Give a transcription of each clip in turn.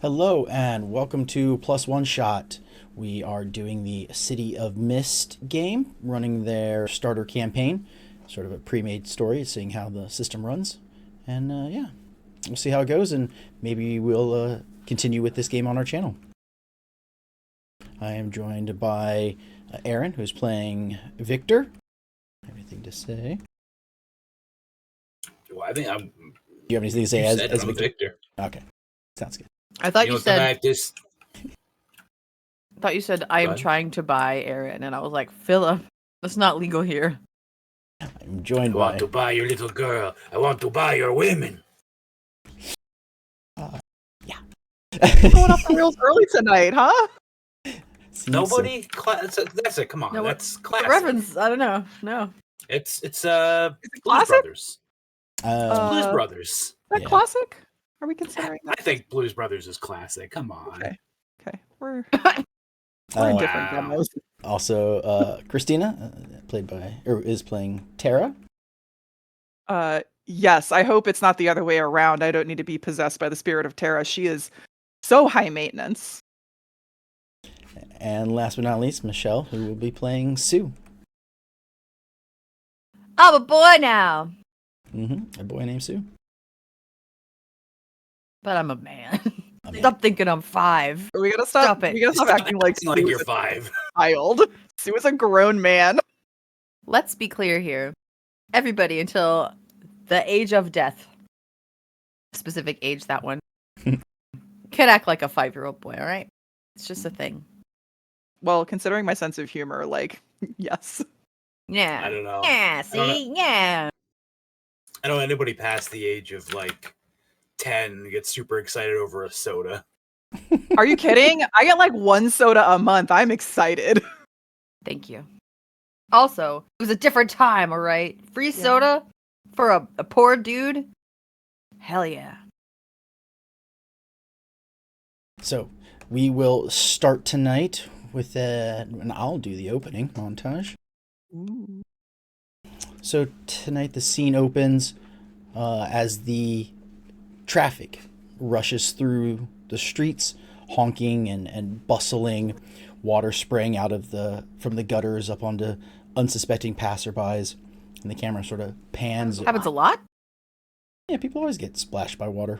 Hello and welcome to Plus One Shot. We are doing the City of Mist game, running their starter campaign, sort of a pre-made story, seeing how the system runs. And yeah, we'll see how it goes, and maybe we'll continue with this game on our channel. I am joined by Aaron, who's playing Victor. Anything to say? Well, I think I'm. Do you have anything to say as I'm Victor? Victor. Okay, sounds good. I thought you said. Just I thought you said I am trying to buy Aaron, and I was like, Philip, that's not legal here. I'm joined I want to buy your little girl. I want to buy your women. Yeah. Going off the rails early tonight, huh? Nobody. That's it. Come on, No, that's classic. Reverends, I don't know. No, It's Is Blues it classic? Brothers. Uh, Blues Brothers. Is that Yeah. classic? Are we considering that? I think Blues Brothers is classic. Come on. Okay, we're in different Wow. demos. Also, Christina, is playing Tara. Yes, I hope it's not the other way around. I don't need to be possessed by the spirit of Terra. She is so high maintenance. And last but not least, Michelle, who will be playing Sue. I'm a boy now, A boy named Sue. but I'm a man. I mean, Stop thinking I'm 5. We gotta stop. Stop it. We gotta stop acting like Like Sue you're is a 5. child. Sue is a grown man. Let's be clear here. Everybody until the age of death. Specific age, that one. Can act like a 5-year-old boy, all right? It's just a thing. Well, considering my sense of humor, like, yes. Yeah. I don't know. Yeah, I don't see? Yeah. I don't know anybody past the age of like 10 gets super excited over a soda. Are you kidding? I get like 1 soda a month. I'm excited. Thank you. Also, it was a different time, all right? Free soda for a poor dude? Hell yeah. so we will start tonight with and I'll do the opening montage. Ooh. So tonight the scene opens as the traffic rushes through the streets, honking and bustling, water spraying out of from the gutters up onto unsuspecting passerbys, and the camera sort of pans. Happens a lot? Yeah, people always get splashed by water.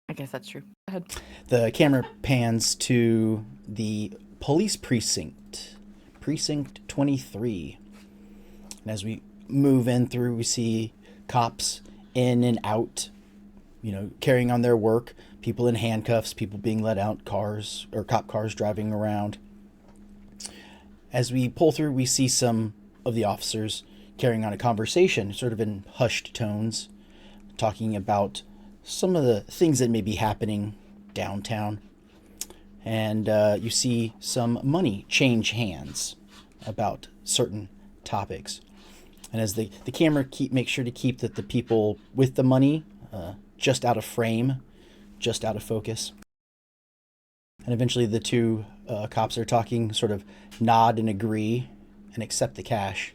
I guess that's true. Go ahead. The camera pans to the police precinct, Precinct 23. And as we move in through, we see cops in and out, carrying on their work, people in handcuffs, people being let out, cop cars driving around. As we pull through, we see some of the officers carrying on a conversation, sort of in hushed tones, talking about some of the things that may be happening downtown. And you see some money change hands about certain topics. And as the camera makes sure to keep the people with the money just out of frame, just out of focus. And eventually the two cops are talking, sort of nod and agree and accept the cash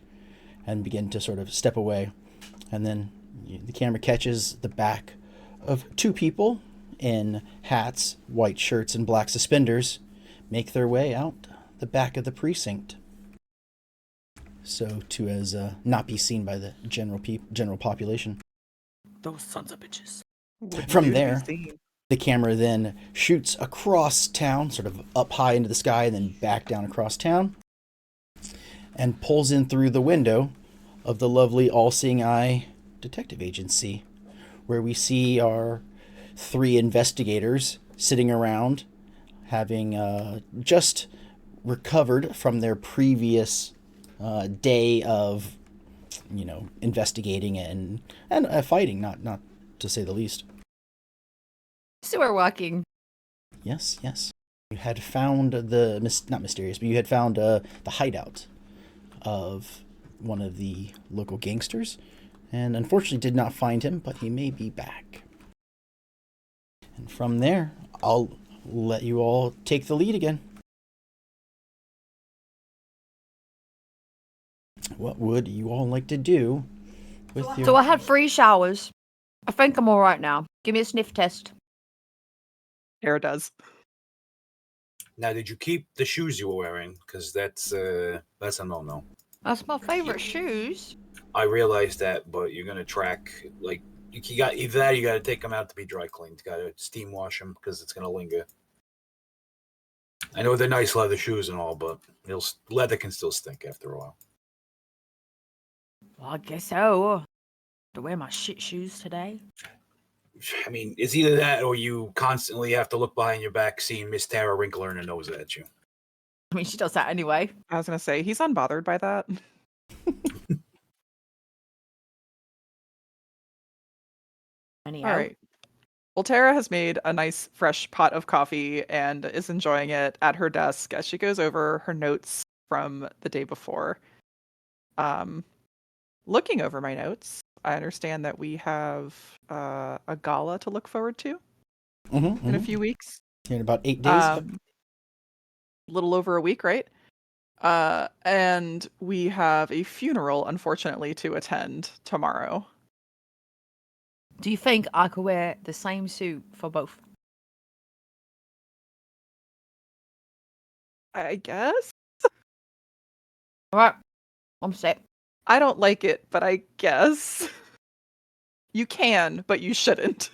and begin to sort of step away. And then the camera catches the back of 2 people in hats, white shirts, and black suspenders make their way out the back of the precinct, so to as not be seen by the general population. Those sons of bitches. From there, the camera then shoots across town, sort of up high into the sky, and then back down across town, and pulls in through the window of the lovely all-seeing eye detective agency, where we see our 3 investigators sitting around, having just recovered from their previous day of, investigating and fighting, not to say the least. So we're walking. Yes. You had found not mysterious, but you had found the hideout of one of the local gangsters, and unfortunately did not find him, but he may be back. And from there, I'll let you all take the lead again. What would you all like to do with your... So I had free showers. I think I'm all right now. Give me a sniff test. Tara does. Now, did you keep the shoes you were wearing? Because that's a no-no. That's my favorite shoes. I realized that, but you're gonna track like you got either that or you got to take them out to be dry cleaned. You got to steam wash them because it's gonna linger. I know they're nice leather shoes and all, but leather can still stink after a while. Well, I guess so. To wear my shit shoes today. I mean, it's either that or you constantly have to look behind your back seeing Miss Tara wrinkling her nose at you. I mean, she does that anyway. I was gonna say he's unbothered by that. Anyhow. All right. Well, Tara has made a nice fresh pot of coffee and is enjoying it at her desk as she goes over her notes from the day before. Looking over my notes, I understand that we have a gala to look forward to in a few weeks. In about 8 days. A little over a week, right? And we have a funeral, unfortunately, to attend tomorrow. Do you think I could wear the same suit for both? I guess. All right. I'm set. I don't like it, but I guess. You can, but you shouldn't.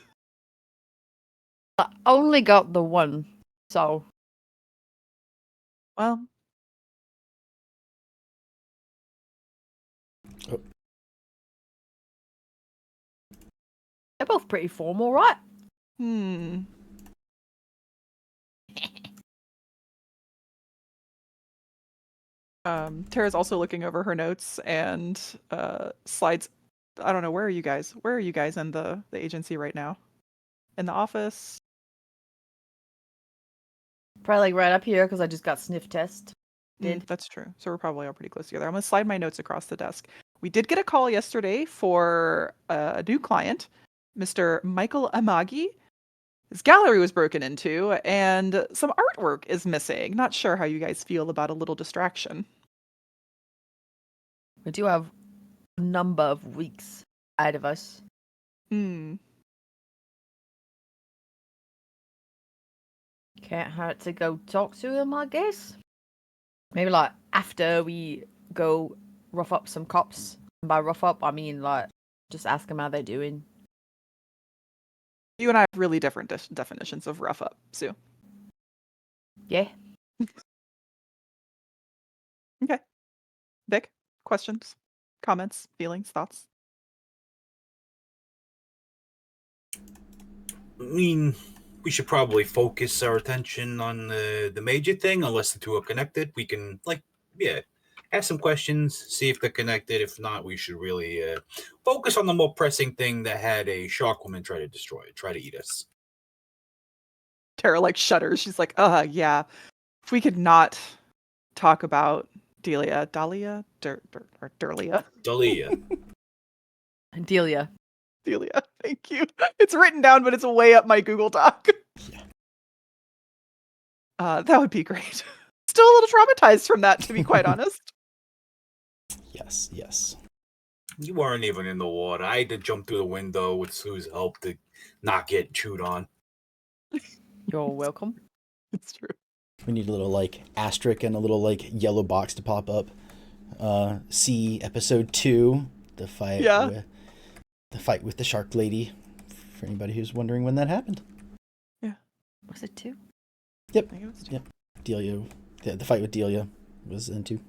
I only got the one, so. Well. Oh. They're both pretty formal, right? Tara's also looking over her notes and slides. I don't know, where are you guys? Where are you guys in the agency right now? In the office? Probably right up here because I just got sniff test. That's true. So we're probably all pretty close together. I'm going to slide my notes across the desk. We did get a call yesterday for a new client, Mr. Michael Amagi. His gallery was broken into and some artwork is missing. Not sure how you guys feel about a little distraction. We do have a number of weeks ahead of us. Hmm. Can't hurt to go talk to him, I guess. Maybe like after we go rough up some cops. And by rough up, I mean like just ask them how they're doing. You and I have really different definitions of rough up, Sue. Yeah. Okay. Vic, questions, comments, feelings, thoughts? I mean, we should probably focus our attention on the major thing, unless the two are connected. We can, ask some questions, see if they're connected. If not, we should really focus on the more pressing thing that had a shark woman try to eat us. Tara shudders. She's like, yeah. If we could not talk about Dahlia, Durlia? Dalia. Delia. Delia, thank you. It's written down, but it's way up my Google Doc. Yeah. That would be great. Still a little traumatized from that, to be quite honest. Yes. You weren't even in the water. I had to jump through the window with Sue's help to not get chewed on. You're welcome. It's true. We need a little asterisk and a little yellow box to pop up. See episode 2, the fight. Yeah. The fight with the shark lady. For anybody who's wondering when that happened. Yeah. Was it 2? Yep. I think it was 2. Yep. Delia. The fight with Delia was in 2.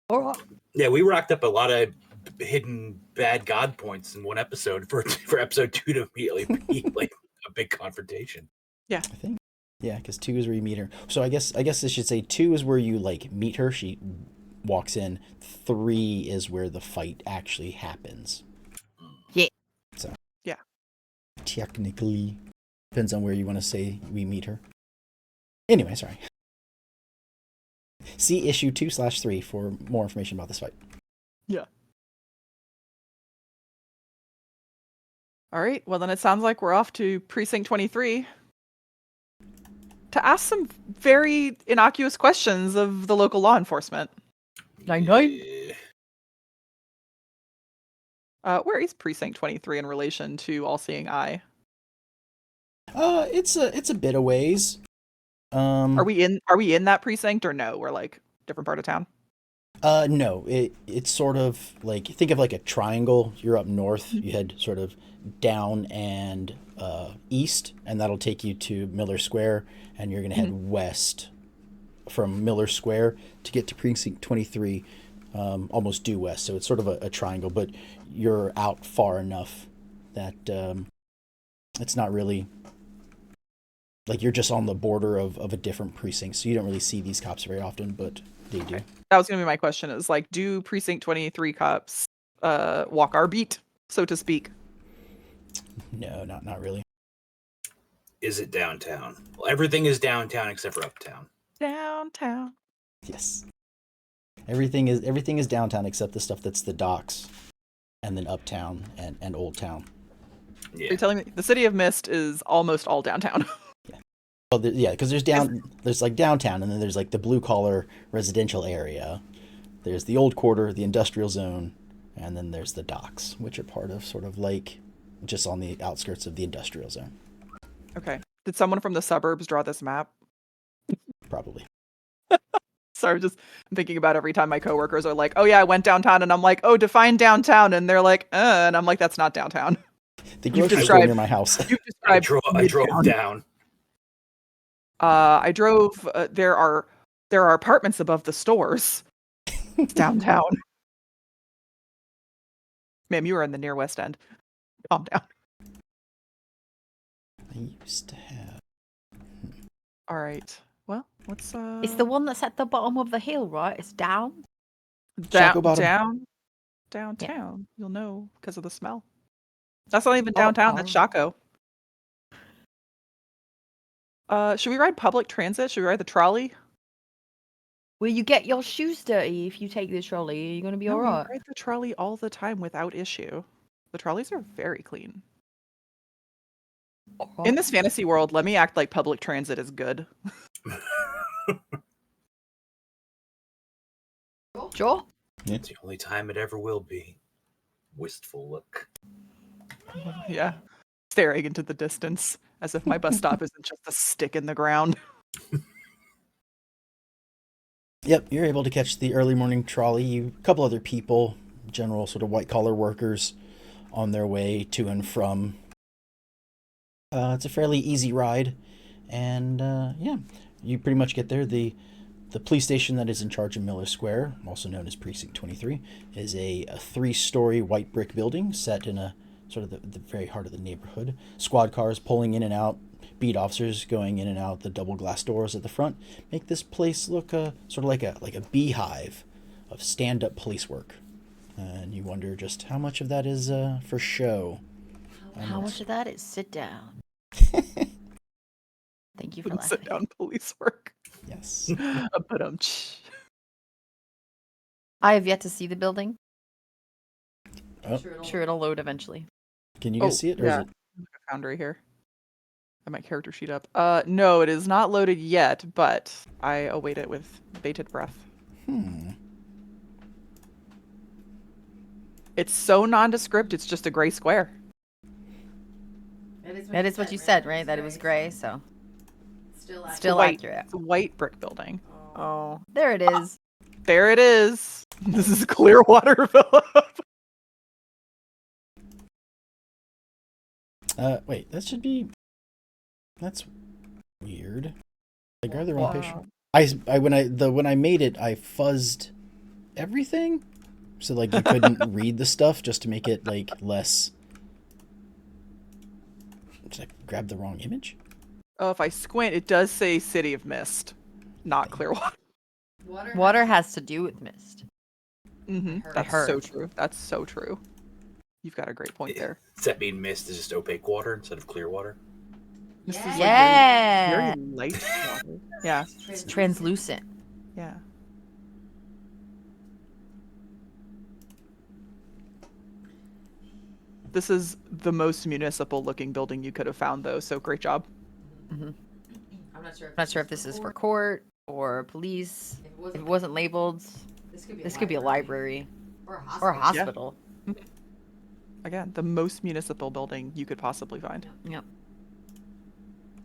All right. Yeah, we racked up a lot of hidden bad god points in one episode for episode 2 to immediately be a big confrontation. Yeah. I think. Yeah, because 2 is where you meet her. So I guess I should say 2 is where you meet her. She walks in. 3 is where the fight actually happens. Yeah. So. Yeah. Technically. Depends on where you want to say we meet her. Anyway, sorry. See issue 2/3 for more information about this fight. Yeah. All right. Well, then it sounds like we're off to Precinct 23 to ask some very innocuous questions of the local law enforcement. 9-9. Where is Precinct 23 in relation to All Seeing Eye? It's a bit of ways. Are we in that precinct or no? We're like different part of town. No, it's sort of like, think of like a triangle. You're up north. You head sort of down and east, and that'll take you to Miller Square, and you're gonna head west from Miller Square to get to Precinct 23, almost due west. So it's sort of a triangle, but you're out far enough that it's not really like you're just on the border of a different precinct. So you don't really see these cops very often, but they do. That was gonna be my question. Is like, do Precinct 23 cops walk our beat, so to speak? No, not really. Is it downtown? Well, everything is downtown except for uptown. Downtown. Yes. Everything is downtown except the stuff that's the docks, and then uptown and Old Town. Yeah. Are you telling me the City of Mist is almost all downtown? Well, yeah, because there's like downtown, and then there's like the blue collar residential area. There's the old quarter, the industrial zone, and then there's the docks, which are part of sort of like just on the outskirts of the industrial zone. Okay. Did someone from the suburbs draw this map? Probably. Sorry, I'm thinking about every time my coworkers are like, "Oh yeah, I went downtown," and I'm like, "Oh, define downtown," and they're like, and I'm like, "That's not downtown." The grocery store near my house. You've I described. drove down. I drove. There are apartments above the stores. It's downtown. Ma'am, you are in the near West End. Calm down. I used to have. All right. Well, let's. It's the one that's at the bottom of the hill, right? It's down. Shackle Bottom. Downtown. You'll know because of the smell. That's not even downtown. That's Shaco. Should we ride public transit? Should we ride the trolley? Will you get your shoes dirty if you take the trolley? Are you going to be No, we alright? ride the trolley all the time without issue. The trolleys are very clean. In this fantasy world, let me act like public transit is good. Sure. It's the only time it ever will be. Wistful look. Yeah. Staring into the distance as if my bus stop isn't just a stick in the ground. Yep, you're able to catch the early morning trolley. A couple other people, general sort of white collar workers, on their way to and from. It's a fairly easy ride, and yeah, you pretty much get there. The police station that is in charge of Miller Square, also known as Precinct 23, is a 3-story white brick building set in a sort of the very heart of the neighborhood. Squad cars pulling in and out, beat officers going in and out the double glass doors at the front make this place look sort of like a beehive of stand-up police work. And you wonder just how much of that is for show. How much of that is sit down? Thank you for laughing. Sit down police work. Yes. But I have yet to see the building. Oh, Sure, it'll load eventually. can you guys see it? Or yeah. is it? I found right here. I have my character sheet up. No, it is not loaded yet, but I await it with bated breath. It's so nondescript, it's just a gray square. That is what you said, right? That it was gray, so still white. accurate. It's a white brick building. Oh, there it is. There it is. This is Clearwater, Philip. Wait, that should be. That's weird. I grabbed the wrong picture. When I made it, I fuzzed everything, so like you couldn't read the stuff just to make it like less. Did I grab the wrong image? Oh, if I squint, it does say City of Mist, not Clearwater. Water has to do with mist. Mm-hmm. That's so true. That's so true. You've got a great point there. Does that mean mist is just opaque water instead of clear water? Mist is like Yeah. very light water. Yeah. It's translucent. Yeah. This is the most municipal looking building you could have found, though, so great job. Mm-hmm. I'm not sure if this is for court or police. If it wasn't labeled, this could be a library or a hospital. Yeah. Again, the most municipal building you could possibly find. Yep.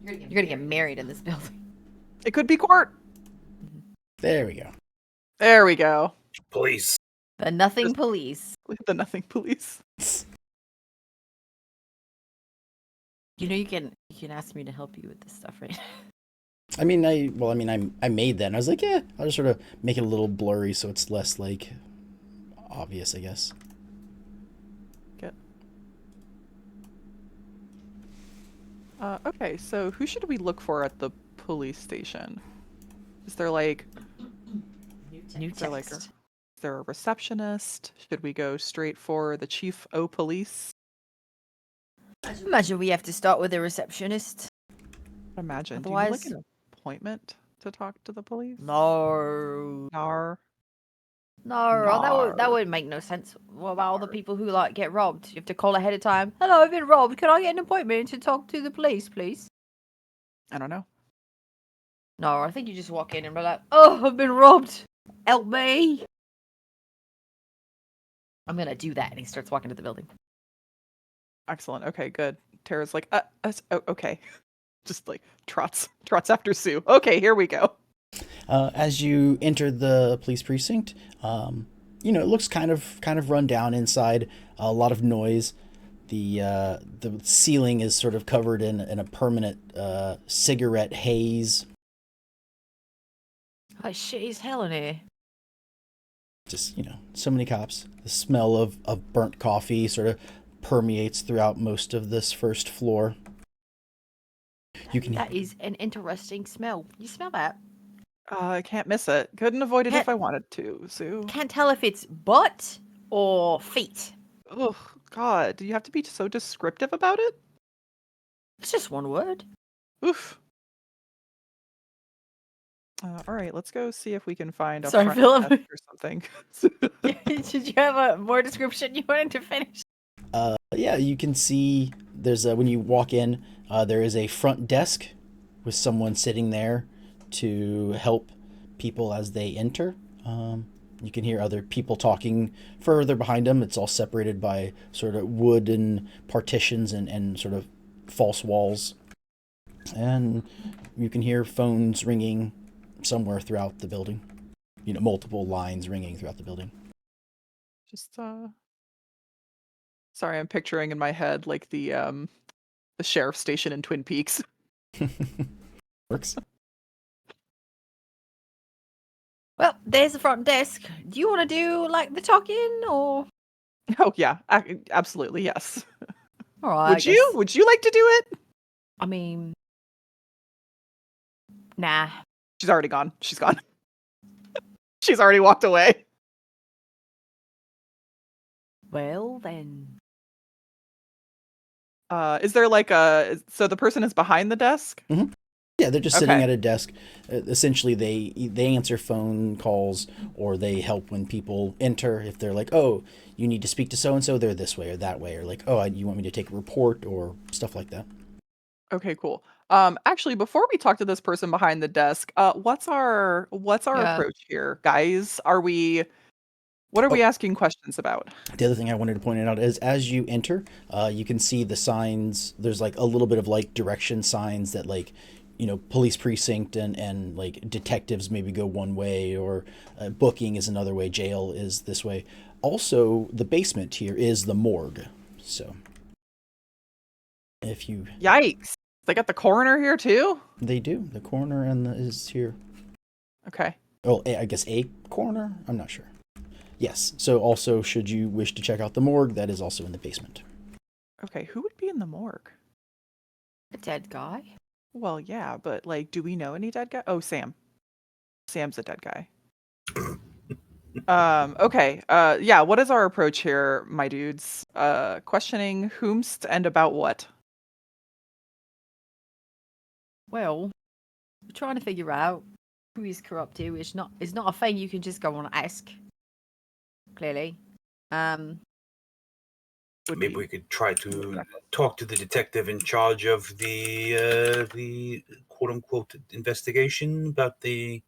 You're gonna get married in this building. It could be court. There we go. There we go. Police. The nothing Just- police. The nothing police. You know you can ask me to help you with this stuff, right? I mean, I made that, and I was like, yeah, I'll just sort of make it a little blurry so it's less, like, obvious, I guess. Good. Okay, so who should we look for at the police station? Is there, like, New Is there, like, text. is there a receptionist? Should we go straight for the chief o' police? Imagine we have to start with a receptionist. Imagine. Do you need, like, Otherwise- an appointment to talk to the police? No. Nar. No, that Nar. would make no sense. What about all the people who like get robbed? You have to call ahead of time. Hello, I've been robbed. Can I get an appointment to talk to the police, please? I don't know. No, I think you just walk in and be like, "Oh, I've been robbed. Help me." I'm gonna do that, and he starts walking to the building. Excellent. Okay, good. Tara's like, okay. Just like trots after Sue. Okay, here we go. As you enter the police precinct, it looks kind of run down inside. A lot of noise. The ceiling is sort of covered in a permanent cigarette haze. Oh shit, he's hell in here. Just so many cops. The smell of burnt coffee sort of permeates throughout most of this first floor. That is an interesting smell. You smell that? I can't miss it. Couldn't avoid it Can't- if I wanted to, Sue. Can't tell if it's butt or feet. Oh, God. Do you have to be so descriptive about it? It's just one word. Oof. All right, let's go see if we can find a Sorry, front Philip. desk or something. Did you have a more description you wanted to finish? Yeah, you can see there's when you walk in, there is a front desk with someone sitting there to help people as they enter. You can hear other people talking further behind them. It's all separated by sort of wooden partitions and sort of false walls. And you can hear phones ringing somewhere throughout the building. Multiple lines ringing throughout the building. Just sorry, I'm picturing in my head like the sheriff's station in Twin Peaks. Works. Well, there's the front desk. Do you want to do like the talking or? Oh yeah, absolutely, yes. All right. Would you like to do it? I mean, nah. She's already gone. She's gone. She's already walked away. Well then. Is there like so the person is behind the desk? Yeah, they're just sitting Okay. at a desk. Essentially, they answer phone calls or they help when people enter. If they're like, oh, you need to speak to so-and-so, they're this way or that way. Or like, oh, you want me to take a report or stuff like that. Okay, cool. Actually, before we talk to this person behind the desk, what's our Yeah. approach here, guys? What are we asking questions about? The other thing I wanted to point out is as you enter, you can see the signs. There's like a little bit of like direction signs that like, police precinct and like detectives maybe go one way or booking is another way. Jail is this way. Also, the basement here is the morgue. So if you, Yikes! They got the coroner here too. they do. The coroner is here. Okay. Oh, I guess a coroner? I'm not sure. Yes. So also, should you wish to check out the morgue, that is also in the basement. Okay, who would be in the morgue? A dead guy. Well, yeah, but like, do we know any dead guy? Oh, Sam. Sam's a dead guy. Okay. Yeah, what is our approach here, my dudes? Questioning whomst and about what? Well, we're trying to figure out who is corrupt here. It's not a thing you can just go on and ask. Clearly. Would Maybe be- we could try to talk to the detective in charge of the quote unquote investigation about the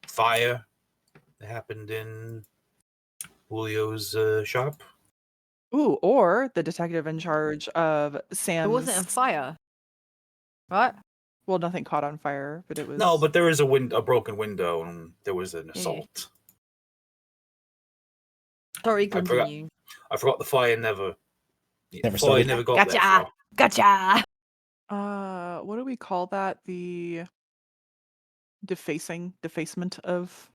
fire that happened in Julio's shop. Ooh, or the detective in charge of It Sam's. wasn't a fire. What? Well, nothing caught on fire, but it was. No, but there is a broken window, and there was an assault. Sorry, forgot- continue. I forgot the fire never started. never got Gotcha. that far. Gotcha. What do we call that? The defacement of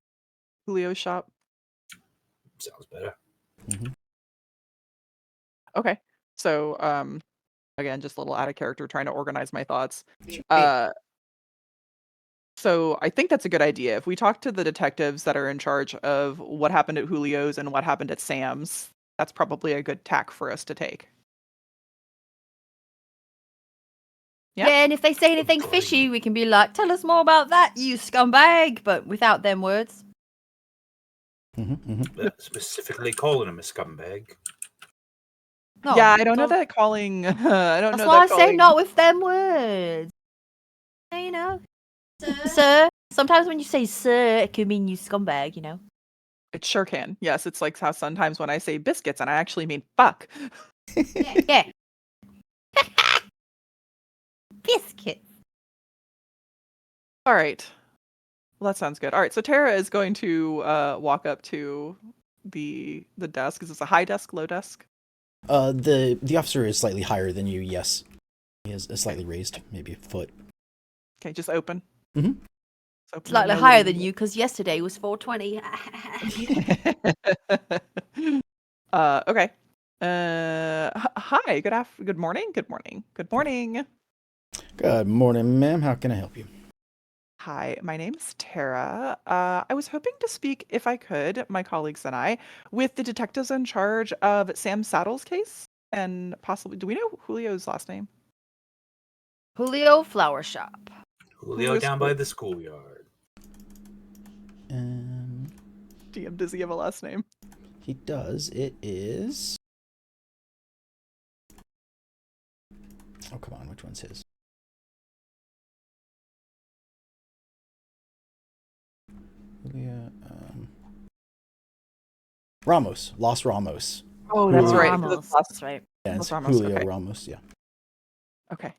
Julio's shop. Sounds better. Okay. So, again, just a little out of character, trying to organize my thoughts. So I think that's a good idea. If we talk to the detectives that are in charge of what happened at Julio's and what happened at Sam's, that's probably a good tack for us to take. Yeah. Yeah, and if they say anything Agreed. fishy, we can be like, tell us more about that, you scumbag, but without them words. Specifically calling him a scumbag. No, Yeah, I don't know so- that calling. I don't That's know why I that say calling. not with them words. You know, sir. Sometimes when you say sir, it could mean you scumbag. You know. It sure can. Yes, it's like how sometimes when I say biscuits and I actually mean fuck. Yeah. Biscuit. All right. Well, that sounds good. All right, so Tara is going to walk up to the desk. Is this a high desk, low desk? The officer is slightly higher than you. Yes, he is slightly raised, maybe a foot. Okay, just open. Mhm. Just open Slightly the higher little- than you because yesterday was 420. Okay. Hi. Good morning. Good morning. Good morning. Good morning, ma'am. How can I help you? Hi, my name is Tara. I was hoping to speak, if I could, my colleagues and I, with the detectives in charge of Sam Saddle's case, and possibly, do we know Julio's last name? Julio Flower Shop. Julio is down Julio? by the schoolyard. DM, does he have a last name? He does. It is. Oh, come on. Which one's his? Julia, Ramos. Los Ramos. Oh, that's Julio right. Ramos, That's that's right. Yeah, Los it's Ramos, Julio okay. Ramos. Yeah. Okay.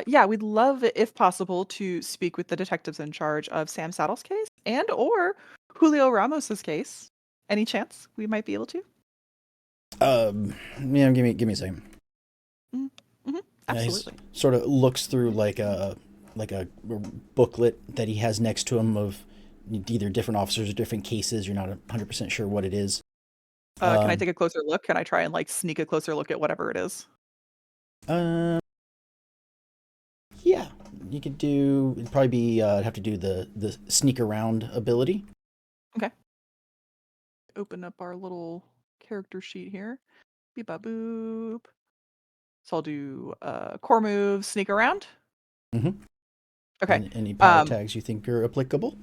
Yeah, we'd love, if possible, to speak with the detectives in charge of Sam Saddle's case and or Julio Ramos's case. Any chance we might be able to? Yeah. Give me a second. Mm-hmm. Yeah, he Absolutely. sort of looks through like a booklet that he has next to him of either different officers or different cases. You're not 100% sure what it is. Can I take a closer look? Can I try and like sneak a closer look at whatever it is? Yeah, you could do. It'd probably be have to do the sneak around ability. Open up our little character sheet here. Beep bop boop. So I'll do core move, sneak around. Mhm. Okay. Any power tags you think are applicable?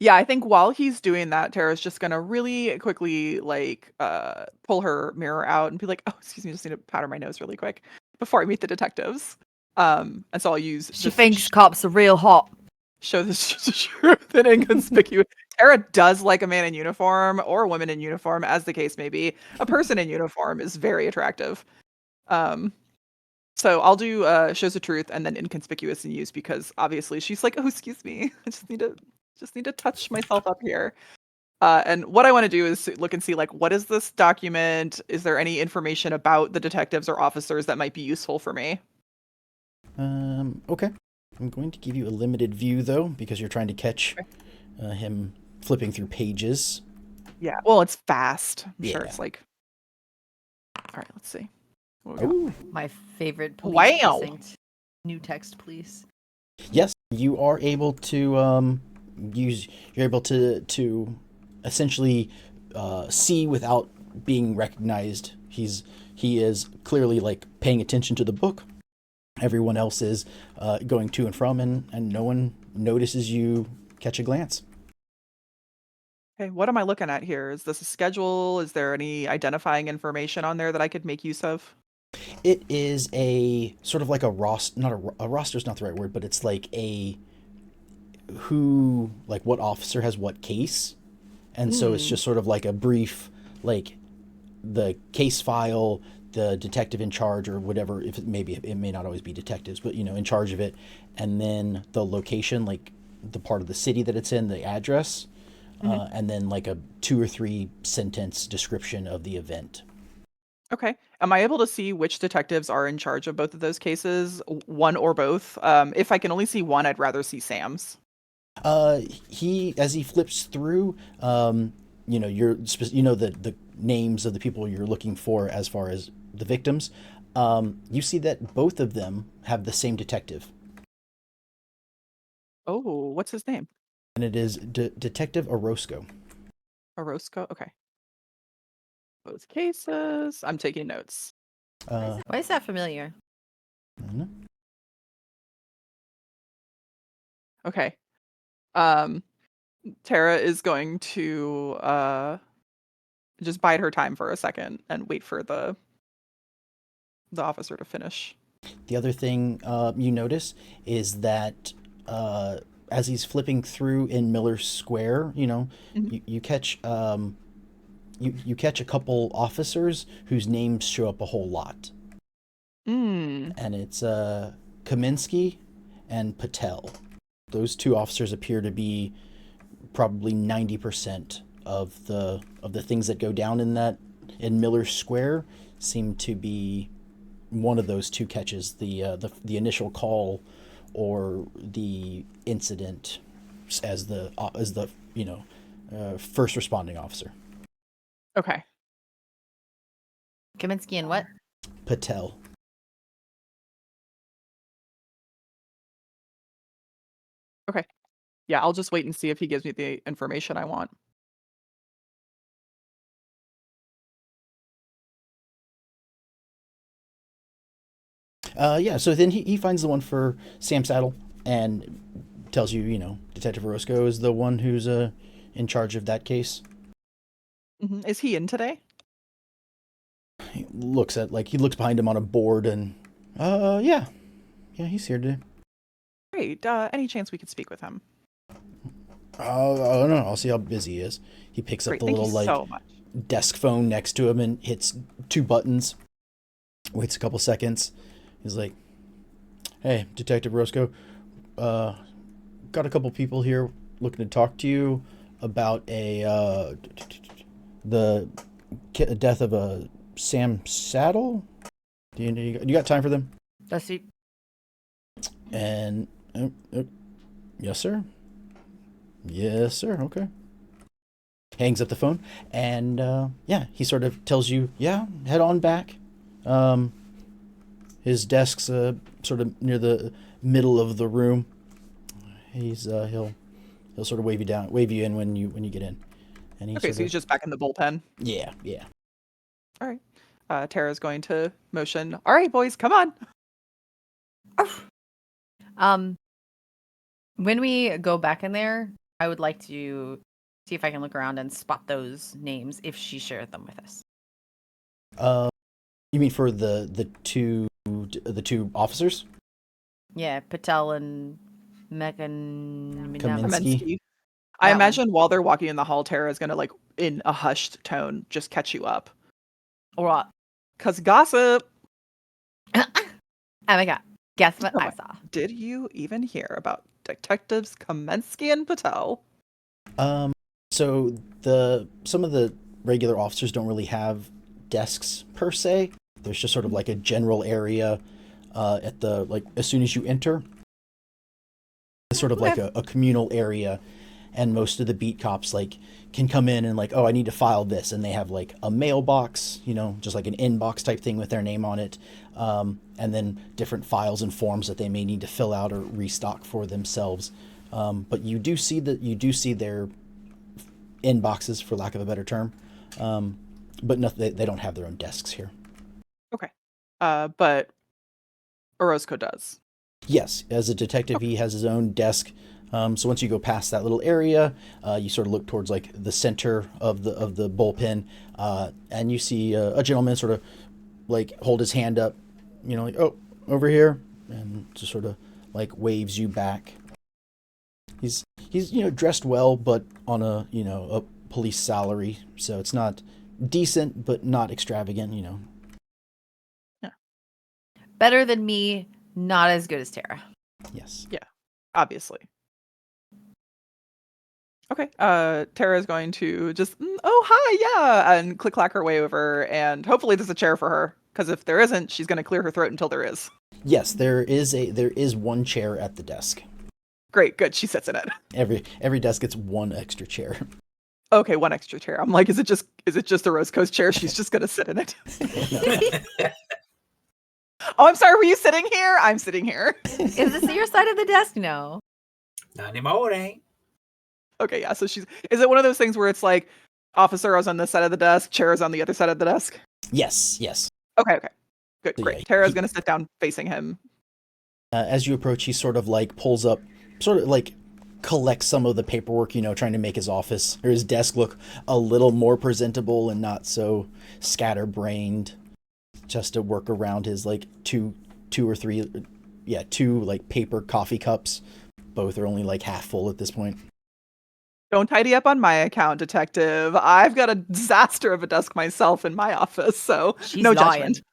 Yeah, I think while he's doing that, Tara's just gonna really quickly like pull her mirror out and be like, "Oh, excuse me, just need to powder my nose really quick before I meet the detectives." And so I'll use. She just thinks cops are real hot. show this truth and inconspicuous. Tara does like a man in uniform or a woman in uniform, as the case may be. A person in uniform is very attractive. So I'll do shows the truth and then inconspicuous in use because obviously she's like, oh, excuse me, I just need to touch myself up here. And what I want to do is look and see like, what is this document? Is there any information about the detectives or officers that might be useful for me? Okay. I'm going to give you a limited view though, because you're trying to catch him flipping through pages. Yeah. Well, it's fast. I'm sure Yeah. it's like. All right. Let's see. What we got? Oh, My favorite police Wow. precinct. New text, please. yes, you are able to use. You're able to essentially see without being recognized. He is clearly like paying attention to the book. Everyone else is going to and from, and no one notices you catch a glance. Okay. What am I looking at here? Is this a schedule? Is there any identifying information on there that I could make use of? It is a sort of like a roster. Not a roster is not the right word, but it's like what officer has what case, and so it's just sort of like a brief, like the case file, the detective in charge or whatever, if it may not always be detectives, but in charge of it, and then the location, like the part of the city that it's in, the address, and then like a 2 or 3 sentence description of the event. Okay. Am I able to see which detectives are in charge of both of those cases, one or both? If I can only see one, I'd rather see Sam's. As he flips through, the names of the people you're looking for as far as the victims. You see that both of them have the same detective, Oh, what's his name? and it is Detective Orozco. Orozco. Okay. Both cases. I'm taking notes. Why is that familiar? I don't know. Okay. Tara is going to just bide her time for a second and wait for the officer to finish. The other thing you notice is that as he's flipping through in Miller Square, you catch you catch a couple officers whose names show up a whole lot, and it's Kaminsky and Patel. Those 2 officers appear to be probably 90% of the things that go down in Miller Square seem to be one of those 2 catches, the initial call or the incident as the first responding officer. Okay. Kaminsky and what? Patel. Okay. Yeah, I'll just wait and see if he gives me the information I want. So then he finds the one for Sam Saddle and tells you, Detective Orozco is the one who's in charge of that case. Is he in today? He looks behind him on a board and, yeah, he's here today. Great. Any chance we could speak with him? I don't know. I'll see how busy he is. He picks up Great. the Thank little you so much. desk phone next to him and hits 2 buttons. Waits a couple seconds. He's like, "Hey, Detective Roscoe, got a couple people here looking to talk to you about the death of a Sam Saddle. Do you got time for them?" Does he? And yes, sir. Yes, sir. Okay. Hangs up the phone, and he sort of tells you, head on back. His desk's sort of near the middle of the room. He's he'll sort of wave you in when you get in. And Okay, so he's just back in the bullpen. Yeah. All right. Tara's going to motion. All right, boys, come on. When we go back in there, I would like to see if I can look around and spot those names if she shared them with us. You mean for the two officers? Yeah, Patel and Megan Kaminsky. I imagine while they're walking in the hall, Tara is going to, in a hushed tone, just catch you up. Or what? 'Cause gossip. Oh my god. Guess what I saw? Did you even hear about Detectives Kaminsky and Patel? So some of the regular officers don't really have desks per se. There's just sort of like a general area at the as soon as you enter. It's sort of like a communal area, and most of the beat cops can come in and I need to file this, and they have a mailbox, just like an inbox type thing with their name on it, and then different files and forms that they may need to fill out or restock for themselves. But you do see their inboxes, for lack of a better term, but they don't have their own desks here. Okay. But Orozco does. Yes, as a detective, he has his own desk. So once you go past that little area, you sort of look towards the center of the bullpen, and you see a gentleman sort of hold his hand up, oh, over here, and just sort of waves you back. He's dressed well, but on a police salary, so it's not decent, but not extravagant. Better than me, not as good as Tara. Yes. Obviously. Okay. Tara is going to just, oh, hi, yeah, and click-clack her way over, and hopefully there's a chair for her, because if there isn't, she's going to clear her throat until there is. Yes, there is one chair at the desk. Great, good. She sits in it. Every desk gets one extra chair. Okay, one extra chair. I'm like, is it just a Rose Coast chair? She's just going to sit in it. Oh, I'm sorry. Were you sitting here? I'm sitting here. Is this your side of the desk? No. Not anymore, ain't. Okay, yeah. So is it one of those things where it's like officer is on this side of the desk, chair is on the other side of the desk? Yes. Okay. Good, So, great. yeah, Tara's going to sit down facing him. As you approach, he sort of like pulls up, sort of like collects some of the paperwork, trying to make his office or his desk look a little more presentable and not so scatterbrained, just to work around his like two like paper coffee cups. Both are only like half full at this point. Don't tidy up on my account, detective. I've got a disaster of a desk myself in my office, so She's no lying. judgment.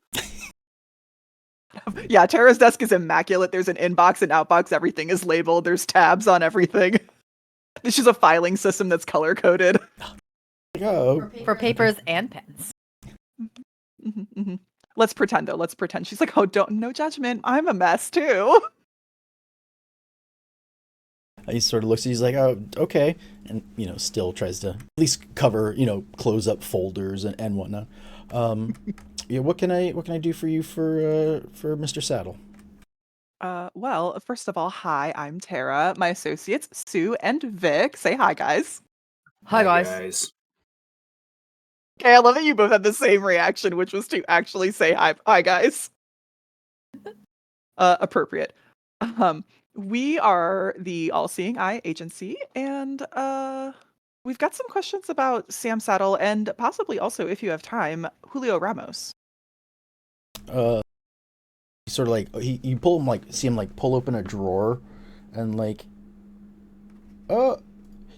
Yeah, Tara's desk is immaculate. There's an inbox and outbox. Everything is labeled. There's tabs on everything. This is a filing system that's color coded. Oh, For papers and pens. Let's pretend though. Let's pretend. She's like, oh, no judgment. I'm a mess too. he sort of looks. He's like, oh, okay, and still tries to at least cover, close up folders and whatnot. Yeah, what can I do for you for Mr. Saddle? Well, first of all, hi, I'm Tara. My associates, Sue and Vic. Say hi, guys. Hi, guys. Okay, I love that you both had the same reaction, which was to actually say hi, guys. Appropriate. We are the All-Seeing Eye Agency, and we've got some questions about Sam Saddle, and possibly also, if you have time, Julio Ramos. Sort of like you pull him, like see him like pull open a drawer, and like,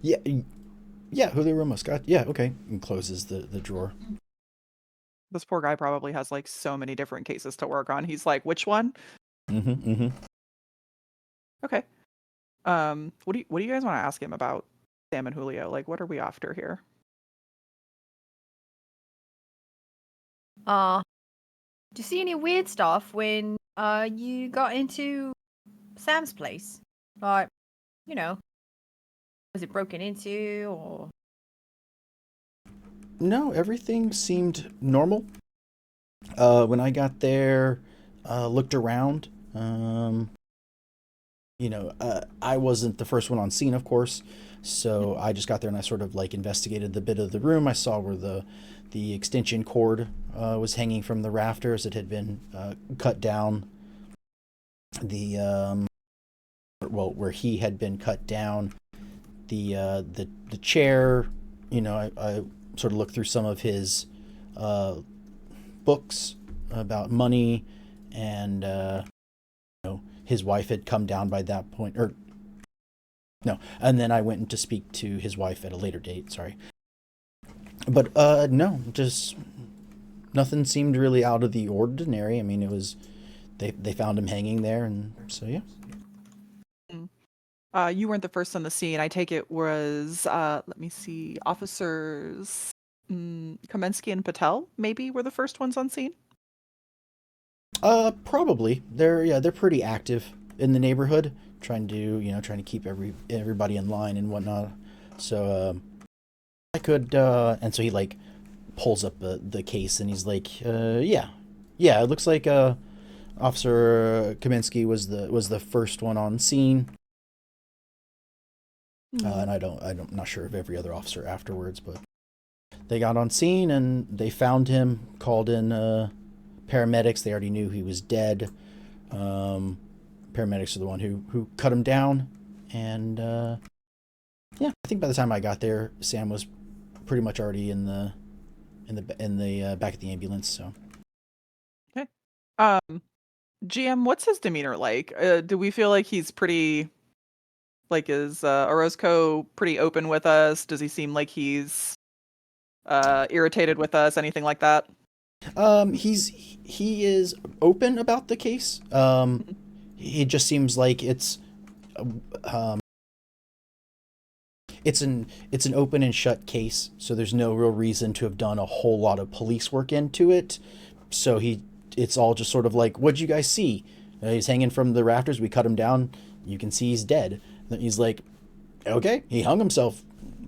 yeah, Julio Ramos got, yeah, okay, and closes the drawer. This poor guy probably has like so many different cases to work on. He's like, which one? Okay. What do you guys want to ask him about Sam and Julio? Like, what are we after here? Do you see any weird stuff when you got into Sam's place? Like, was it broken into or? No, everything seemed normal. When I got there, looked around. I wasn't the first one on scene, of course, so I just got there and I sort of like investigated the bit of the room. I saw where the extension cord was hanging from the rafters. It had been cut down. Where he had been cut down. The chair. I sort of looked through some of his books about money, and his wife had come down by that point, and then I went in to speak to his wife at a later date. Sorry. But no, just nothing seemed really out of the ordinary. I mean, it was they found him hanging there, and so yeah. You weren't the first on the scene. I take it was let me see, officers Kamensky and Patel maybe were the first ones on scene. Probably. They're pretty active in the neighborhood, trying to keep everybody in line and whatnot. So I could, and so he like pulls up the case and he's like, yeah, it looks like Officer Kamensky was the first one on scene. And I'm not sure of every other officer afterwards, but they got on scene and they found him, called in paramedics. They already knew he was dead. Paramedics are the one who cut him down, and yeah, I think by the time I got there, Sam was pretty much already in the back of the ambulance. So okay. GM, what's his demeanor like? Do we feel like he's pretty? Like, is Orozco pretty open with us? Does he seem like he's irritated with us? Anything like that? He is open about the case. It just seems like um it's an open and shut case, so there's no real reason to have done a whole lot of police work into it. So it's all just sort of like, what'd you guys see? He's hanging from the rafters. We cut him down. You can see he's dead. He's like, okay, he hung himself.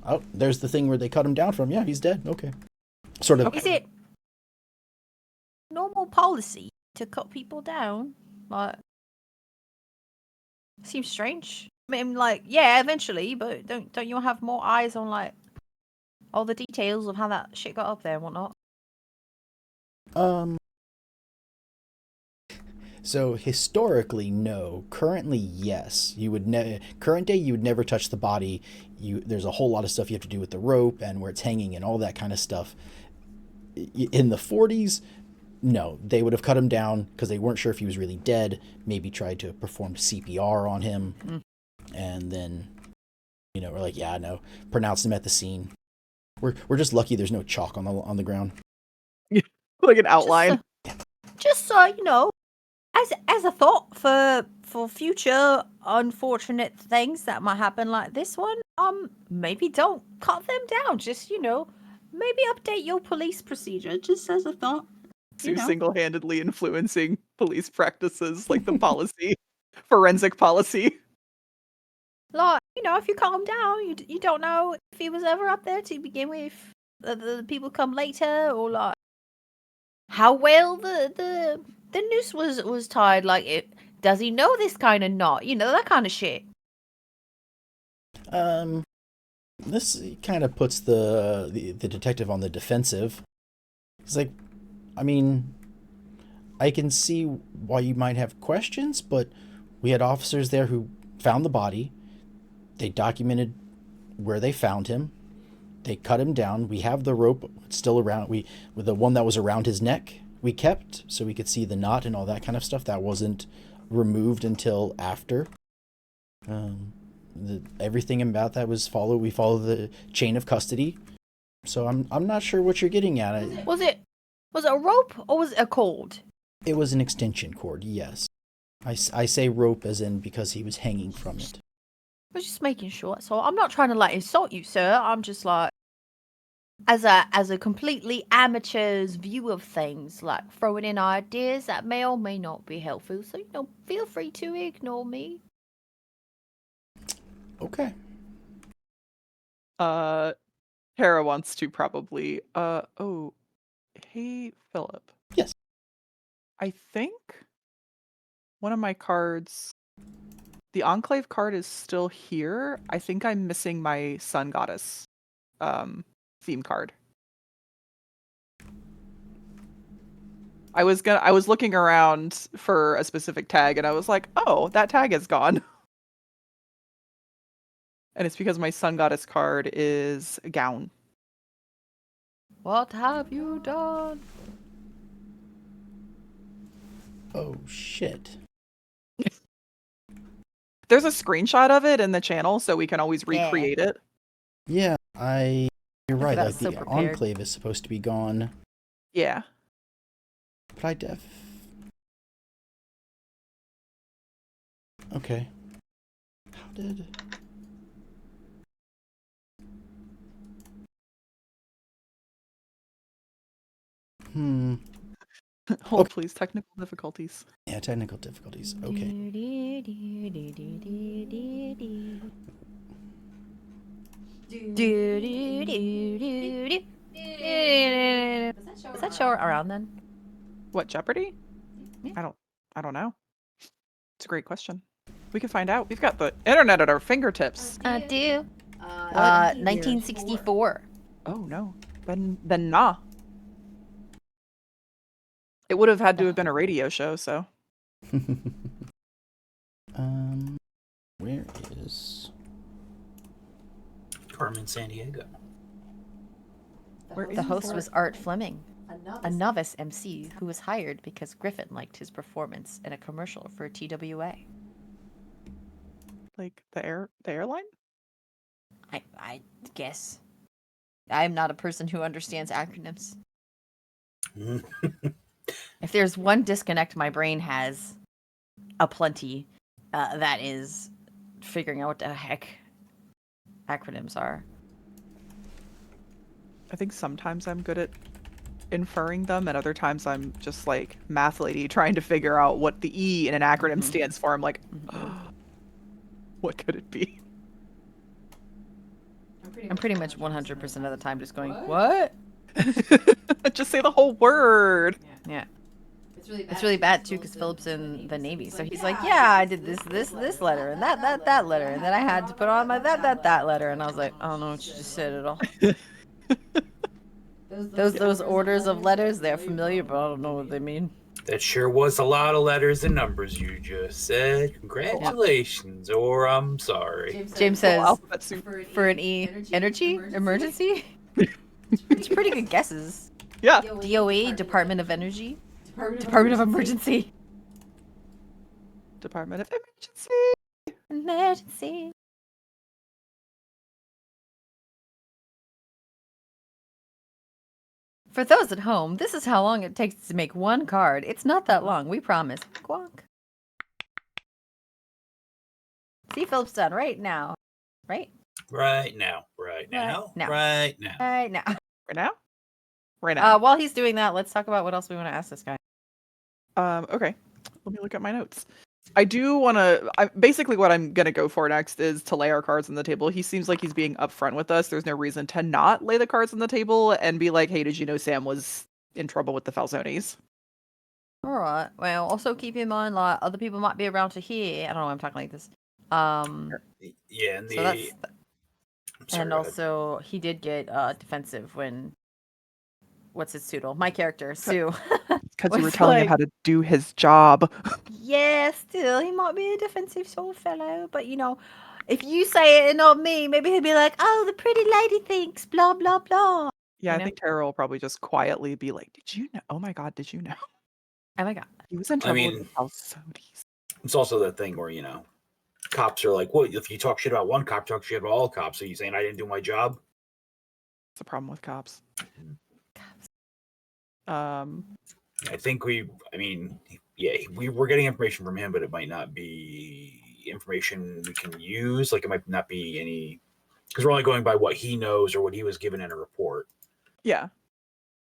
Oh, there's the thing where they cut him down from. Yeah, he's dead. Okay. Sort of. Is it normal policy to cut people down? Like, seems strange. I mean, like, yeah, eventually, but don't you have more eyes on like all the details of how that shit got up there and whatnot? So historically, no. Currently, yes. You would current day you would never touch the body. There's a whole lot of stuff you have to do with the rope and where it's hanging and all that kind of stuff. In the 40s, no, they would have cut him down because they weren't sure if he was really dead. Maybe tried to perform CPR on him, and then we're like, yeah, no, pronounced him at the scene. We're just lucky there's no chalk on the ground. Like an outline. Just so you know, as a thought for future unfortunate things that might happen like this one, maybe don't cut them down. Just maybe update your police procedure. Just as a thought. To single-handedly influencing police practices, like the policy, forensic policy. Like, if you cut him down, you don't know if he was ever up there to begin with. The people come later, or like how well the noose was tied. Like, does he know this kind of knot? That kind of shit. This kind of puts the detective on the defensive. He's like, I mean, I can see why you might have questions, but we had officers there who found the body. They documented where they found him. They cut him down. We have the rope still around. With the one that was around his neck, we kept so we could see the knot and all that kind of stuff. That wasn't removed until after. Everything about that was we follow the chain of custody. So I'm not sure what you're getting at. Was it a rope or was it a cord? It was an extension cord, yes. I say rope as in because he was hanging from it. I was just making sure. So I'm not trying to insult you, sir. I'm just as a completely amateur's view of things, throwing in ideas that may or may not be helpful. So feel free to ignore me. Okay. Hera wants to probably. Hey, Philip. Yes. I think one of my cards, the Enclave card, is still here. I think I'm missing my Sun Goddess theme card. I was looking around for a specific tag and I was like, oh, that tag is gone. And it's because my Sun Goddess card is a gown. What have you done? Oh, shit. There's a screenshot of it in the channel, so we can always recreate it. Yeah, you're right. That's so the prepared. Enclave is supposed to be gone. Yeah. But Okay. How did... Hold, please. Technical difficulties. Yeah, technical difficulties. Okay. Was that show around then? What, Jeopardy? Yeah. I don't know. It's a great question. We can find out. We've got the internet at our fingertips. I do. 1964. Oh no. Then nah. It would have had to have been a radio show, so. Where is Carmen Sandiego? The host was Art Fleming, a novice MC who was hired because Griffin liked his performance in a commercial for TWA. Like the airline? I guess. I am not a person who understands acronyms. If there's one disconnect my brain has aplenty, that is figuring out what the heck acronyms are. I think sometimes I'm good at inferring them, and other times I'm just like math lady trying to figure out what the E in an acronym stands for. I'm like, what could it be? I'm pretty much 100% of the time just going, what? Just say the whole word. Yeah. It's really bad too because Philip's in the Navy, so he's like, yeah, I did this letter and that letter, and then I had to put on my that letter, and I was like, I don't know what you just said at all. Those orders of letters, they're familiar, but I don't know what they mean. That sure was a lot of letters and numbers you just said. Congratulations, or I'm sorry. James says, Alphabet soup. for an E, energy, emergency? It's pretty good guesses. Yeah. DOE, Department of Energy. Department of Emergency. Department of Emergency. Emergency. For those at home, this is how long it takes to make one card. It's not that long, we promise. Quonk. See, Philip's done right now. Right? Right now. Right now. Right now. Right now. Right now? Right now. While he's doing that, let's talk about what else we want to ask this guy. Okay. Let me look at my notes. I do want to. Basically, what I'm going to go for next is to lay our cards on the table. He seems like he's being upfront with us. There's no reason to not lay the cards on the table and be like, hey, did you know Sam was in trouble with the Falzones? All right. Well, also keep in mind, like, other people might be around to hear. I don't know why I'm talking like this. Yeah, and So that's. sorry, And also, he did get defensive when. What's his pseudo? My character, Sue. Because you were telling him how to do his job. Yeah, still, he might be a defensive sort of fellow, but you know, if you say it and not me, maybe he'll be like, oh, the pretty lady thinks, blah, blah, blah. Yeah, You I know? think Tara will probably just quietly be like, did you know? Oh my God, did you know? Oh my God. He was in trouble mean- with the Falzones. it's also that thing where, cops are like, what? If you talk shit about one cop, talk shit about all cops. Are you saying I didn't do my job? It's a problem with cops. I think we were getting information from him, but it might not be information we can use. Like, it might not be any, because we're only going by what he knows or what he was given in a report. Yeah. And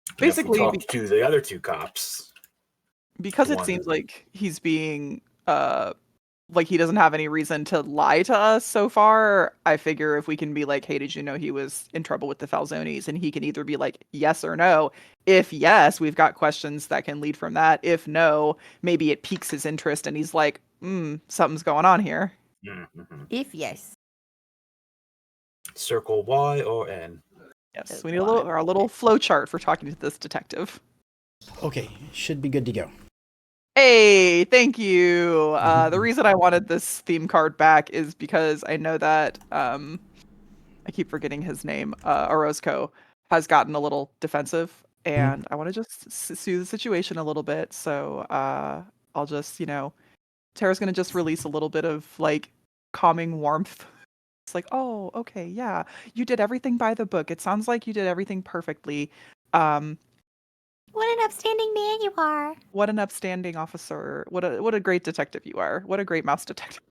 if we Basically, talked to the other two cops, because it seems like he's being like he doesn't have any reason to lie to us so far. I figure if we can be like, hey, did you know he was in trouble with the Falzones? And he can either be like yes or no. If yes, we've got questions that can lead from that. If no, maybe it piques his interest and he's like, something's going on here. mm-hmm. If yes. Circle Y or N. Yes, we need our little flow chart for talking to this detective. Okay, should be good to go. Hey, thank you. The reason I wanted this theme card back is because I know that I keep forgetting his name. Orozco has gotten a little defensive, and I want to just soothe the situation a little bit. So I'll just, Tara's gonna just release a little bit of like calming warmth. It's like, oh, okay, yeah, you did everything by the book. It sounds like you did everything perfectly. What an upstanding man you are. What an upstanding officer. What a great detective you are. What a great mouse detective.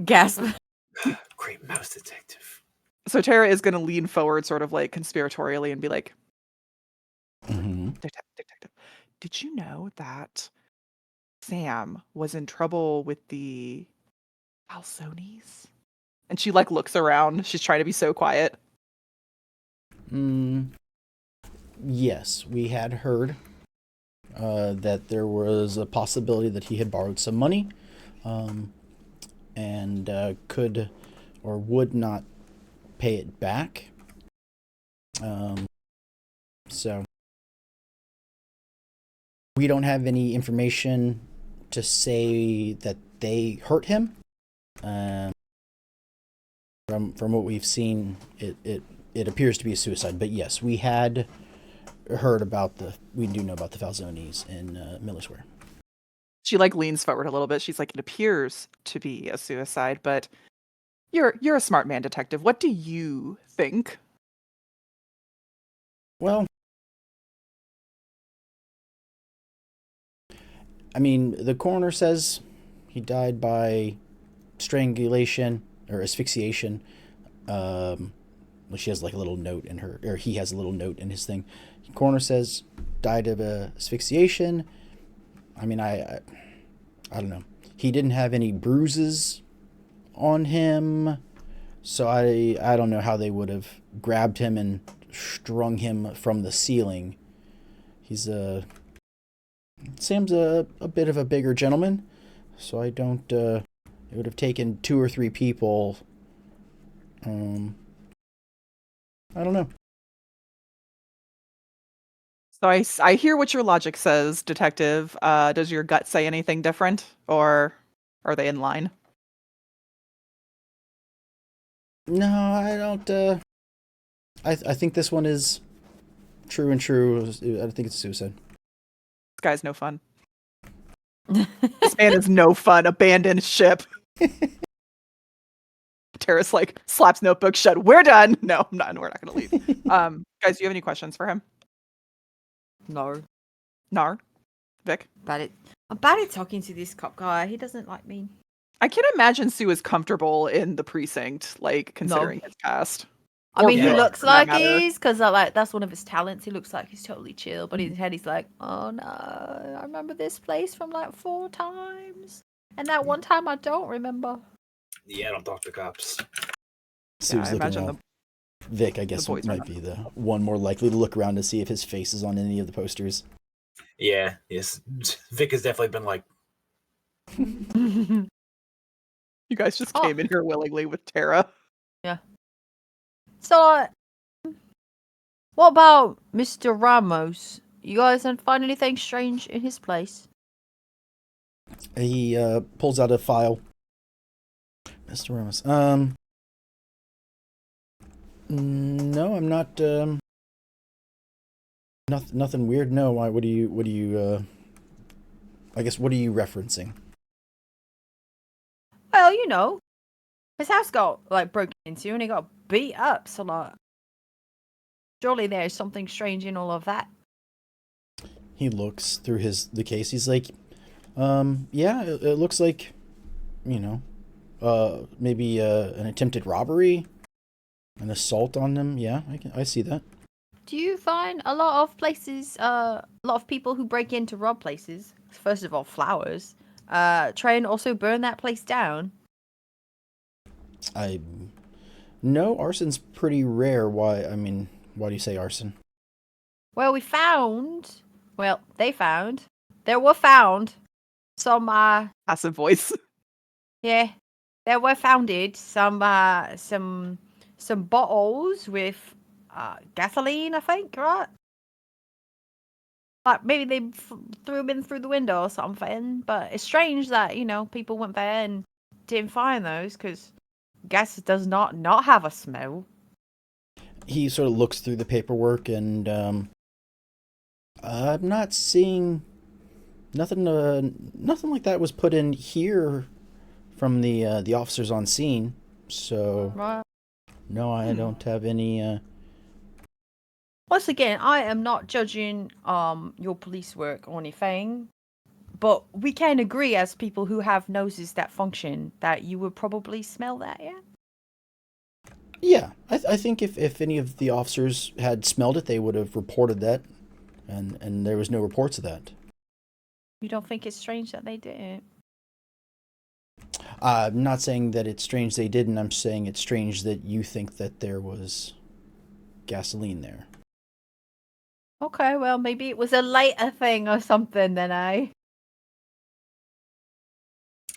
Gasp. Great mouse detective. So Tara is going to lean forward sort of like conspiratorially and be like, detective, did you know that Sam was in trouble with the Falzones? And she like looks around. She's trying to be so quiet. Yes, we had heard that there was a possibility that he had borrowed some money and could or would not pay it back. So we don't have any information to say that they hurt him. From what we've seen, it appears to be a suicide. But yes, we had heard we do know about the Falzones in Miller Square. She like leans forward a little bit. She's like, it appears to be a suicide, but you're a smart man, detective. What do you think? Well, I mean, the coroner says he died by strangulation or asphyxiation. Well, she has like a little note in her, or he has a little note in his thing. The coroner says died of asphyxiation. I mean, I don't know. He didn't have any bruises on him, so I don't know how they would have grabbed him and strung him from the ceiling. He's Sam's a bit of a bigger gentleman, so I don't. It would have taken 2 or 3 people. I don't know. So I hear what your logic says, Detective. Does your gut say anything different, or are they in line? No, I don't. I think this one is true and true. I think it's suicide. This guy's no fun. This man is no fun. Abandoned ship. Terrace like slaps notebook shut. We're done. No, I'm not. We're not going to leave. Guys, do you have any questions for him? No. Nar, Vic. I'm bad at talking to this cop guy. He doesn't like me. I can't imagine Sue is comfortable in the precinct, like considering his past. I Or mean, he Vic, looks for that like matter. he is, because like that's one of his talents. He looks like he's totally chill, but in his head he's like, oh no, I remember this place from like 4 times, and that one time I don't remember. Yeah, I don't talk to cops. Sue's I looking imagine around. Vic, I guess, boys are might not- be the one more likely to look around to see if his face is on any of the posters. Yeah, yes. Vic has definitely been like, You guys just Oh. came in here willingly with Tara. So, what about Mr. Ramos? You guys didn't find anything strange in his place? He pulls out a file. Mr. Ramos. No, I'm not. Nothing weird. No. Why? What do you? I guess what are you referencing? Well, you know, his house got like broken into and he got beat up. So like, surely there's something strange in all of that. He looks through the case. He's like, yeah, it looks like, maybe an attempted robbery, an assault on them. Yeah, I see that. Do you find a lot of places, a lot of people who break in to rob places, first of all, flowers, try and also burn that place down? No, arson's pretty rare. Why do you say arson? Well, there were found some, Passive voice. yeah, there were founded some bottles with gasoline, I think, right? Like maybe they threw them in through the window or something. But it's strange that people went there and didn't find those because gas does not have a smell. He sort of looks through the paperwork and I'm not seeing nothing like that was put in here from the officers on scene. So Right. no, I don't have any. Once again, I am not judging your police work or anything, but we can agree as people who have noses that function that you would probably smell that, yeah? Yeah, I think if any of the officers had smelled it, they would have reported that, and there was no reports of that. You don't think it's strange that they didn't? I'm not saying that it's strange they didn't. I'm saying it's strange that you think that there was gasoline there. Okay, well, maybe it was a later thing or something then, eh?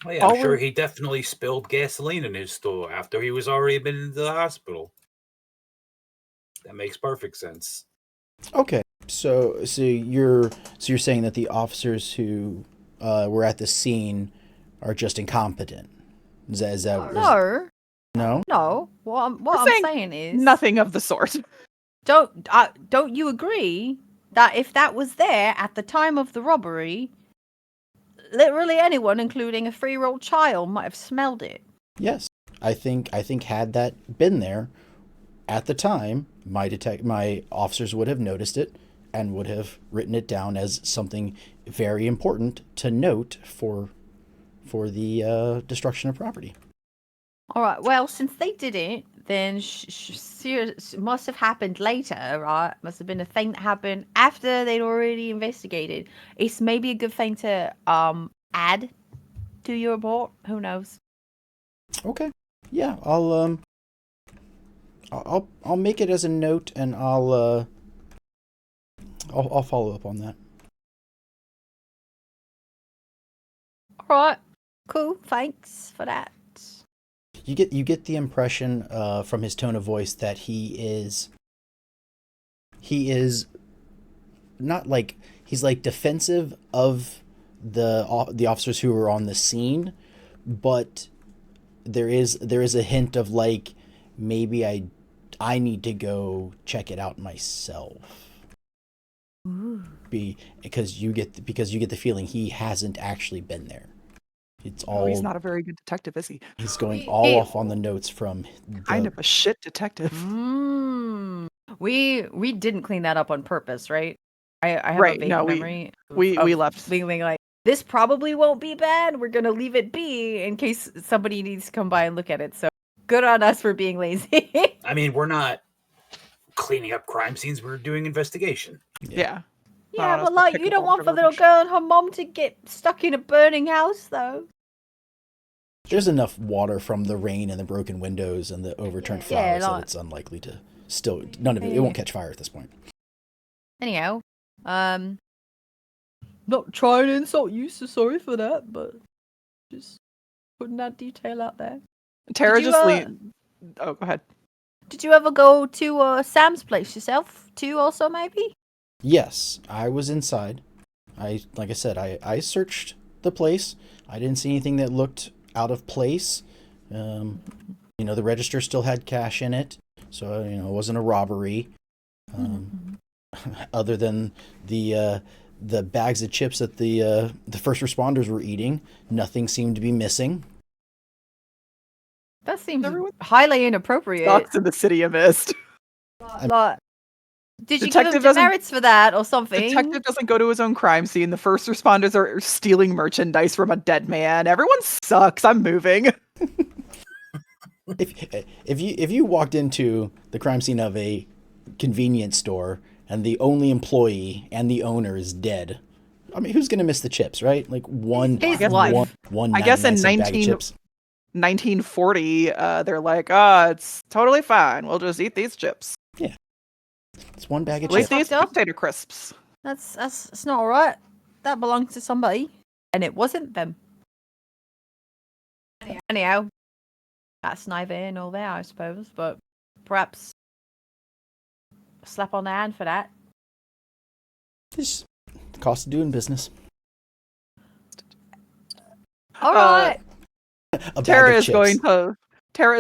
oh yeah, I'm sure he definitely spilled gasoline in his store after he was already been into the hospital. That makes perfect sense. Okay, so you're saying that the officers who were at the scene are just incompetent. Is that No. no? No. What I'm saying is Nothing of the sort. Don't you agree that if that was there at the time of the robbery, literally anyone, including a 3-year-old child, might have smelled it? Yes, I think had that been there, at the time, my officers would have noticed it and would have written it down as something very important to note for the destruction of property. All right. Well, since they didn't, then must have happened later, right? Must have been a thing that happened after they'd already investigated. It's maybe a good thing to add to your report. Who knows? Okay. Yeah, I'll make it as a note, and I'll follow up on that. All right. Cool. Thanks for that. You get the impression from his tone of voice that he is not like he's like defensive of the officers who were on the scene, but there is a hint of like maybe I need to go check it out myself. Ooh. Because you get the feeling he hasn't actually been there. It's all. He's not a very good detective, is he? He's going all off on the notes from Kind of a shit detective. We didn't clean that up on purpose, right? I have Right, a vague no, memory. we left. Feeling like this probably won't be bad. We're gonna leave it be in case somebody needs to come by and look at it. So good on us for being lazy. I mean, we're not cleaning up crime scenes. We're doing investigation. Yeah. Yeah, Not but us like to you pick don't up want after the little rubbish. girl and her mom to get stuck in a burning house, though. There's enough water from the rain and the broken windows and the overturned flowers that it's unlikely to still none of it won't catch fire at this point. Anyhow, not trying to insult you, so sorry for that, but just putting that detail out there. Tara Did you, just leaned. Oh, go ahead. Did you ever go to Sam's place yourself too? Also, maybe. Yes, I was inside. Like I said, I searched the place. I didn't see anything that looked out of place. The register still had cash in it, so it wasn't a robbery. Other than the bags of chips that the first responders were eating, nothing seemed to be missing. That seems Everyone highly inappropriate. Sucks in the city of Mist. Like, did you give Detective him doesn't- demerits for that or something? Detective doesn't go to his own crime scene. The first responders are stealing merchandise from a dead man. Everyone sucks. I'm moving. If you walked into the crime scene of a convenience store and the only employee and the owner is dead, I mean, who's gonna miss the chips, right? Like one I guess in 1940, they're like, it's totally fine. We'll just eat these chips. Yeah, it's one bag of At least chips. these potato crisps. That's not alright. That belonged to somebody, and it wasn't them. Anyhow, that's neither here nor there, I suppose. But perhaps a slap on the hand for that. It's the cost of doing business. All right. Tara is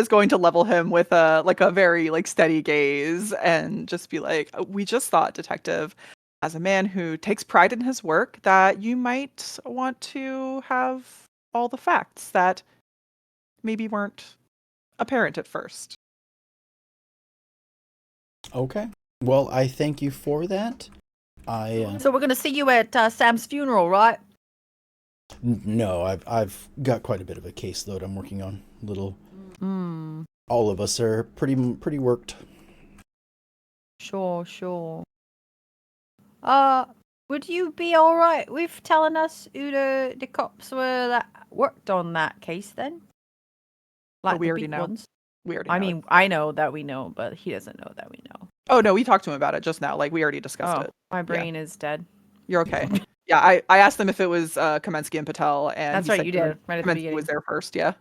going to level him with a very steady gaze and just be like, we just thought, detective, as a man who takes pride in his work, that you might want to have all the facts that maybe weren't apparent at first. Okay. Well, I thank you for that. So we're gonna see you at Sam's funeral, right? No, I've got quite a bit of a caseload I'm working on. All of us are pretty worked. Sure. Would you be all right with telling us who the cops were that worked on that case then? Like we the already big know. ones? We already I know mean, it. I know that we know, but he doesn't know that we know. Oh no, we talked to him about it just now. We already discussed it. My brain is dead. You're okay. Yeah, I asked them if it was Kamensky and Patel, and That's he right, said you did. Right at the Kamensky beginning. was there first. Yeah.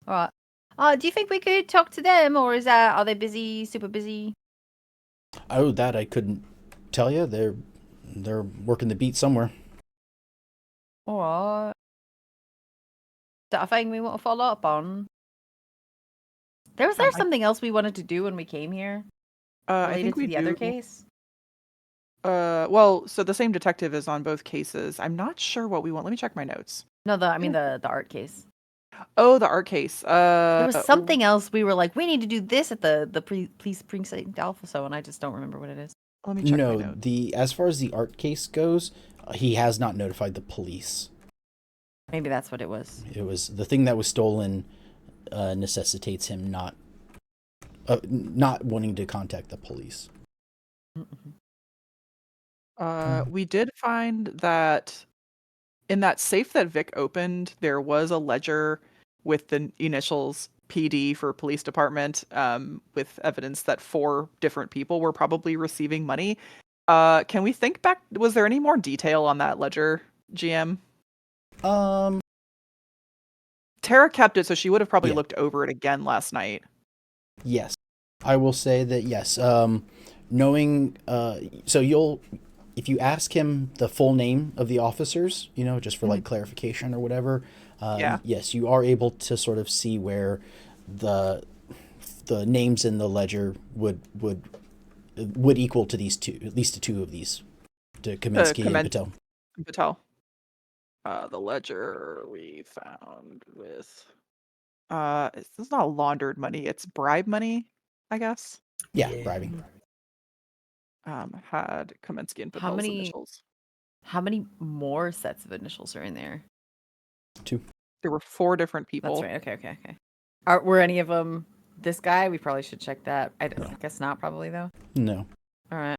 All right. Do you think we could talk to them, or are they busy, super busy? Oh, that I couldn't tell you. They're working the beat somewhere. All right. Is that a thing we want to follow up on? Was there something else we wanted to do when we came here? I Related think to we the other do. case? Well, so the same detective is on both cases. I'm not sure what we want. Let me check my notes. No, the art case. Oh, the art case. There was something else we were like, we need to do this at the police precinct alpha, so, and I just don't remember what it is. Let me check my No, notes. as far as the art case goes, he has not notified the police. Maybe that's what it was. It was the thing that was stolen necessitates him not wanting to contact the police. We did find that in that safe that Vic opened, there was a ledger with the initials PD for police department, with evidence that 4 different people were probably receiving money. Can we think back? Was there any more detail on that ledger, GM? Tara kept it, so she would have probably looked over it again last night. Yes, I will say that yes. Knowing, so if you ask him the full name of the officers, just for like clarification or whatever, yes, you are able to sort of see where the names in the ledger would equal to these two, at least to 2 of these, to Kaminsky and Patel. Patel. The ledger we found with it's not laundered money, it's bribe money, I guess. Yeah, bribing. Had Kaminsky and Patel's initials. How many more sets of initials are in there? 2. There were 4 different people. That's right. Okay. Were any of them this guy? We probably should check that. I guess not, probably, though. No. All right.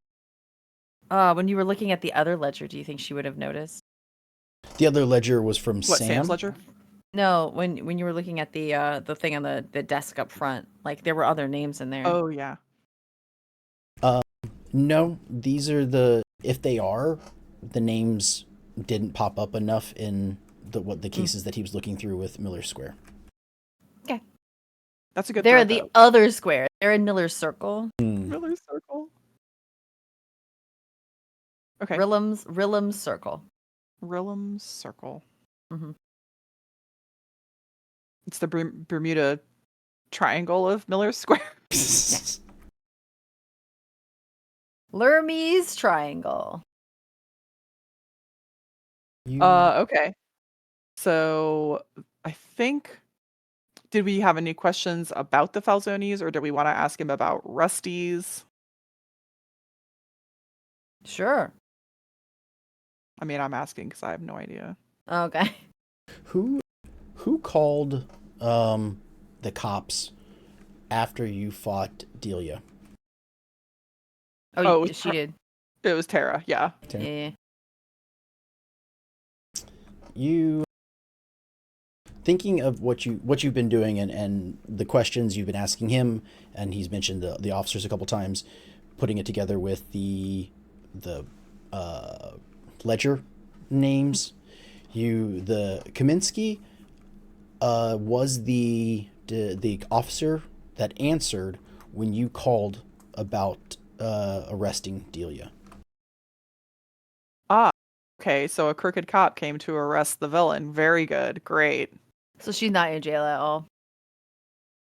When you were looking at the other ledger, do you think she would have noticed? The other ledger was from Sam. Sam's ledger? No, when you were looking at the thing on the desk up front, like there were other names in there. Oh yeah. No, these are if they are, the names didn't pop up enough in the cases that he was looking through with Miller Square. Okay. That's a good They're thread, the though. other square. They're in Miller's Circle. Miller Circle. Okay. Rillam's Circle. Rillam's Circle. Mm-hmm. It's the Bermuda Triangle of Miller Square. Lermy's Triangle. Okay. So I think, did we have any questions about the Falzonis, or do we want to ask him about Rusty's? Sure. I mean, I'm asking because I have no idea. Okay. Who called the cops after you fought Delia? Oh, she did. It was Tara, yeah. Tara. Yeah. You thinking of what you've been doing and the questions you've been asking him, and he's mentioned the officers a couple times, putting it together with the ledger names. The Kaminsky was the officer that answered when you called about arresting Delia. Okay, so a crooked cop came to arrest the villain. Very good. Great. So she's not in jail at all.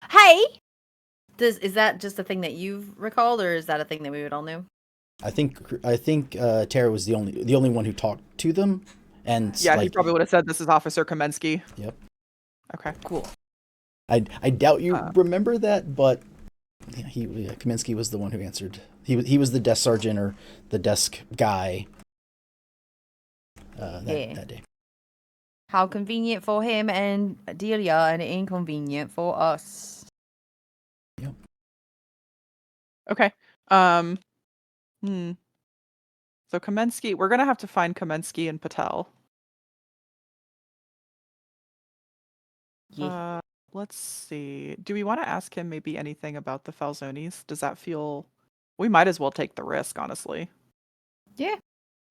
Hey! Is that just a thing that you've recalled, or is that a thing that we would all know? I think Tara was the only one who talked to them, and yeah, he probably would have said, "This is Officer Kaminsky." Yep. Okay, cool. I doubt you remember that, but Kaminsky was the one who answered. He was the desk sergeant or the desk guy that day. How convenient for him and Delia, and inconvenient for us. Yep. Okay. So Kaminsky, we're gonna have to find Kaminsky and Patel. Yeah. Let's see. Do we want to ask him maybe anything about the Falzonis? Does that feel? We might as well take the risk, honestly. Yeah.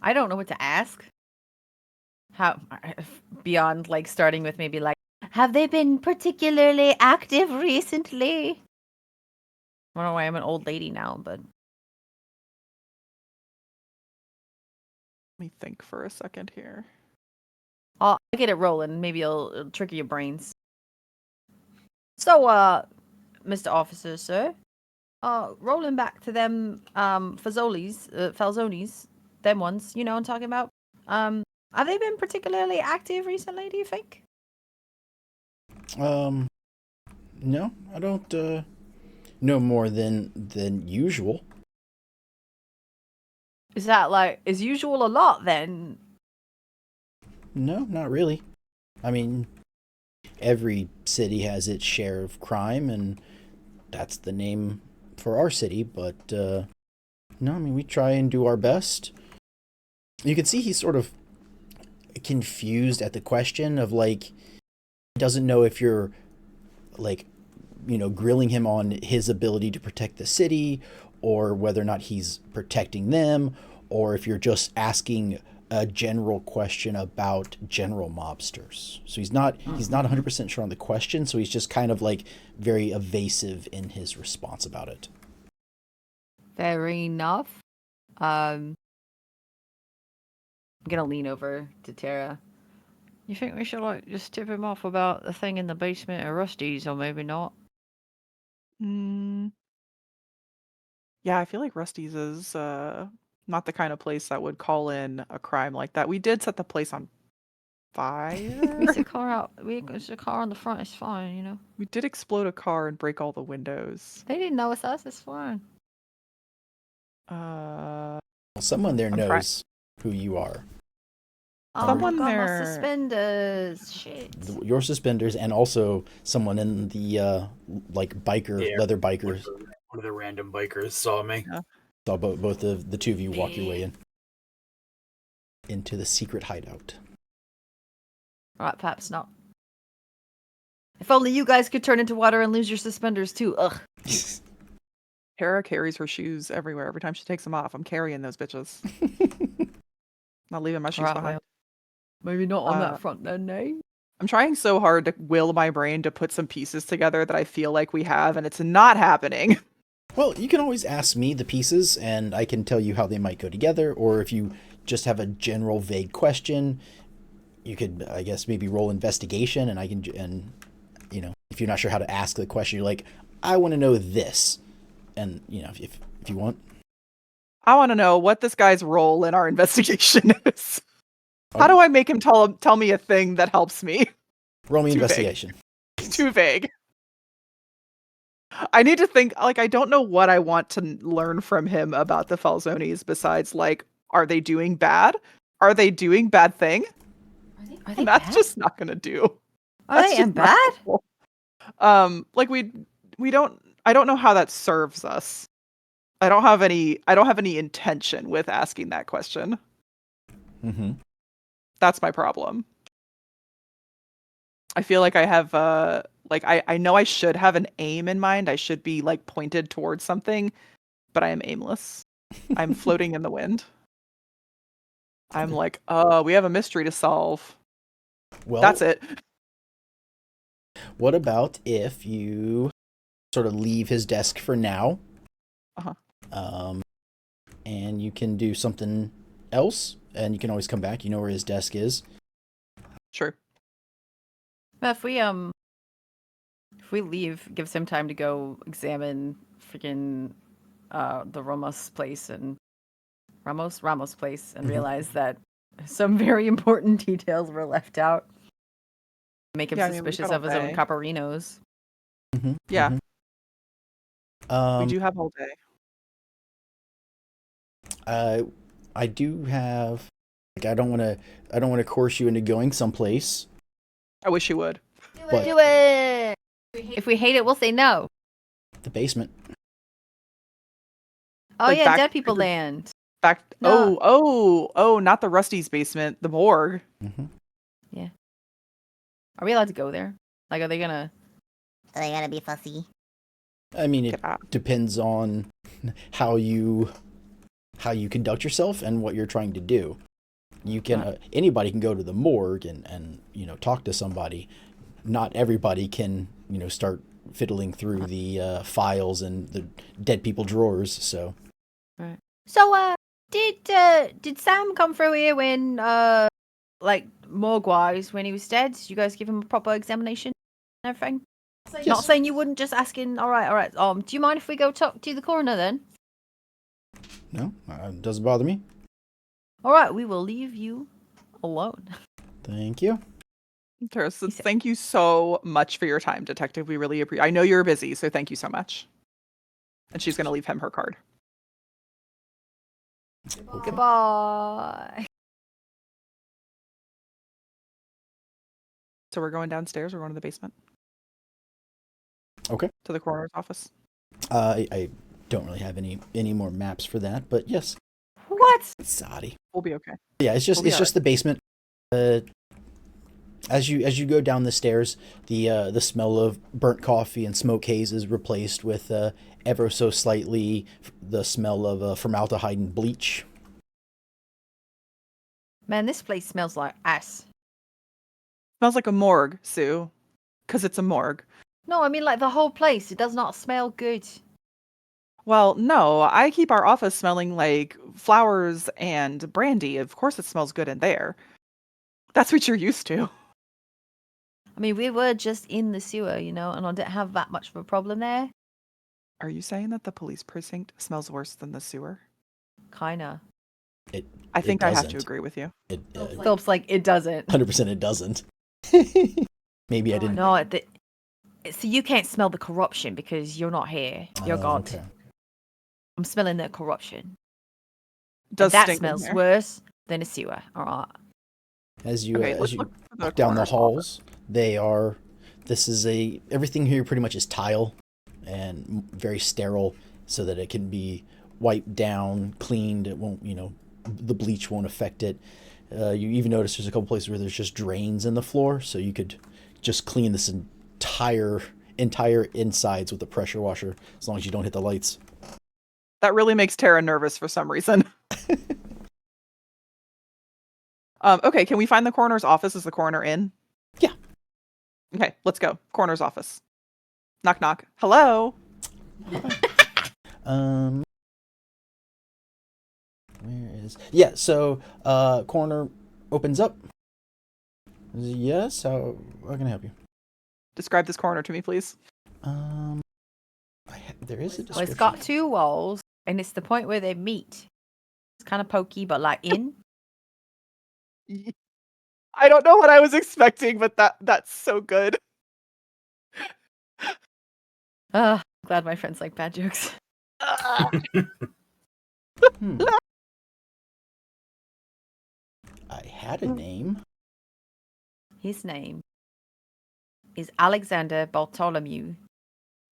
I don't know what to ask. How beyond like starting with maybe like, have they been particularly active recently? I don't know why I'm an old lady now, but Let me think for a second here. I'll get it rolling. Maybe it'll trigger your brains. So, Mr. Officer, sir, rolling back to them Falzonis, them ones, you know what I'm talking about. Have they been particularly active recently, do you think? No, I don't know more than usual. Is that like, is usual a lot then? No, not really. I mean, every city has its share of crime, and that's the name for our city, but no, I mean, we try and do our best. You can see he's sort of confused at the question of, like, he doesn't know if you're, like, grilling him on his ability to protect the city, or whether or not he's protecting them, or if you're just asking a general question about general mobsters. So he's not 100% sure on the question, so he's just kind of like very evasive in his response about it. Fair enough. I'm gonna lean over to Tara. You think we should like just tip him off about the thing in the basement of Rusty's, or maybe not? Yeah, I feel like Rusty's is not the kind of place that would call in a crime like that. We did set the place on fire. We the car out. It's a car on the front. It's fine, you know. We did explode a car and break all the windows. They didn't know it's us. It's fine. Uh, Well, someone there I'm knows who you are. Oh Someone my god, my there- suspenders. Shit. Your suspenders, and also someone in the like leather biker. One of the random bikers saw me. Yeah. Saw both of the two of you walk your way into the secret hideout. Alright, perhaps not. If only you guys could turn into water and lose your suspenders too. Ugh. Tara carries her shoes everywhere. Every time she takes them off, I'm carrying those bitches. Not leaving my shoes Alright, behind. well, maybe not on Uh, that front then, eh? I'm trying so hard to will my brain to put some pieces together that I feel like we have, and it's not happening. Well, you can always ask me the pieces, and I can tell you how they might go together. Or if you just have a general vague question, you could, I guess, maybe roll investigation, and if you're not sure how to ask the question, you're like, I want to know this, and if you want. I want to know what this guy's role in our investigation is. How do I make him tell me a thing that helps me? Roll me Too vague. investigation. Too vague. I need to think, like, I don't know what I want to learn from him about the Falzonis besides, like, are they doing bad? Are they doing bad thing? Are they And that's bad? just not gonna do. Are That's they just in not bad? helpful. Like I don't know how that serves us. I don't have any intention with asking that question. Mm-hmm. That's my problem. I feel like I have I know I should have an aim in mind. I should be like pointed towards something, but I am aimless. I'm floating in the wind. I'm like, we have a mystery to solve. Well, That's it. What about if you sort of leave his desk for now? Uh-huh. And you can do something else, and you can always come back. You know where his desk is. Sure. But if we leave, gives him time to go examine freaking the Ramos place and realize that some very important details were left out. Make him Yeah, I mean, we've suspicious got of his all own day. caparinos. Mm-hmm. Yeah. Mm-hmm. We do have all day. I do have. Like, I don't want to coerce you into going someplace. I wish you would. But Do it! If we hate it, we'll say no. the basement. Oh Like yeah, back dead to people the- land. Back. No. Oh! Not the Rusty's basement. The morgue. Mm-hmm. Are we allowed to go there? Like, are they gonna be fussy? I mean, it Get out. depends on how you conduct yourself and what you're trying to do. You can anybody can go to the morgue and talk to somebody. Not everybody can start fiddling through the files and the dead people drawers. So So, did Sam come through here when, like, morgue-wise, when he was dead? Did you guys give him a proper examination and everything? Yes. Not saying you wouldn't, just asking. All right. Do you mind if we go talk to the coroner then? No, doesn't bother me. All right, we will leave you alone. Thank you. Teresa, thank you so much for your time, Detective. We really appreciate. I know you're busy, so thank you so much. And she's going to leave him her card. Goodbye. So we're going downstairs. We're going to the basement. Okay. To the coroner's office. I don't really have any more maps for that, but yes. What? Sorry. We'll be okay. Yeah, it's just the basement. As you go down the stairs, the smell of burnt coffee and smoke haze is replaced with ever so slightly the smell of formaldehyde and bleach. Man, this place smells like ass. Smells like a morgue, Sue. Because it's a morgue. No, I mean like the whole place. It does not smell good. Well, no, I keep our office smelling like flowers and brandy. Of course it smells good in there. That's what you're used to. I mean, we were just in the sewer, and I didn't have that much of a problem there. Are you saying that the police precinct smells worse than the sewer? Kinda. I think I have to doesn't. agree with you. Philip's like, it doesn't. 100% it doesn't. Maybe I didn't. No, so you can't smell the corruption because you're not here. You're gone. Okay. I'm smelling the corruption. Does That stink in smells there. worse than a sewer. All right. As you Okay, as let's you look for the walk down the coroner's halls, everything here pretty much is tile and very sterile, so that it can be wiped down, cleaned. It won't, the bleach won't affect it. You even notice there's a couple places where there's just drains in the floor, so you could just clean this entire insides with a pressure washer, as long as you don't hit the lights. That really makes Tara nervous for some reason. Okay, can we find the coroner's office? Is the coroner in? Yeah. Okay, let's go. Coroner's office. Knock, knock. Hello? Where is... Yeah, so, coroner opens up. Yes, how can I help you? Describe this coroner to me, please. There is a description. Well, it's got 2 walls, and it's the point where they meet. It's kind of pokey, but like in. I don't know what I was expecting, but that's so good. Glad my friends like bad jokes. I had a name. His name is Alexander Bartholomew.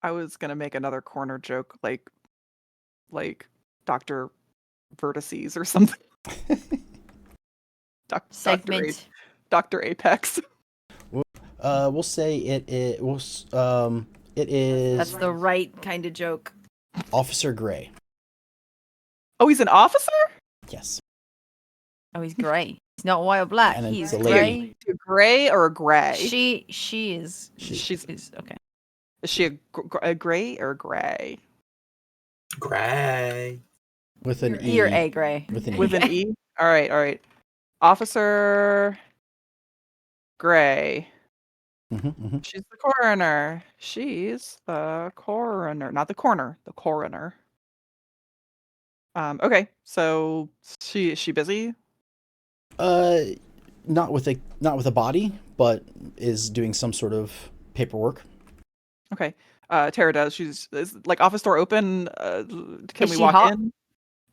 I was gonna make another corner joke, like Dr. Vertices or something. Segment. Dr. Apex. We'll say it is. That's the right kind of joke. Officer Gray. Oh, he's an officer? Yes. Oh, he's grey. He's not white or black. And He's it's a grey. lady. A gray or a gray? She is. She's okay. Is she a gray or a gray? Gray. With an E. You're a grey. With an E. With an E? All right. Officer Gray. She's the coroner. She's the coroner. Not the coroner, the coroner. Okay, so is she busy? Not with a body, but is doing some sort of paperwork. Okay. Tara does. Is like office door open. Can Is we she walk hot? in?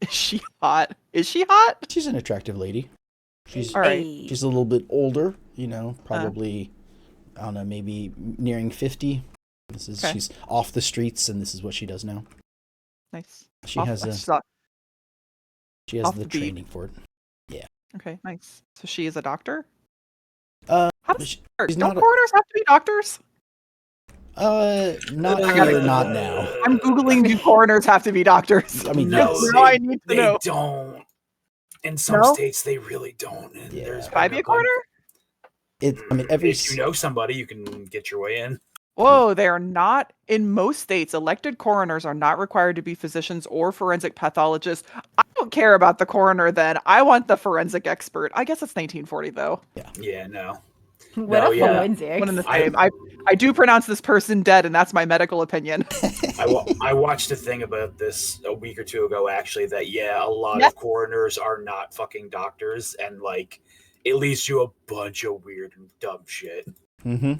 Is she hot? Is she hot? She's an attractive lady. She's All right. She's a little bit older, probably I don't know, maybe nearing 50. Okay. She's off the streets, and this is what she does now. Nice. She Off has the the beat. training for it. Okay, nice. So she is a doctor? Uh, How does she- it work? she's Don't not a- coroners have to be doctors? Not I here, gotta- not now. I'm Googling, do coroners have to be doctors? I mean, No, yes. Now I need to they know. don't. In some No? states, they really don't. And Yeah. there's Can I be a coroner? Every If you know somebody, you can get your way in. Whoa, they are not. In most states, elected coroners are not required to be physicians or forensic pathologists. I don't care about the coroner then. I want the forensic expert. I guess it's 1940 though. Yeah, no. What No, a yeah. forensics. One in the I- same. I do pronounce this person dead, and that's my medical opinion. I watched a thing about this a week or two ago, actually, that, a lot Yeah. of coroners are not fucking doctors. And, like, it leads to a bunch of weird and dumb shit. Mm-hmm.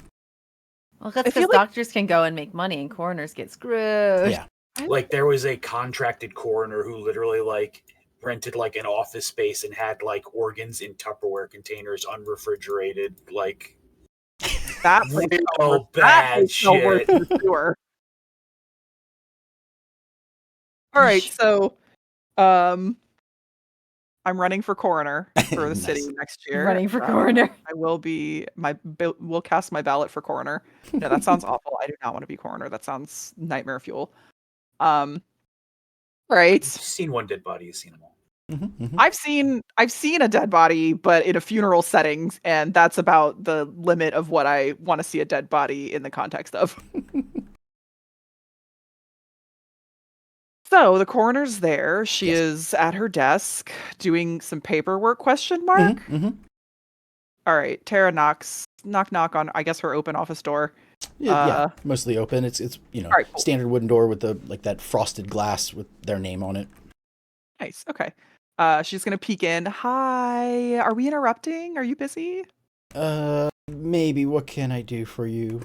Well, that's I feel because doctors can go and make money and coroners get screwed. Yeah. Like there was a contracted coroner who literally like rented like an office space and had like organs in Tupperware containers, unrefrigerated, like That place real fell worse- that bad place fell worse shit. than the sewer. All right, so I'm running for coroner for the city Nice. next year. Running for coroner. I will be will cast my ballot for coroner. No, that sounds awful. I do not want to be coroner. That sounds nightmare fuel. Right. You've seen one dead body, you've seen them all. Mm-hmm. Mm-hmm. I've seen a dead body, but in a funeral settings, and that's about the limit of what I want to see a dead body in the context of. So the coroner's there. She Yes. is at her desk doing some paperwork, question mark. Mm-hmm. All right, Tara knock on, I guess, her open office door. Yeah, mostly open. It's all right, cool. standard wooden door with the like that frosted glass with their name on it. Nice. Okay. She's gonna peek in. Hi, are we interrupting? Are you busy? Maybe. What can I do for you?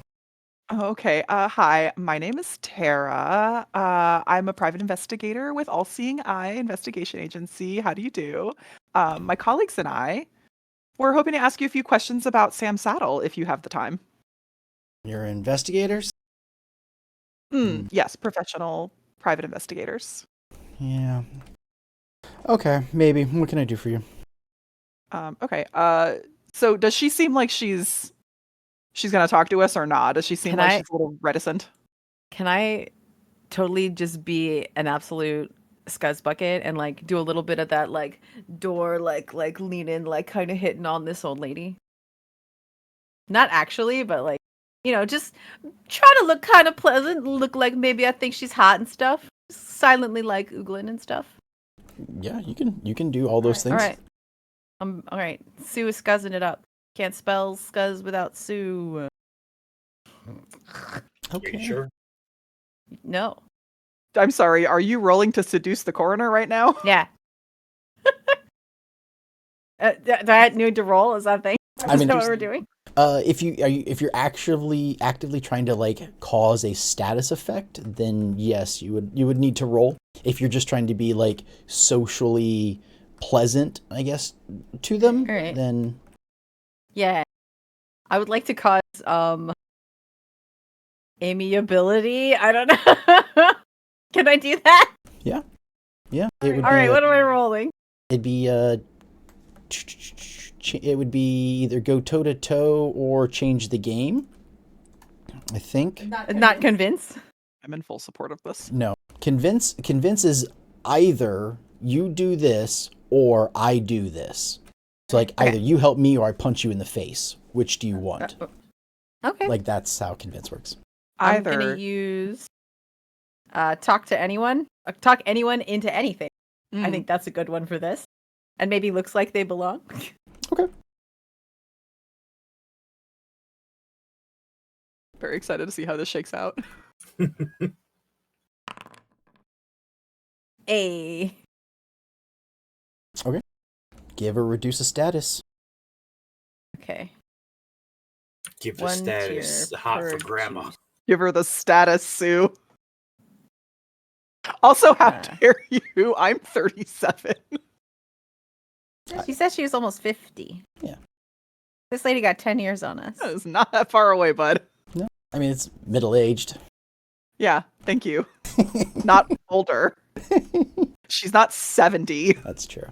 Oh, okay. Hi, my name is Tara. I'm a private investigator with All Seeing Eye Investigation Agency. How do you do? My colleagues and I were hoping to ask you a few questions about Sam Saddle, if you have the time. You're investigators? Yes, professional private investigators. Yeah. Okay, maybe. What can I do for you? Okay. So does she seem like she's gonna talk to us or not? Does she seem Can like I- she's a little reticent? Can I totally just be an absolute scuzz bucket and like do a little bit of that like door like lean in like kind of hitting on this old lady? Not actually, but like, you know, just try to look kind of pleasant, look like maybe I think she's hot and stuff. Silently like oogling and stuff. Yeah, you can do all those things. All right. All right. Sue is scuzzing it up. Can't spell scuzz without Sue. Okay. Are you sure? No. I'm sorry. Are you rolling to seduce the coroner right now? Yeah. Do I need to roll? Is that a thing? I mean, is that what we're doing? if you're actively trying to like cause a status effect, then yes, you would need to roll. If you're just trying to be like socially pleasant, I guess, to them, All right. then Yeah. I would like to cause amiability. I don't know. Can I do that? yeah, it would All be, right, what am I rolling? it'd be it would be either go toe to toe or change the game. I think. Not convince. I'm in full support of this. No, convince is either you do this or I do this. So like Okay. either you help me or I punch you in the face. Which do you want? Okay. Like that's how convince works. I'm Either gonna use talk to anyone. Talk anyone into anything. I think that's a good one for this. And maybe looks like they belong. Okay. very excited to see how this shakes out. A. Give or reduce a status. Okay. Give the One status tier hot for per grandma. juice. Give her the status, Sue. Also, how Yeah. dare you? I'm 37. She said she was almost 50. Yeah. This lady got 10 years on us. That is not that far away, bud. I mean, it's middle-aged. Yeah, thank you. Not older. She's not 70. That's true.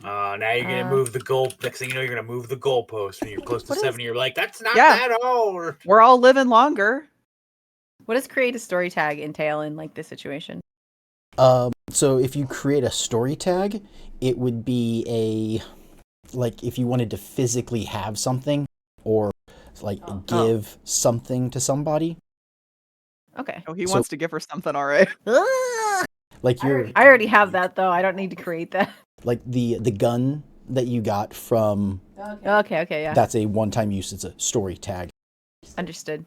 Now you're gonna move the goal. Next thing you know, you're gonna move the goalpost when you're close to What is- 70. You're like, that's not Yeah. that old. We're all living longer. What does create a story tag entail in like this situation? So if you create a story tag, it would be like if you wanted to physically have something or like give something to somebody. Okay. Oh, he So- wants to give her something, all right. Like you're I already have that though. I don't need to create that. like the gun that you got from Okay, yeah. that's a one-time use. It's a story tag. Understood.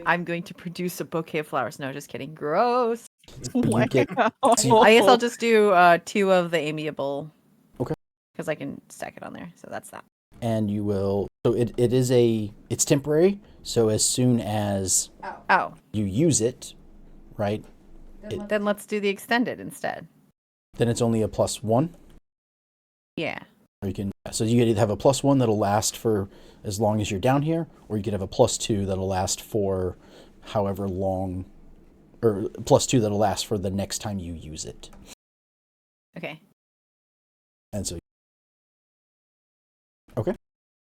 I'm going to produce a bouquet of flowers. No, just kidding. Gross. You get I guess I'll just do 2 of the amiable. Okay. because I can stack it on there. So that's that. And you will. So it's temporary. So as soon as Oh, you use it, right? then let's do the extended instead. Then it's only a +1. Yeah. Or you can. So you could have a +1 that'll last for as long as you're down here, or you could have a +2 that'll last for however long, or +2 that'll last for the next time you use it. Okay. And so. Okay.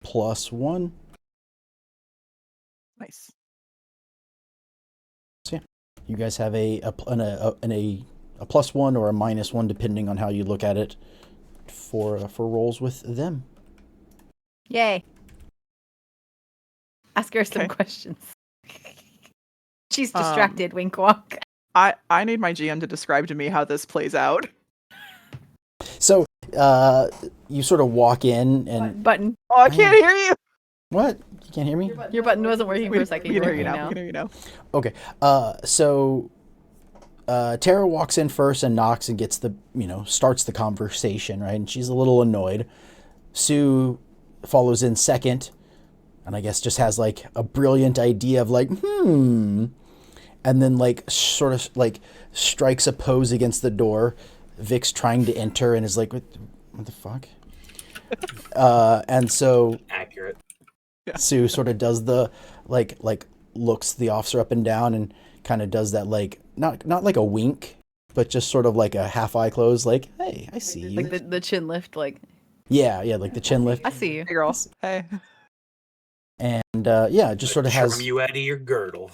+1. Nice. So yeah, you guys have a +1 or a -1 depending on how you look at it for rolls with them. Yay. Ask her some Okay. questions. She's distracted. Wink walk. I need my GM to describe to me how this plays out. So you sort of walk in and Button. Oh, I can't hear you. what? You can't hear me? Your button wasn't working for a second. We can hear You're you working now. We can hear you now. Okay. So Tara walks in first and knocks and gets starts the conversation, right? And she's a little annoyed. Sue follows in second, and I guess just has like a brilliant idea of like, and then like sort of like strikes a pose against the door. Vic's trying to enter and is like, what the fuck? And so Accurate. Sue sort of does the like looks the officer up and down and kind of does that like not like a wink, but just sort of like a half eye close, like, hey, I see you. Like the chin lift, like Yeah, like the chin lift. I see you. Hey, girl. Hey. And just sort of has Charm you out of your girdle.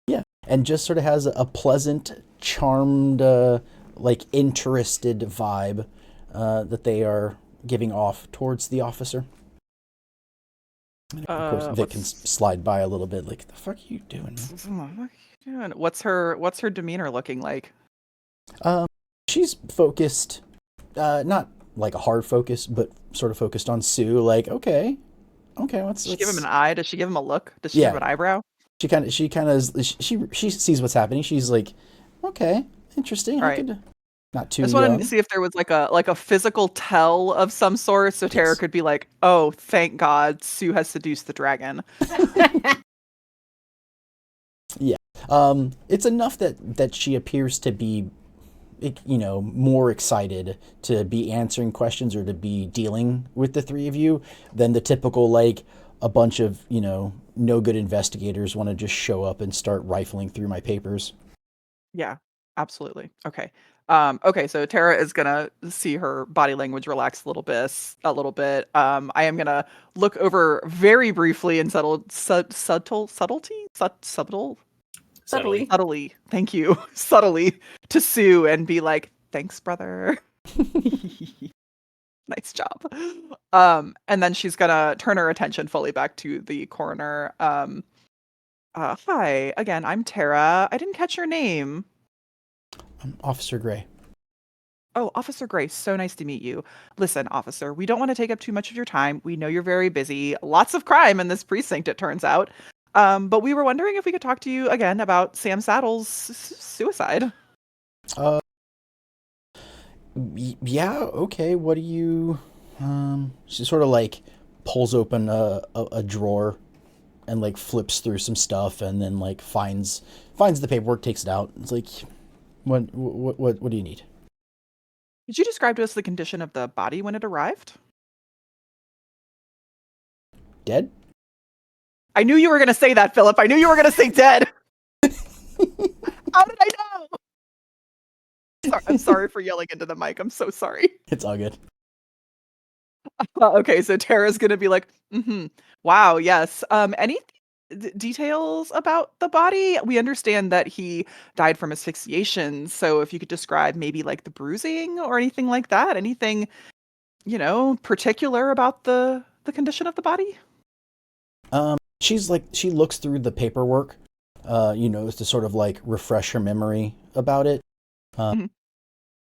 yeah, and just sort of has a pleasant, charmed, like interested vibe that they are giving off towards the officer. And of course, Vic can slide by a little bit, like, the fuck are you doing, man? What are you doing? What's her demeanor looking like? She's focused, not like a hard focus, but sort of focused on Sue. Like, okay, Does she give him an eye? Does she give him a look? Does she Yeah. give him an eyebrow? She kind of she sees what's happening. She's like, okay, interesting. All I right. could not too I just wanted young. to see if there was like a physical tell of some sort, so Tara Yes. could be like, "Oh, thank God, Sue has seduced the dragon." It's enough that she appears to be, more excited to be answering questions or to be dealing with the three of you than the typical, like, a bunch of, no good investigators want to just show up and start rifling through my papers. Yeah, absolutely. Okay. Okay, so Tara is gonna see her body language relax a little bit. I am gonna look over very briefly and subtly, thank you, subtly to Sue and be like, "Thanks, brother." Nice job. And then she's gonna turn her attention fully back to the coroner. Hi again. I'm Tara. I didn't catch your name. Officer Gray. Oh, Officer Grace, so nice to meet you. Listen, officer, we don't want to take up too much of your time. We know you're very busy. Lots of crime in this precinct, it turns out. But we were wondering if we could talk to you again about Sam Saddle's suicide. Yeah, okay. What do you? She sort of like pulls open a drawer and like flips through some stuff and then like finds the paperwork, takes it out. It's like, what do you need? Could you describe to us the condition of the body when it arrived? Dead? I knew you were going to say that, Philip. I knew you were going to say dead. How did I know? I'm sorry for yelling into the mic. I'm so sorry. It's all good. Okay, so Tara's going to be like, wow, yes. Any details about the body? We understand that he died from asphyxiation. So if you could describe maybe like the bruising or anything like that, anything, particular about the condition of the body? She looks through the paperwork, to sort of like refresh her memory about it.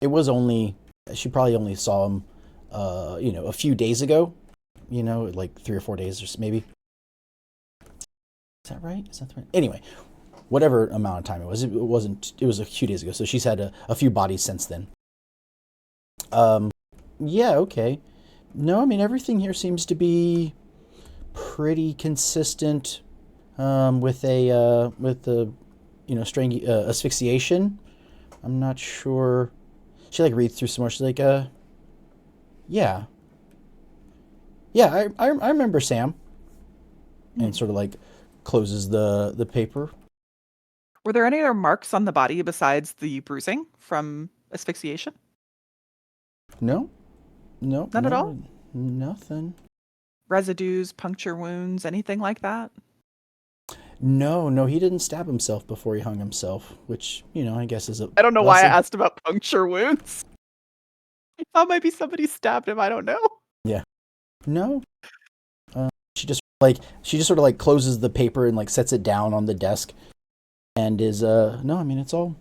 It was she probably only saw him, a few days ago, like 3 or 4 days or maybe. Is that right? Anyway, whatever amount of time it was, it was a few days ago. So she's had a few bodies since then. Yeah, okay. No, I mean everything here seems to be pretty consistent with the asphyxiation. I'm not sure. She like reads through some more. She's like, yeah, yeah. I remember Sam, and sort of like closes the paper. Were there any other marks on the body besides the bruising from asphyxiation? No, no, None at all? nothing. Residues, puncture wounds, anything like that? No, he didn't stab himself before he hung himself, which I guess is a I don't know why I blessing. asked about puncture wounds. I thought maybe somebody stabbed him. I don't know. No, she just sort of like closes the paper and like sets it down on the desk, and is no, I mean it's all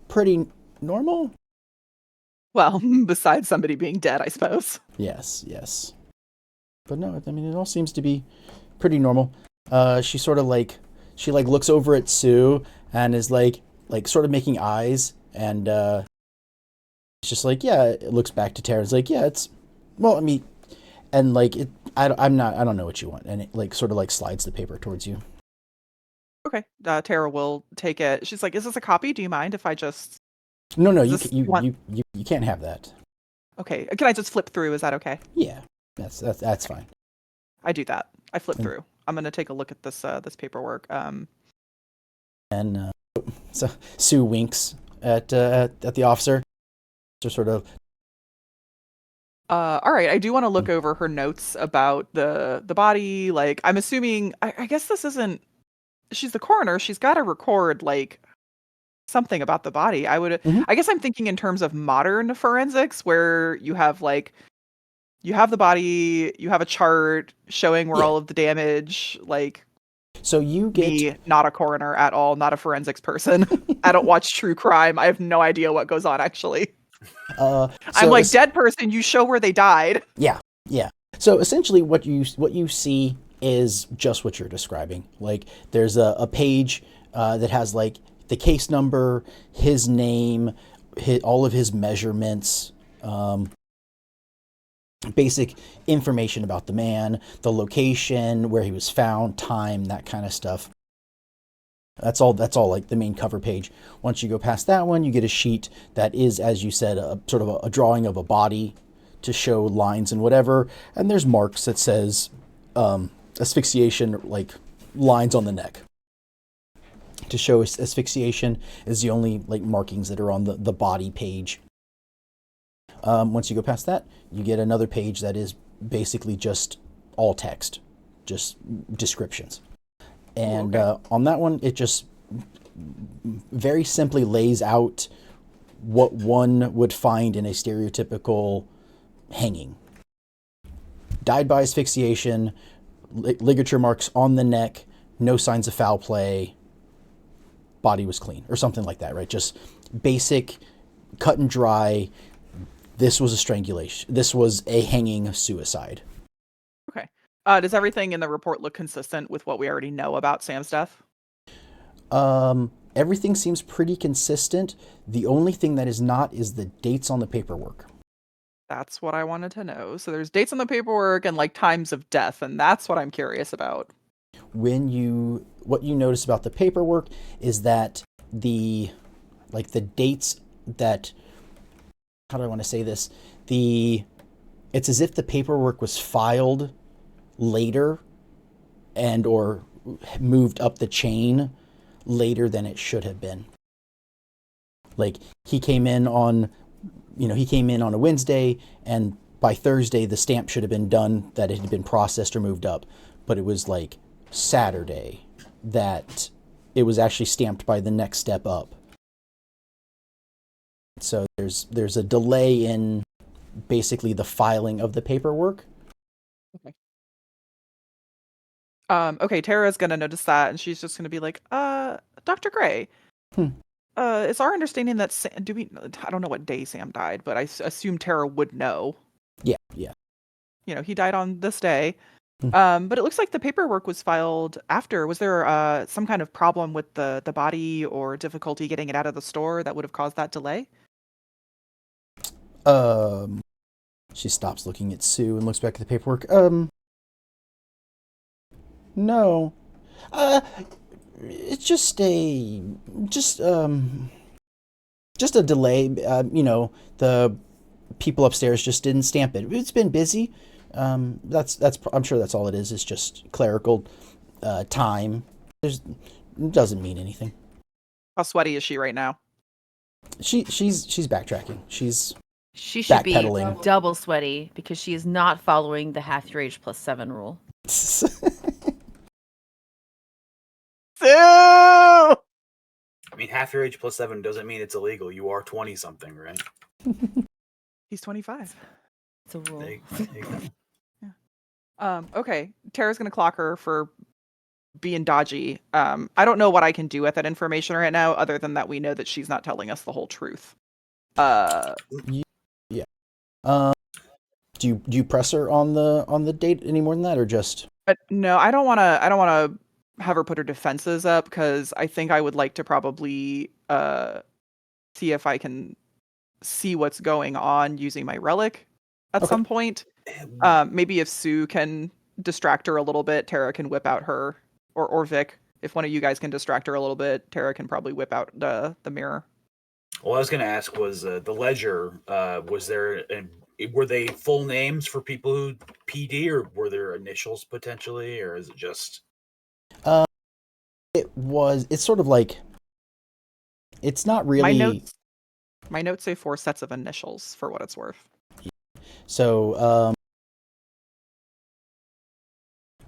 pretty normal. Well, besides somebody being dead, I suppose. Yes, but no, I mean it all seems to be pretty normal. She sort of like looks over at Sue and is like sort of making eyes, and it's just like, yeah. It looks back to Tara. It's like, yeah, it's well, I mean, and like it. I don't know what you want, and it like sort of like slides the paper towards you. Okay. Tara will take it. She's like, "Is this a copy? Do you mind if I just?" No, Is you this you, one- you you can't have that. Okay. Can I just flip through? Is that okay? Yeah, that's fine. I do that. I flip Mm. through. I'm gonna take a look at this this paperwork. And so Sue winks at the officer. Just sort of. All right. I do want to look over her notes about the body. Like, I'm assuming. I guess this isn't. She's the coroner. She's got to record like something about the body. Mhm. I guess I'm thinking in terms of modern forensics, where you have the body, you have a chart showing where Yeah. all of the damage. Like, So you get. me, not a coroner at all, not a forensics person. I don't watch true crime. I have no idea what goes on actually. I'm So like, dead person, you show where they died. Yeah. So essentially, what you see is just what you're describing. Like, there's a page that has like the case number, his name, all of his measurements, basic information about the man, the location, where he was found, time, that kind of stuff. That's all like the main cover page. Once you go past that one, you get a sheet that is, as you said, a sort of a drawing of a body to show lines and whatever. And there's marks that says asphyxiation, like lines on the neck. To show asphyxiation is the only like markings that are on the body page. Once you go past that, you get another page that is basically just all text, just descriptions. And on that one, it just very simply lays out what one would find in a stereotypical hanging. Died by asphyxiation, ligature marks on the neck, no signs of foul play, body was clean, or something like that, right? Just basic, cut and dry, this was a strangulation. This was a hanging suicide. Okay. Does everything in the report look consistent with what we already know about Sam's death? Everything seems pretty consistent. The only thing that is not is the dates on the paperwork. That's what I wanted to know. So there's dates on the paperwork and like times of death, and that's what I'm curious about. What you notice about the paperwork is that the dates that, how do I want to say this? It's as if the paperwork was filed later and or moved up the chain later than it should have been. Like he came in on a Wednesday, and by Thursday the stamp should have been done that it had been processed or moved up, but it was like Saturday that it was actually stamped by the next step up. So there's a delay in basically the filing of the paperwork. Okay, Tara's gonna notice that, and she's just gonna be like, Dr. Gray, it's our understanding that I don't know what day Sam died, but I assume Tara would know. Yeah. He died on this day. But it looks like the paperwork was filed after. Was there some kind of problem with the body or difficulty getting it out of the store that would have caused that delay? She stops looking at Sue and looks back at the paperwork. No. It's just a delay. The people upstairs just didn't stamp it. It's been busy. That's I'm sure that's all it is. It's just clerical time. It doesn't mean anything. How sweaty is she right now? She's backtracking. She should be backpedaling. double sweaty because she is not following the half your age plus 7 rule. Sue! I mean, half your age plus 7 doesn't mean it's illegal. You are 20 something, right? He's 25. It's a rule. There you go. Okay. Tara's gonna clock her for being dodgy. I don't know what I can do with that information right now, other than that we know that she's not telling us the whole truth. Yeah. Do you press her on the date any more than that, or just? But no, I don't want to have her put her defenses up, because I think I would like to probably see if I can see what's going on using my relic at some point. Maybe if Sue can distract her a little bit, Tara can whip out her, or Vic. If one of you guys can distract her a little bit, Tara can probably whip out the mirror. Well, I was going to ask was the ledger, was there, were they full names for people who PD, or were there initials potentially, or is it just? It's sort of like, it's not really. My notes say 4 sets of initials, for what it's worth. So,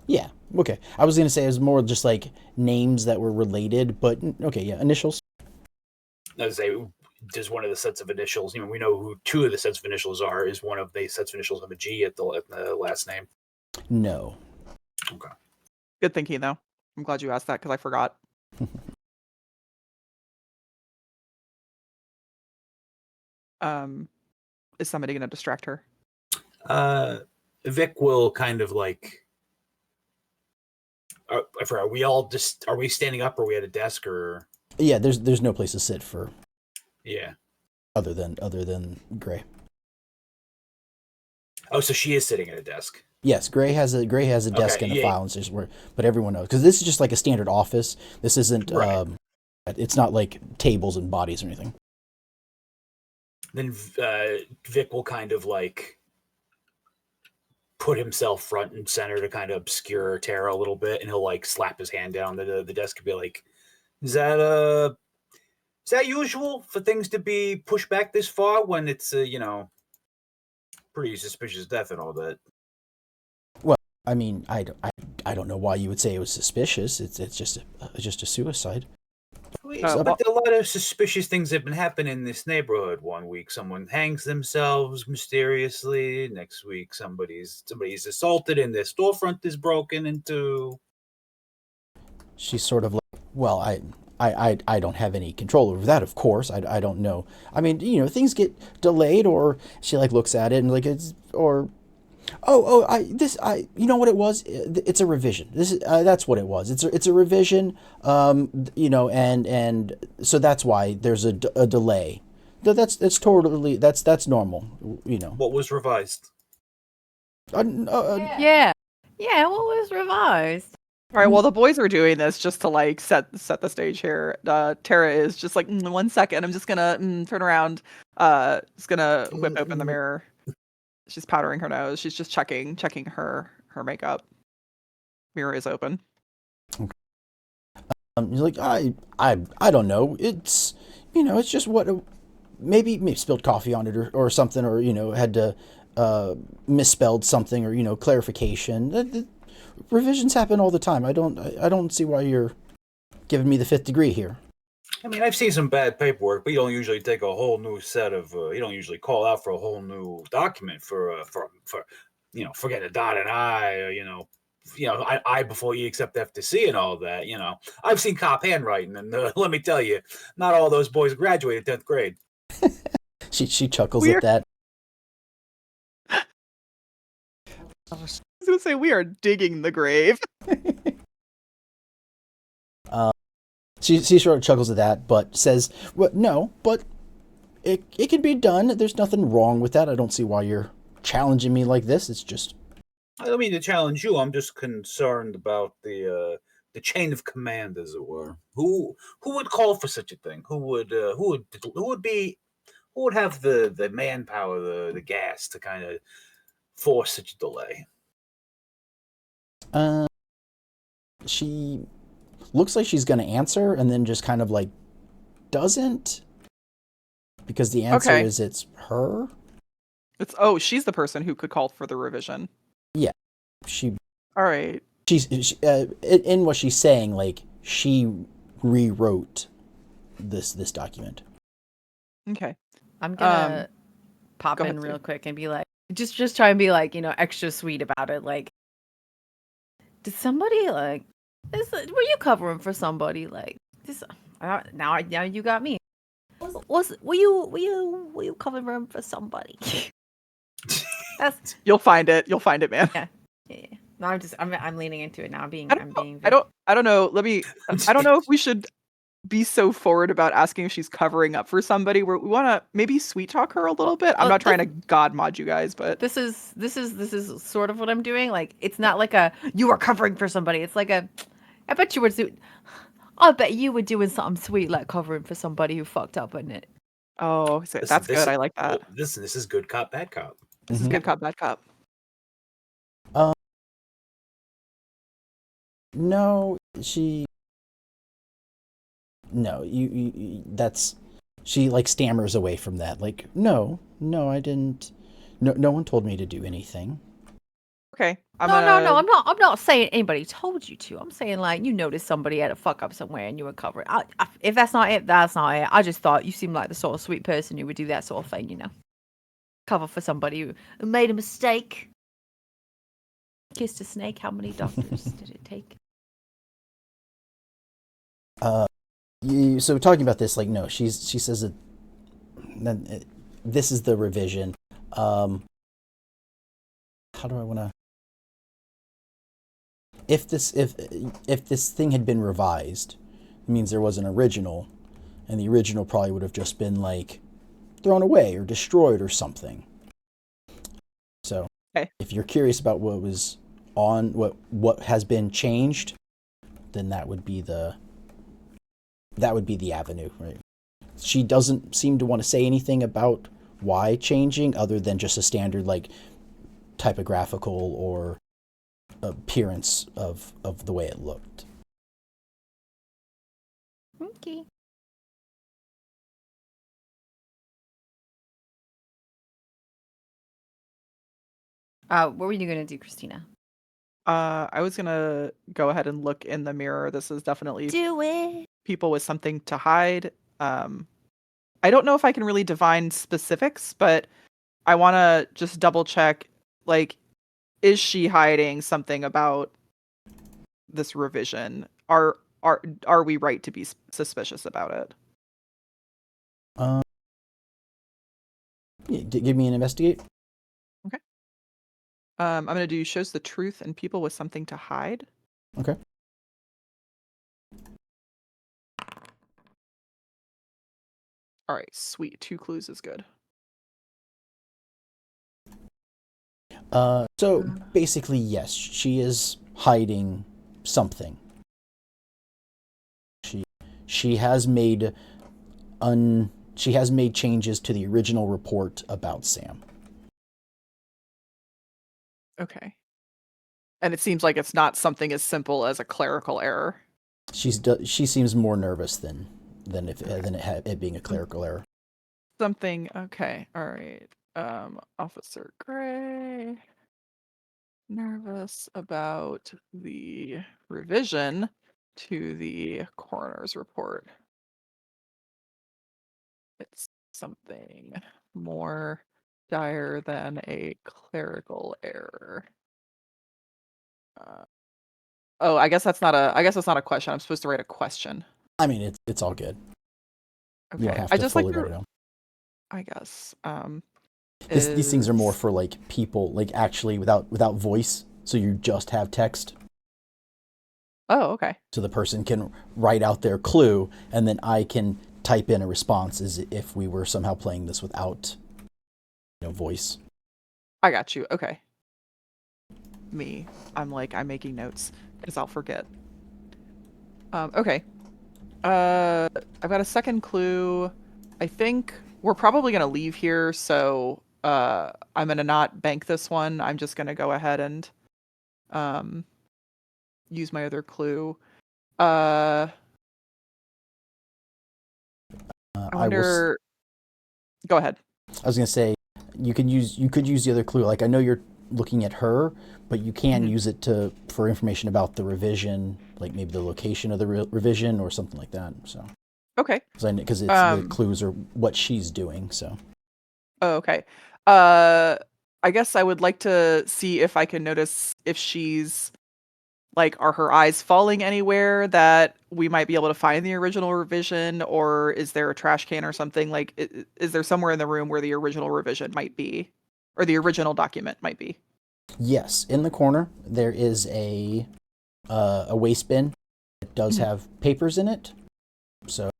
yeah, okay. I was going to say it was more just like names that were related, but okay, yeah, initials. I was say, does one of the sets of initials, we know who 2 of the sets of initials are. Is one of the sets of initials have a G at the last name? No. Okay. Good thinking, though. I'm glad you asked that, because I forgot. Is somebody going to distract her? Vic will kind of like. I forgot. Are we standing up? Or are we at a desk? Or yeah, there's no place to sit for. Yeah. Other than Gray. Oh, so she is sitting at a desk. Yes, Gray has a desk and a file, and says but everyone knows, because this is just like a standard office. This isn't. Right. It's not like tables and bodies or anything. Then Vic will kind of like put himself front and center to kind of obscure Tara a little bit, and he'll like slap his hand down the desk and be like, Is that usual for things to be pushed back this far when it's pretty suspicious death and all that?" Well, I mean, I don't know why you would say it was suspicious. It's just a suicide. But there are a lot of suspicious things that have been happening in this neighborhood. One week, someone hangs themselves mysteriously. Next week, somebody's assaulted and their storefront is broken into. She's sort of like, well, I don't have any control over that, of course. I don't know. I mean, things get delayed, or she like looks at it and like it's, or you know what it was? It's a revision. That's what it was. It's a revision. And so that's why there's a delay. That's totally that's normal. What was revised? Yeah, what was revised? All right, well, the boys are doing this just to like set the stage here. Tara is just like, 1 second, I'm just gonna turn around. Just gonna whip open the mirror. She's powdering her nose. She's just checking her makeup. Mirror is open. Okay. He's like, I don't know. It's it's just what maybe spilled coffee on it or something, or had to misspelled something, or clarification. The revisions happen all the time. I don't see why you're giving me the 5th degree here. I mean, I've seen some bad paperwork, but you don't usually take a whole new set of. You don't usually call out for a whole new document for forget a dot and I, I before you accept FTC and all that. I've seen cop handwriting, and let me tell you, not all those boys graduated 10th grade. She chuckles at that. I was gonna say, we are digging the grave. She sort of chuckles at that, but says, "Well, no, but it can be done. There's nothing wrong with that. I don't see why you're challenging me like this. It's just... I don't mean to challenge you. I'm just concerned about the chain of command, as it were. Who would call for such a thing? Who would have the manpower, the gas to kind of force such a delay? She looks like she's going to answer and then just kind of like doesn't, because the answer is it's her. She's the person who could call for the revision. Yeah, all right. She's in what she's saying, like she rewrote this document. Okay. I'm gonna pop in real quick and be like, just try and be like, extra sweet about it. Like, did somebody like were you covering for somebody like this? Now you got me. Were you covering for somebody? You'll find it, man. Yeah. No, I'm leaning into it now. I'm being. I don't know. I don't know if we should be so forward about asking if she's covering up for somebody. We want to maybe sweet talk her a little bit. I'm not trying to god mod you guys, but this is sort of what I'm doing. Like, it's not like you are covering for somebody. It's like I bet you were doing something sweet, like covering for somebody who fucked up, wasn't it? Oh, that's good. I like that. This is good cop, bad cop. This is good cop, bad cop. No, that's... She like stammers away from that. Like, no, I didn't. No one told me to do anything. Okay. No. I'm not saying anybody told you to. I'm saying like you noticed somebody had a fuck up somewhere and you were covering. If that's not it, that's not it. I just thought you seemed like the sort of sweet person who would do that sort of thing. Cover for somebody who made a mistake. Kissed a snake. How many doctors did it take? So talking about this, like, no, she says that this is the revision. How do I want to... If this thing had been revised, it means there was an original, and the original probably would have just been like thrown away or destroyed or something. So, if you're curious about what was on what has been changed, then that would be the avenue, right? She doesn't seem to want to say anything about why changing, other than just a standard like typographical or appearance of the way it looked. Okay. What were you gonna do, Christina? I was gonna go ahead and look in the mirror. This is definitely do it. People with something to hide. I don't know if I can really divine specifics, but I want to just double check. Like, is she hiding something about this revision? Are we right to be suspicious about it? Give me an investigate. Okay. I'm gonna do shows the truth and people with something to hide. Okay. All right, sweet. 2 clues is good. So basically, yes, she is hiding something. She has made changes to the original report about Sam. Okay. And it seems like it's not something as simple as a clerical error. She seems more nervous than it being a clerical error. Something. Okay. All right. Officer Gray, nervous about the revision to the coroner's report. It's something more dire than a clerical error. I guess that's not a question. I'm supposed to write a question. I mean, it's all good. Okay. You don't have to I just fully like write it down. I guess. These things are more for like people, like actually without voice, so you just have text. Oh, okay. So the person can write out their clue, and then I can type in a response as if we were somehow playing this without voice. I got you. Okay. I'm making notes because I'll forget. Okay. I've got a second clue. I think we're probably gonna leave here, so I'm gonna not bank this one. I'm just gonna go ahead and use my other clue. I wonder. Go ahead. I was gonna say you could use the other clue. Like I know you're looking at her, but you can use it for information about the revision, like maybe the location of the revision or something like that. So Okay. Because the clues are what she's doing. So. Oh, okay. I guess I would like to see if I can notice if she's are her eyes falling anywhere that we might be able to find the original revision, or is there a trash can or something? Like, is there somewhere in the room where the original revision might be, or the original document might be? Yes, in the corner there is a waste bin. It does have papers in it. So,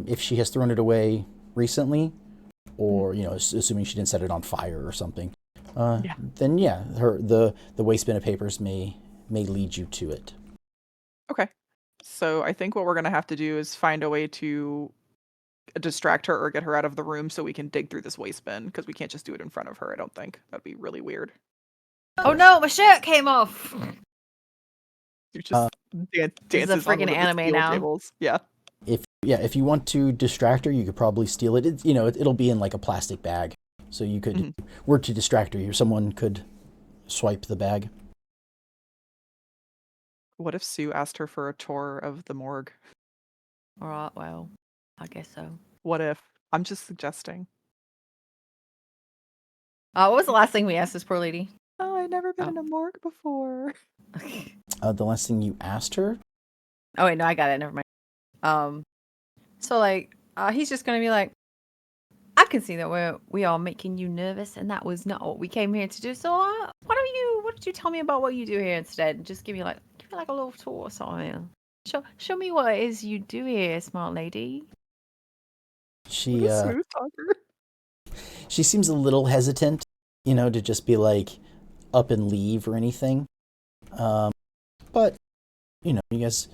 if she has thrown it away recently, or assuming she didn't set it on fire or something, then the waste bin of papers may lead you to it. Okay. So I think what we're gonna have to do is find a way to distract her or get her out of the room so we can dig through this waste bin, because we can't just do it in front of her. I don't think that'd be really weird. Oh no, my shirt came off. You just dances a freaking on one of the anime steel now. tables. Yeah. If you want to distract her, you could probably steal it. It'll be in like a plastic bag, so you could, if you were to distract her, someone could swipe the bag. What if Sue asked her for a tour of the morgue? All right, well, I guess so. What if? I'm just suggesting. What was the last thing we asked this poor lady? Oh, I'd never been in a morgue before. The last thing you asked her? Oh wait, no, I got it. Never mind. So he's just gonna be like, I can see that we are making you nervous, and that was not what we came here to do. So why don't you tell me about what you do here instead? Just give me like a little tour or something. Show me what it is you do here, smart lady. She Smooth talker. She seems a little hesitant, to just be like up and leave or anything. But you guys.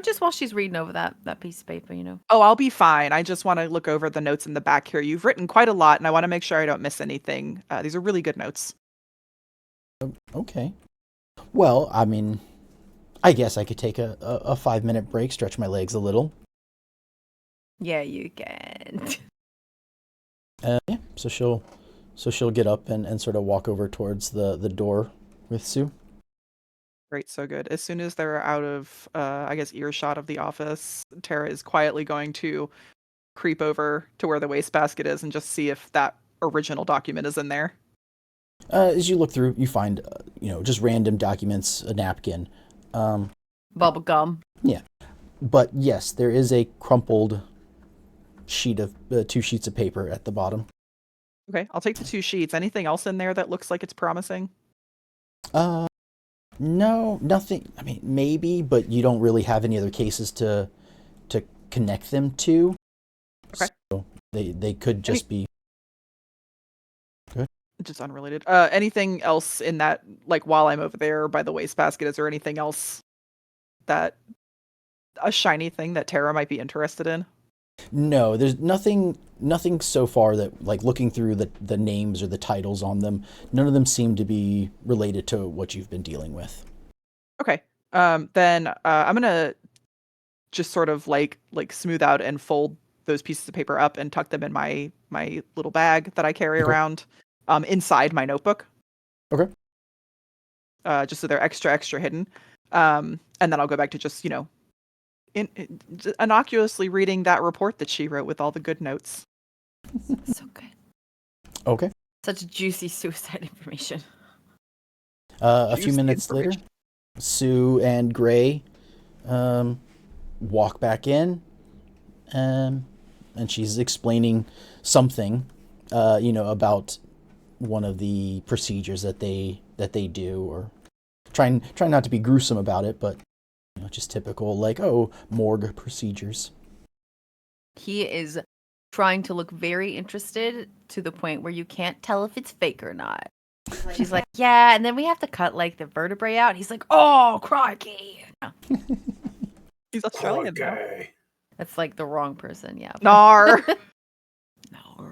Just while she's reading over that piece of paper, Oh, I'll be fine. I just want to look over the notes in the back here. You've written quite a lot, and I want to make sure I don't miss anything. These are really good notes. Okay. Well, I mean, I guess I could take a 5-minute break, stretch my legs a little. Yeah, you can. Yeah. So she'll get up and sort of walk over towards the door with Sue. Great, so good. As soon as they're out of, I guess, earshot of the office, Tara is quietly going to creep over to where the wastebasket is and just see if that original document is in there. As you look through, you find, just random documents, a napkin. Bubble gum. Yeah. But yes, there is a crumpled sheet of 2 sheets of paper at the bottom. Okay, I'll take the 2 sheets. Anything else in there that looks like it's promising? No, nothing. I mean, maybe, but you don't really have any other cases to connect them to. Okay. So they could just be good. Just unrelated. Anything else in that, while I'm over there by the wastebasket, is there anything else a shiny thing that Tara might be interested in? No, there's nothing so far that, looking through the names or the titles on them, none of them seem to be related to what you've been dealing with. Okay. Then I'm gonna just sort of smooth out and fold those pieces of paper up and tuck them in my little bag that I carry around inside my notebook. Okay. Just so they're extra hidden. And then I'll go back to just, innocuously reading that report that she wrote with all the good notes. So good. Okay. Such juicy suicide information. A few minutes later, Sue and Gray walk back in, and she's explaining something, about one of the procedures that they do, or trying not to be gruesome about it, but just typical morgue procedures. He is trying to look very interested to the point where you can't tell if it's fake or not. She's like, yeah, and then we have to cut like the vertebrae out. He's like, oh, crikey. No, He's Australian now. Okay. that's like the wrong person. Yeah. Nar. No.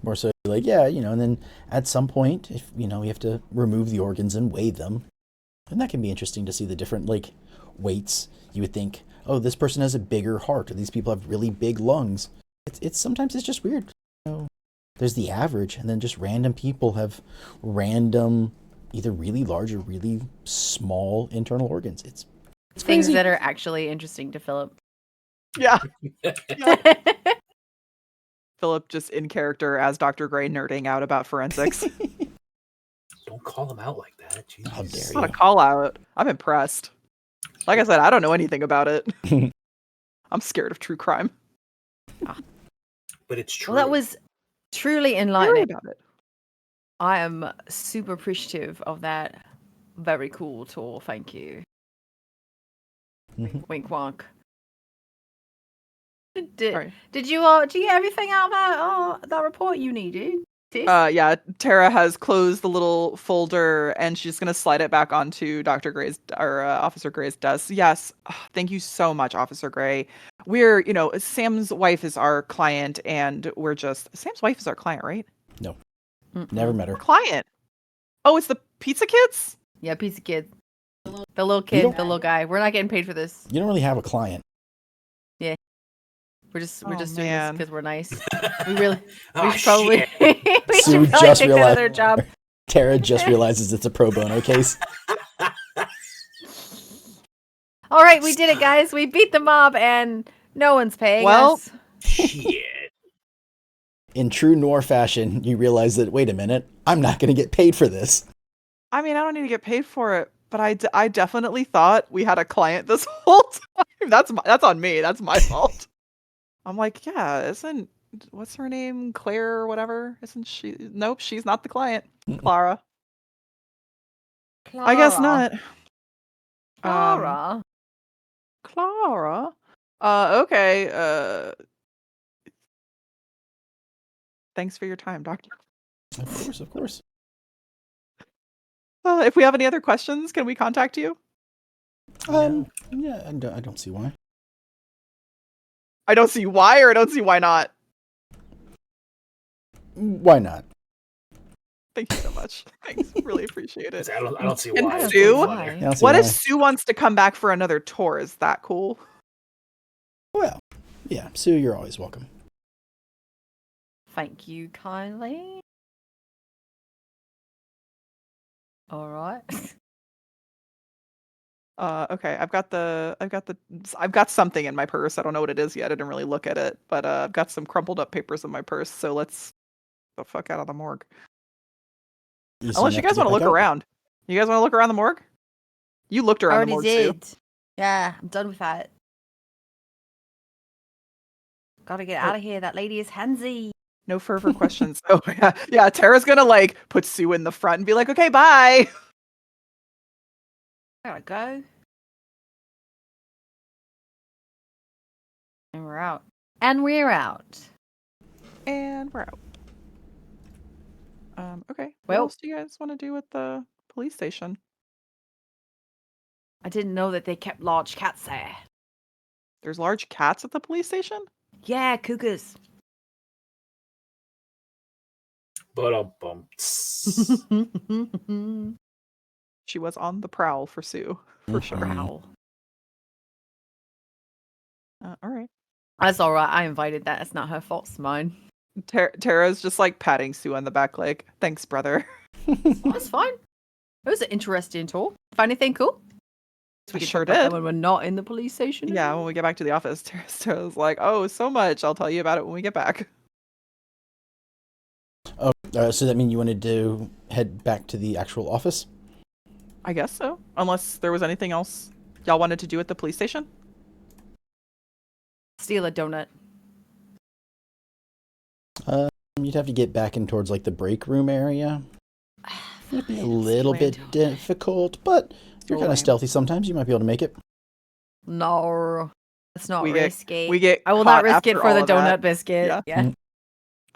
More so like, yeah, and then at some point, if, we have to remove the organs and weigh them. And that can be interesting to see the different, like, weights. You would think, oh, this person has a bigger heart, or these people have really big lungs. Sometimes it's just weird. There's the average, and then just random people have random, either really large or really small internal organs. It's Things crazy. that are actually interesting to Philip. Yeah. Philip just in character as Dr. Gray nerding out about forensics. Don't call him out like that. Jeez. How dare It's not a you. call out. I'm impressed. Like I said, I don't know anything about it. I'm scared of true crime. But it's true. Well, that was truly Worry enlightening. about it. I am super appreciative of that. Very cool tour. Thank you. Mhm. Wink, wonk. Sorry. Did you do you get everything out of that report you needed? Sis? Yeah, Tara has closed the little folder and she's gonna slide it back onto Dr. Gray's or Officer Gray's desk. Yes, thank you so much, Officer Gray. We're, Sam's wife is our client, and Sam's wife is our client, right? Never met her. Our client. Oh, it's the Pizza Kids. Yeah, piece of kid. The little kid, don't- the little guy. We're not getting paid for this. You don't really have a client. We're just Oh, doing this man. because we're nice. We really Oh, should probably shit. we Sue should probably just take realized- another job. Tara just realizes it's a pro bono case. All right, we did it, guys. We beat the mob, and no one's paying Well- us. Shit. In true Noir fashion, you realize that, wait a minute, I'm not going to get paid for this. I mean, I don't need to get paid for it, but I definitely thought we had a client this whole time. That's on me. That's my fault. I'm like, yeah, what's her name? Claire or whatever? Isn't she? Nope, she's not the client. Clara. I guess not. Clara. Clara. Okay. Thanks for your time, Doctor. Of course. If we have any other questions, can we contact you? Yeah, I don't see why. I don't see why, or I don't see why not. Why not? Thank you so much. Thanks. Really appreciate it. I don't see And why. Sue? I don't see What why. if Sue wants to come back for another tour? Is that cool? Well, yeah, Sue, you're always welcome. Thank you kindly. All right. Okay. I've got something in my purse. I don't know what it is yet. I didn't really look at it, but I've got some crumpled up papers in my purse. So let's get the fuck out of the morgue. Unless you guys want to look around. You guys want to look around the morgue? You looked around the morgue too. Yeah, I'm done with that. Gotta get out of here. That lady is handsy. No further questions. Oh yeah. Tara's gonna like put Sue in the front and be like, okay, bye. Gotta go. And we're out. And we're out. And we're out. Okay. What Well- else do you guys want to do at the police station? I didn't know that they kept large cats there. There's large cats at the police station? Yeah, cougars. But She was on the prowl for Sue, for sure. Prowl. All right. That's all right. I invited that. It's not her fault. It's mine. Tara's just like patting Sue on the back, like, thanks, brother. That's fine. It was an interesting tour. Find anything cool? We can sure talk about did. that when we're not in the police station. Yeah, when we get back to the office, Tara's like, oh, so much. I'll tell you about it when we get back. Oh, so that means you wanted to head back to the actual office? I guess so. Unless there was anything else y'all wanted to do at the police station? Steal a donut. You'd have to get back in towards like the break room area. It'd be a little bit difficult, but you're kind lame. of stealthy sometimes. You might be able to make it. No, it's not We get- risky. We get I will not caught risk it after for all the of that. donut biscuit. Yeah. Yeah.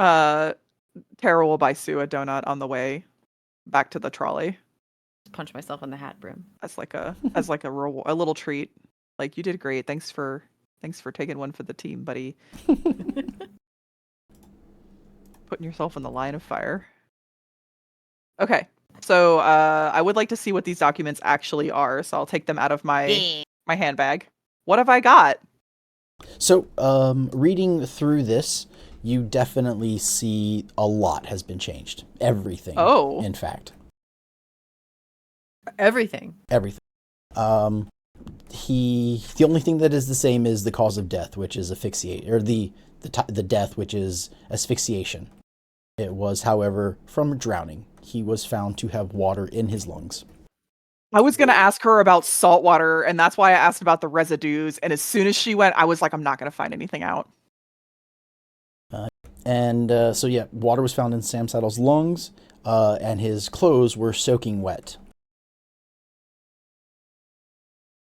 Tara will buy Sue a donut on the way back to the trolley Punch myself in the hat brim. as like a reward, a little treat. Like, you did great. Thanks for taking one for the team, buddy. Putting yourself in the line of fire. Okay. So I would like to see what these documents actually are. So I'll take them out of my handbag. What have I got? So, reading through this, you definitely see a lot has been changed. Everything. Oh. In fact. Everything. Everything. The only thing that is the same is the cause of death, which is asphyxiate, or the death, which is asphyxiation. It was, however, from drowning. He was found to have water in his lungs. I was going to ask her about salt water, and that's why I asked about the residues. And as soon as she went, I was like, I'm not going to find anything out. So yeah, water was found in Sam Saddle's lungs, and his clothes were soaking wet.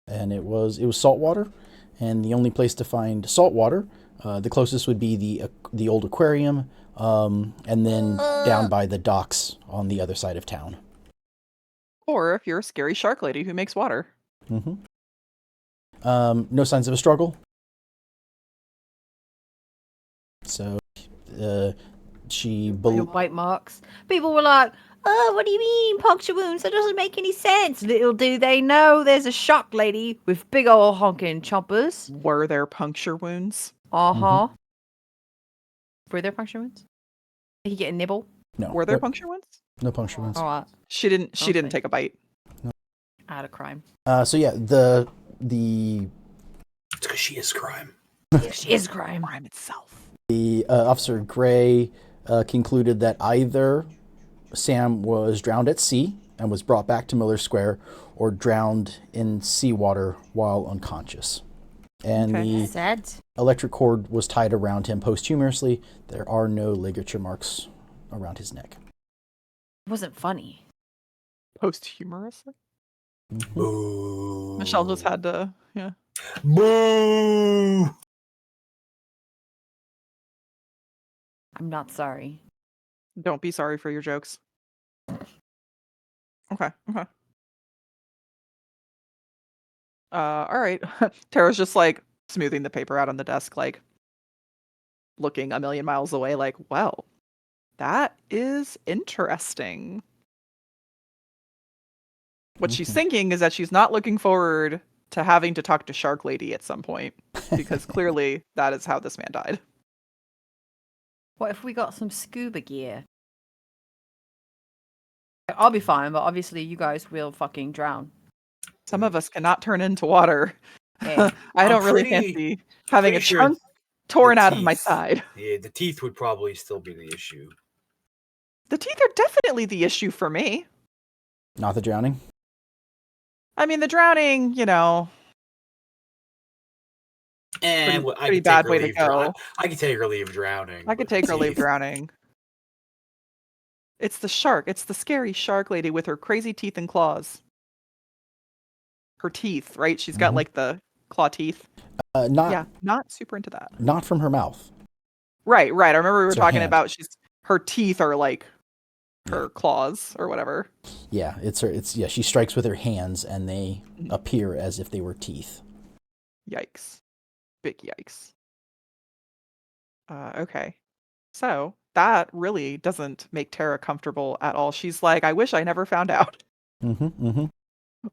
And it was salt water, and the only place to find salt water, the closest would be the old aquarium, and then down by the docks on the other side of town. Or if you're a scary shark lady who makes water. Mm-hmm. No signs of a struggle. So, Your bite marks. People were like, "Oh, what do you mean puncture wounds? That doesn't make any sense." Little do they know, there's a shark lady with big old honking chompers. Were there puncture wounds? Uh-huh. Were there puncture wounds? Did he get a nibble? No. Were there puncture wounds? No puncture wounds. All right. She didn't take a bite. No. Out of crime. So yeah, the It's because she is crime. She is crime. Crime itself. The Officer Gray concluded that either Sam was drowned at sea and was brought back to Miller Square, or drowned in seawater while unconscious. And the Sad. electric cord was tied around him posthumously. There are no ligature marks around his neck. It wasn't funny. Posthumously? Mm-hmm. Boo. Michelle just had to, yeah. Boo. I'm not sorry. Don't be sorry for your jokes. Okay. All right. Tara's just like smoothing the paper out on the desk, like looking a million miles away, like, well, that is interesting. What she's thinking is that she's not looking forward to having to talk to Shark Lady at some point, because clearly that is how this man died. What if we got some scuba gear? I'll be fine, but obviously you guys will fucking drown. Some of us cannot turn into water. Yeah. I don't really pretty- fancy having a pretty sure chunk torn the out of my teeth- side. Yeah, the teeth would probably still be the issue. The teeth are definitely the issue for me. Not the drowning? I mean, the drowning, you know, And pretty bad way to go. I could take her leave drowning. I could but take her leave teeth- drowning. It's the shark. It's the scary shark lady with her crazy teeth and claws. Her teeth, right? She's got Mhm. like the claw teeth. Not super into that. Not from her mouth. Right. I remember we were It's her talking hand. about her teeth are like her claws or whatever. Yeah, she strikes with her hands and they appear as if they were teeth. Yikes. Big yikes. Okay. So that really doesn't make Tara comfortable at all. She's like, I wish I never found out.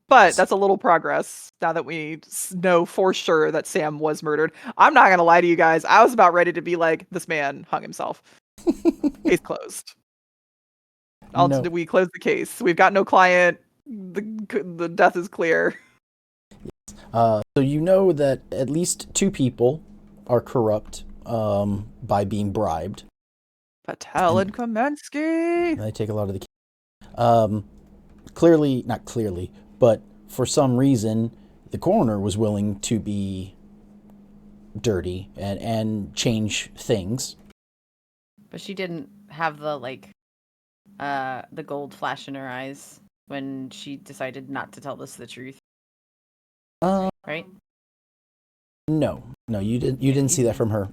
But that's a little progress now that we know for sure that Sam was murdered. I'm not going to lie to you guys. I was about ready to be like, this man hung himself. Case closed. No. We closed the case. We've got no client. The death is clear. So you know that at least 2 people are corrupt by being bribed. Patel and Kamensky. They take a lot of the not clearly, but for some reason the coroner was willing to be dirty and change things. But she didn't have the gold flash in her eyes when she decided not to tell us the truth. Right? No, you didn't see that from her.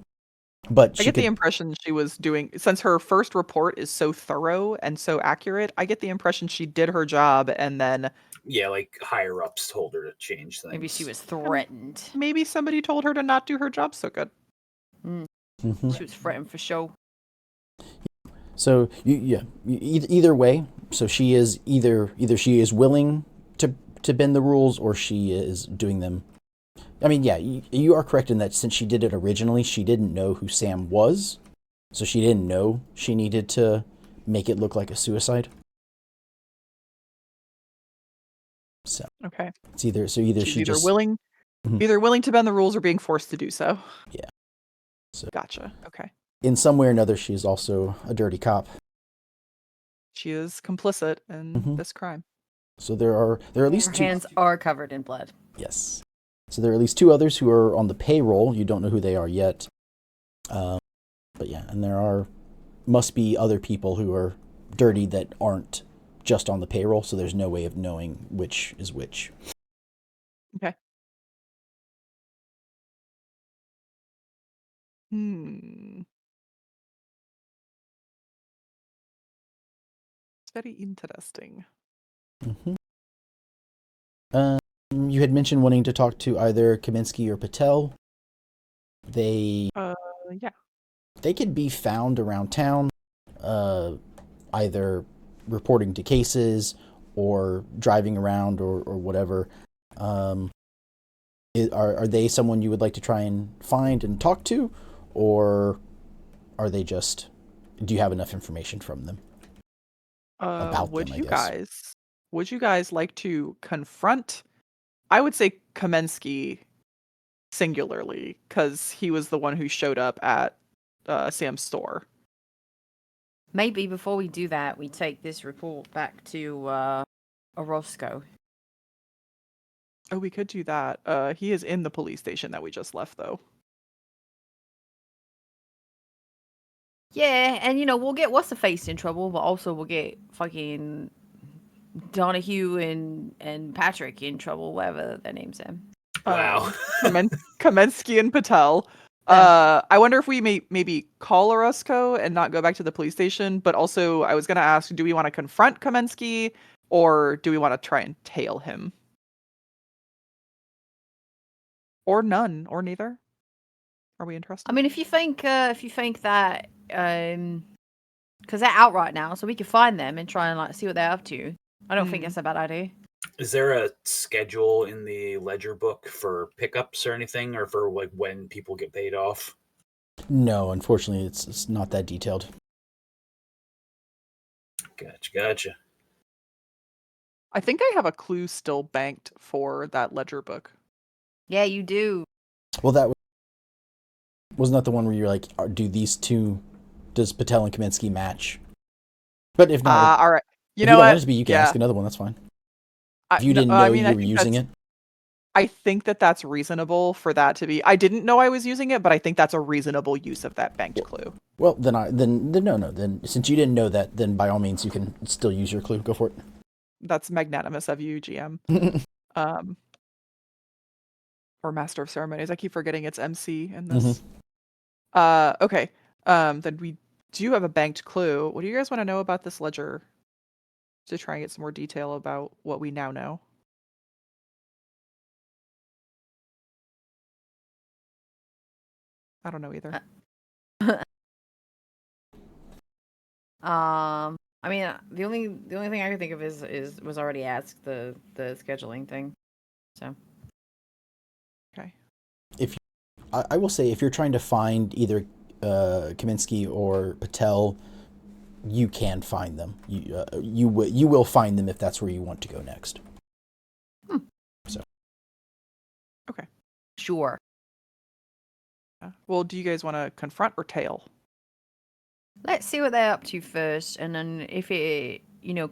But I she get the could, impression she was doing, since her first report is so thorough and so accurate, I get the impression she did her job and then Yeah, like higher ups told her to change things. Maybe she was threatened. maybe somebody told her to not do her job so good. Mhm. She was threatened for sure. So either way. So she is either she is willing to bend the rules, or she is doing them. I mean, yeah, you are correct in that since she did it originally, she didn't know who Sam was, so she didn't know she needed to make it look like a suicide. So Okay. it's either She's she either just willing Mhm. either willing to bend the rules or being forced to do so. Yeah. So Gotcha. Okay. in some way or another, she's also a dirty cop. She is complicit in Mhm. this crime. So there are at Her least two. hands are covered in blood. Yes. So there are at least two others who are on the payroll. You don't know who they are yet. But yeah, and must be other people who are dirty that aren't just on the payroll, so there's no way of knowing which is which. Okay. It's very interesting. Mm-hmm. You had mentioned wanting to talk to either Kaminsky or Patel. Yeah. They could be found around town, either reporting to cases or driving around or whatever. Are they someone you would like to try and find and talk to, or are they just? Do you have enough information from them about Would them? I you guess. guys like to confront, I would say Kamensky singularly, because he was the one who showed up at Sam's store. Maybe before we do that, we take this report back to Orozco. Oh, we could do that. He is in the police station that we just left, though. Yeah, and we'll get what's-her-face in trouble, but also we'll get fucking Donahue and Patrick in trouble, whatever their names are. Wow. Kamensky and Patel. I wonder if we maybe call Orozco and not go back to the police station. But also, I was going to ask, do we want to confront Kamensky or do we want to try and tail him? Or none, or neither? Are we interested? I mean, if you think that, because they're out right now, so we could find them and try and see what they're up to. I don't think that's a bad idea. Is there a schedule in the ledger book for pickups or anything, or for like when people get paid off? No, unfortunately, it's not that detailed. Gotcha. I think I have a clue still banked for that ledger book. Yeah, you do. Well, wasn't that the one where you're like, do these two, does Patel and Kaminsky match? But if not, All right. You if you don't what? want it to be, you can Yeah. ask another one. That's fine. If you didn't know you were using it. I think that's reasonable for that to be. I didn't know I was using it, but I think that's a reasonable use of that banked clue. Well, then since you didn't know that, then by all means you can still use your clue. Go for it. That's magnanimous of you, GM. Or Master of Ceremonies. I keep forgetting it's MC in this. Okay. Then we do have a banked clue. What do you guys want to know about this ledger? To try and get some more detail about what we now know. I don't know either. I mean, the only thing I can think of was already asked, the scheduling thing. So. Okay. I will say, if you're trying to find either Kaminsky or Patel, you can find them. You will find them if that's where you want to go next. So. Okay. Sure. Well, do you guys want to confront or tail? Let's see what they're up to first, and then if it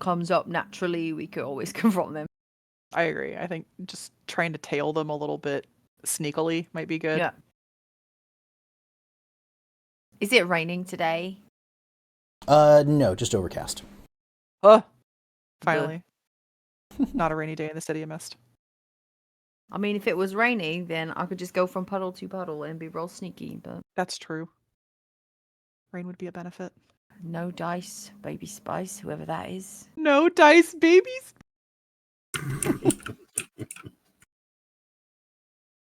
comes up naturally, we could always confront them. I agree. I think just trying to tail them a little bit sneakily might be good. Yeah. Is it raining today? No, just overcast. Finally. Not a rainy day in the city of mist. I mean, if it was raining, then I could just go from puddle to puddle and be real sneaky, but... That's true. Rain would be a benefit. No dice, baby spice, whoever that is. No dice, babies.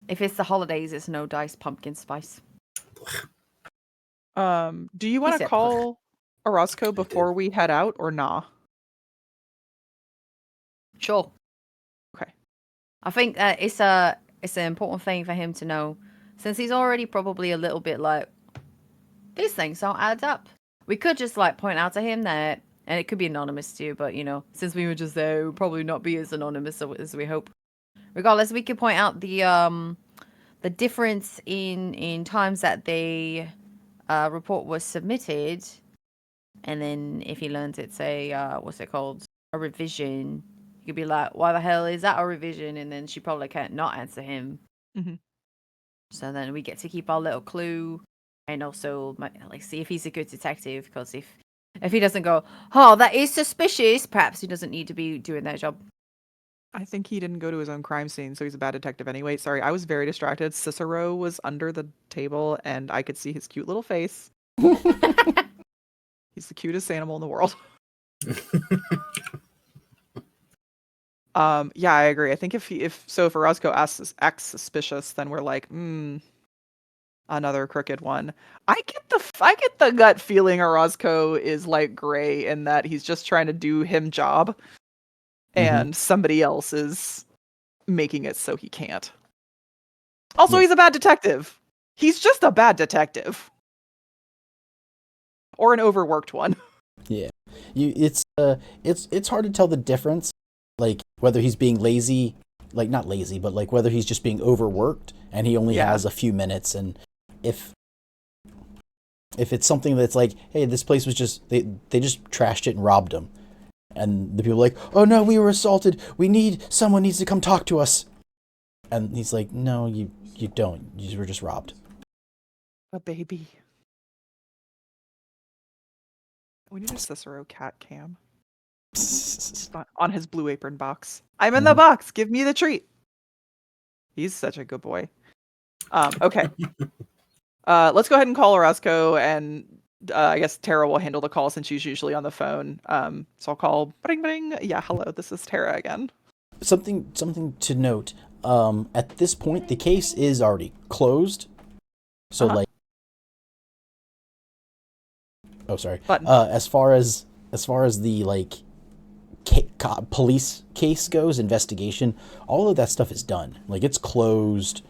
If it's the holidays, it's no dice, pumpkin spice. Do you want to said call Orozco before we head out or nah? Sure. Okay. I think that it's an important thing for him to know, since he's already probably a little bit like, these things don't add up. We could just like point out to him that, and it could be anonymous too, but since we were just there, it would probably not be as anonymous as we hope. Regardless, we could point out the difference in times that the report was submitted, and then if he learns it's a what's it called, a revision, you could be like, why the hell is that a revision? And then she probably can't not answer him. Mm-hmm. So then we get to keep our little clue, and also like see if he's a good detective. Because if he doesn't go, oh, that is suspicious, perhaps he doesn't need to be doing that job. I think he didn't go to his own crime scene, so he's a bad detective anyway. Sorry, I was very distracted. Cicero was under the table, and I could see his cute little face. He's the cutest animal in the world. Yeah, I agree. I think if Orozco acts suspicious, then we're like, another crooked one. I get the gut feeling Orozco is like gray in that he's just trying to do him job, and somebody else is making it so he can't. Also, he's a bad detective. He's just a bad detective. Or an overworked one. Yeah. It's hard to tell the difference, like whether he's being lazy, like not lazy, but like whether he's just being overworked and he only has a few minutes, and if it's something that's like, hey, this place was just they just trashed it and robbed him. And the people are like, oh no, we were assaulted. Someone needs to come talk to us. And he's like, no, you don't. You were just robbed. A baby. We need a Cicero cat cam. On his Blue Apron box. I'm in the box. Give me the treat. He's such a good boy. Okay. Let's go ahead and call Orozco, and I guess Tara will handle the call since she's usually on the phone. So I'll call. Bing, bing. Yeah, hello. This is Tara again. Something to note. At this point, the case is already closed. So like, oh sorry. As far as the like police case goes, investigation, all of that stuff is done. Like, it's closed.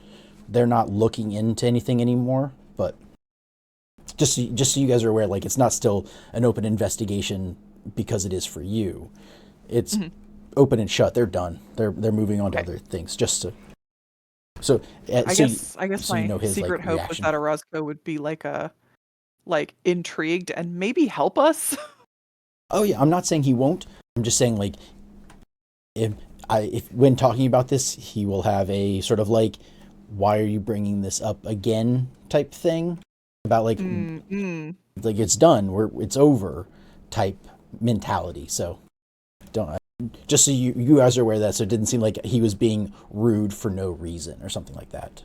They're not looking into anything anymore. But just so you guys are aware, like, it's not still an open investigation because it is for you. It's open and shut. They're done. They're moving on to other things. Just to I guess my you know his, secret like, hope was reaction. that Orozco would be intrigued and maybe help us. Oh yeah, I'm not saying he won't. I'm just saying, like, if when talking about this, he will have a sort of like, why are you bringing this up again type thing about like like it's done, it's over type mentality. So don't, just so you guys are aware of that, so it didn't seem like he was being rude for no reason or something like that.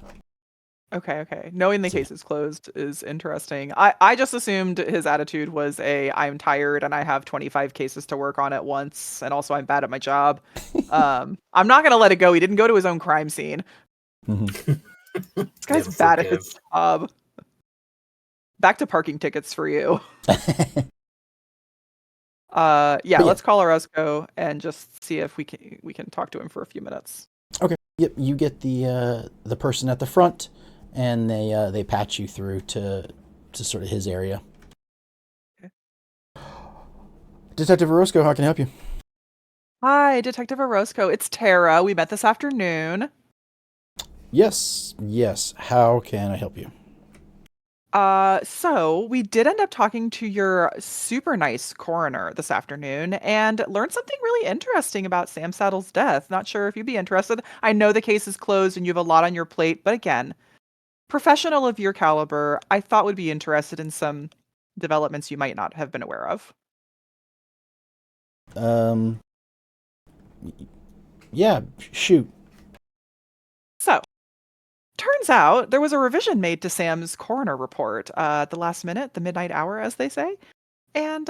Okay. Knowing the case is closed is interesting. I just assumed his attitude was I'm tired and I have 25 cases to work on at once, and also I'm bad at my job. I'm not going to let it go. He didn't go to his own crime scene. This guy's bad at his job. Back to parking tickets for you. Let's call Orozco and just see if we can talk to him for a few minutes. Okay. Yep, you get the person at the front, and they patch you through to sort of his area. Okay. Detective Orozco, how can I help you? Hi, Detective Orozco. It's Tara. We met this afternoon. Yes. How can I help you? So we did end up talking to your super nice coroner this afternoon and learned something really interesting about Sam Saddle's death. Not sure if you'd be interested. I know the case is closed and you have a lot on your plate, but again, professional of your caliber, I thought would be interested in some developments you might not have been aware of. Yeah, shoot. So, turns out there was a revision made to Sam's coroner report at the last minute, the midnight hour, as they say. And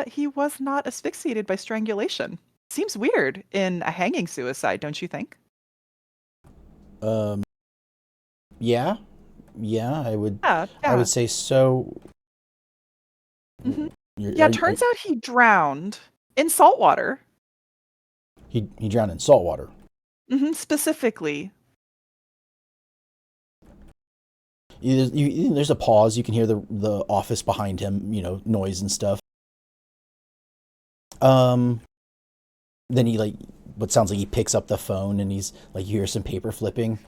he was not asphyxiated by strangulation. Seems weird in a hanging suicide, don't you think? Yeah, I would. Yeah. I would say so. Mhm. Yeah, turns out he drowned in salt water. He drowned in salt water. Specifically. There's a pause. You can hear the office behind him, noise and stuff. Then he what sounds like he picks up the phone and he's like, you hear some paper flipping.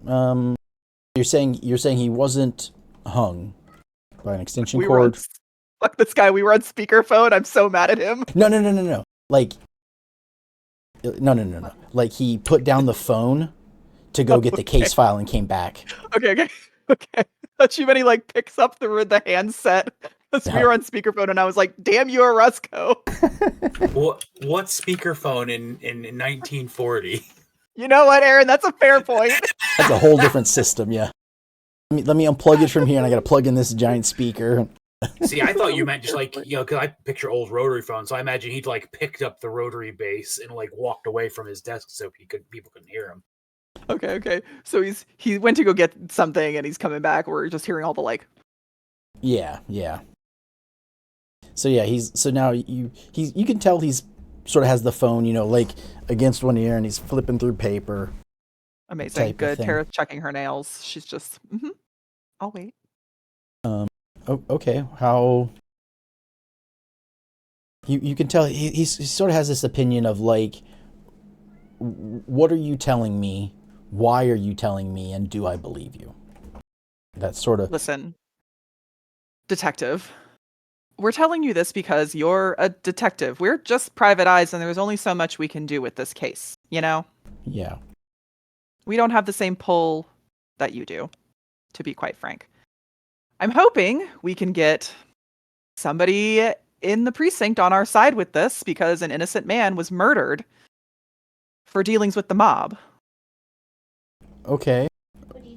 You're saying he wasn't hung by an extension cord. Fuck this guy. We were on speakerphone. I'm so mad at him. No. No. Like he put down the phone to go get the case file and came back. Okay. Thought you meant he picks up the handset. Because we were on speakerphone and I was like, damn you, Orozco. What speakerphone in 1940? You know what, Aaron? That's a fair point. That's a whole different system, yeah. Let me unplug it from here and I gotta plug in this giant speaker. See, I thought you meant just because I picture old rotary phones, so I imagine he'd picked up the rotary base and walked away from his desk so people couldn't hear him. Okay. So he went to go get something and he's coming back. We're just hearing all the Yeah. So yeah, now you can tell he's sort of has the phone, against one ear and he's flipping through paper. Amazing. Good. Tara's checking her nails. She's just I'll wait. Okay. How you can tell he sort of has this opinion of what are you telling me? Why are you telling me? And do I believe you? That's sort of... Listen, detective, we're telling you this because you're a detective. We're just private eyes and there's only so much we can do with this case, Yeah. We don't have the same pull that you do, to be quite frank. I'm hoping we can get somebody in the precinct on our side with this because an innocent man was murdered for dealings with the mob. Okay. What do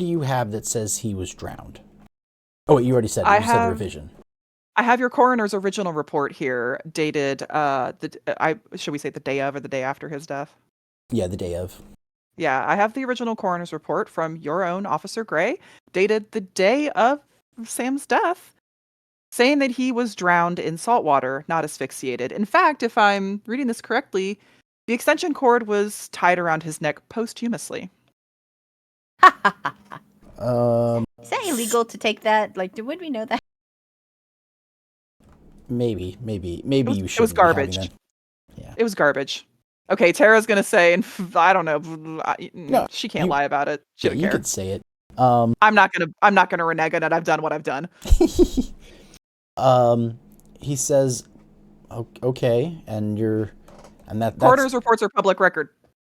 you have that says he was drowned? Oh, wait, you already said it. You said revision. I have your coroner's original report here, dated should we say the day of or the day after his death? Yeah, the day of. Yeah, I have the original coroner's report from your own Officer Gray, dated the day of Sam's death, saying that he was drowned in salt water, not asphyxiated. In fact, if I'm reading this correctly, the extension cord was tied around his neck posthumously. Is that illegal to take that? Would we know that? Maybe you should. It was garbage. Yeah. It was garbage. Okay, Tara's gonna say, and I don't know. No, she can't lie about it. She don't care. You could say it. I'm not gonna renege on it. I've done what I've done. He says, okay, and that Coroner's reports are public record.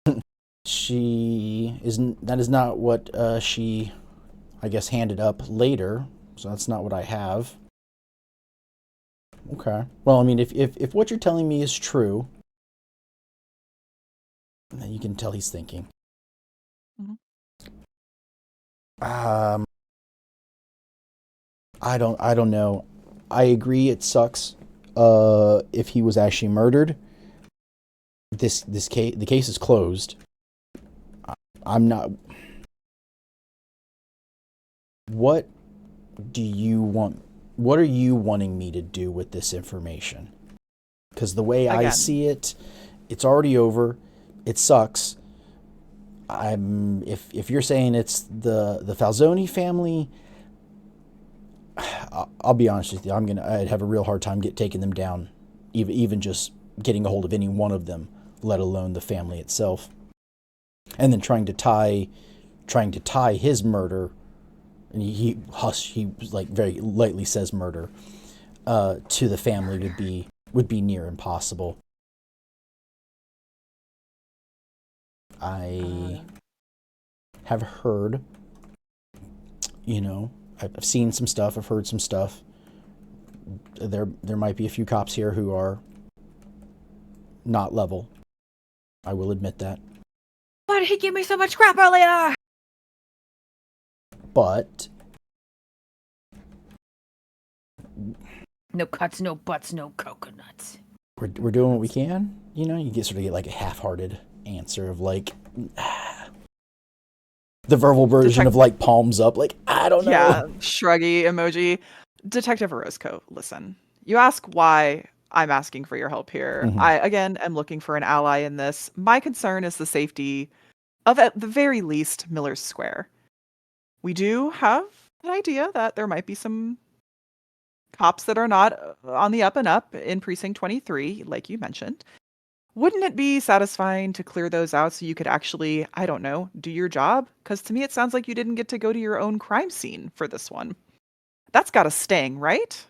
That is not what she, I guess, handed up later. So that's not what I have. Okay. Well, I mean, if what you're telling me is true, then you can tell he's thinking. Mm-hmm. I don't know. I agree it sucks if he was actually murdered. The case is closed. I'm not... What do you want? What are you wanting me to do with this information? Because the way I see it, it's already over. It sucks. If you're saying it's the Falzoni family, I'll be honest with you. I'd have a real hard time taking them down, even just getting a hold of any one of them, let alone the family itself. And then trying to tie his murder, and he very lightly says murder, to the family would be near impossible. I have heard, I've seen some stuff, I've heard some stuff. There might be a few cops here who are not level. I will admit that. Why did he give me so much crap earlier? But No cuts, no butts, no coconuts. we're doing what we can. You know, you get like a half-hearted answer of like the verbal version of like palms up, like I don't know. Yeah, shruggy emoji. Detective Orozco, listen. You ask why I'm asking for your help here. Mhm. I, again, am looking for an ally in this. My concern is the safety of, at the very least, Miller's Square. We do have an idea that there might be some cops that are not on the up and up in Precinct 23, like you mentioned. Wouldn't it be satisfying to clear those out so you could actually, I don't know, do your job? Because to me, it sounds like you didn't get to go to your own crime scene for this one. That's got a sting, right?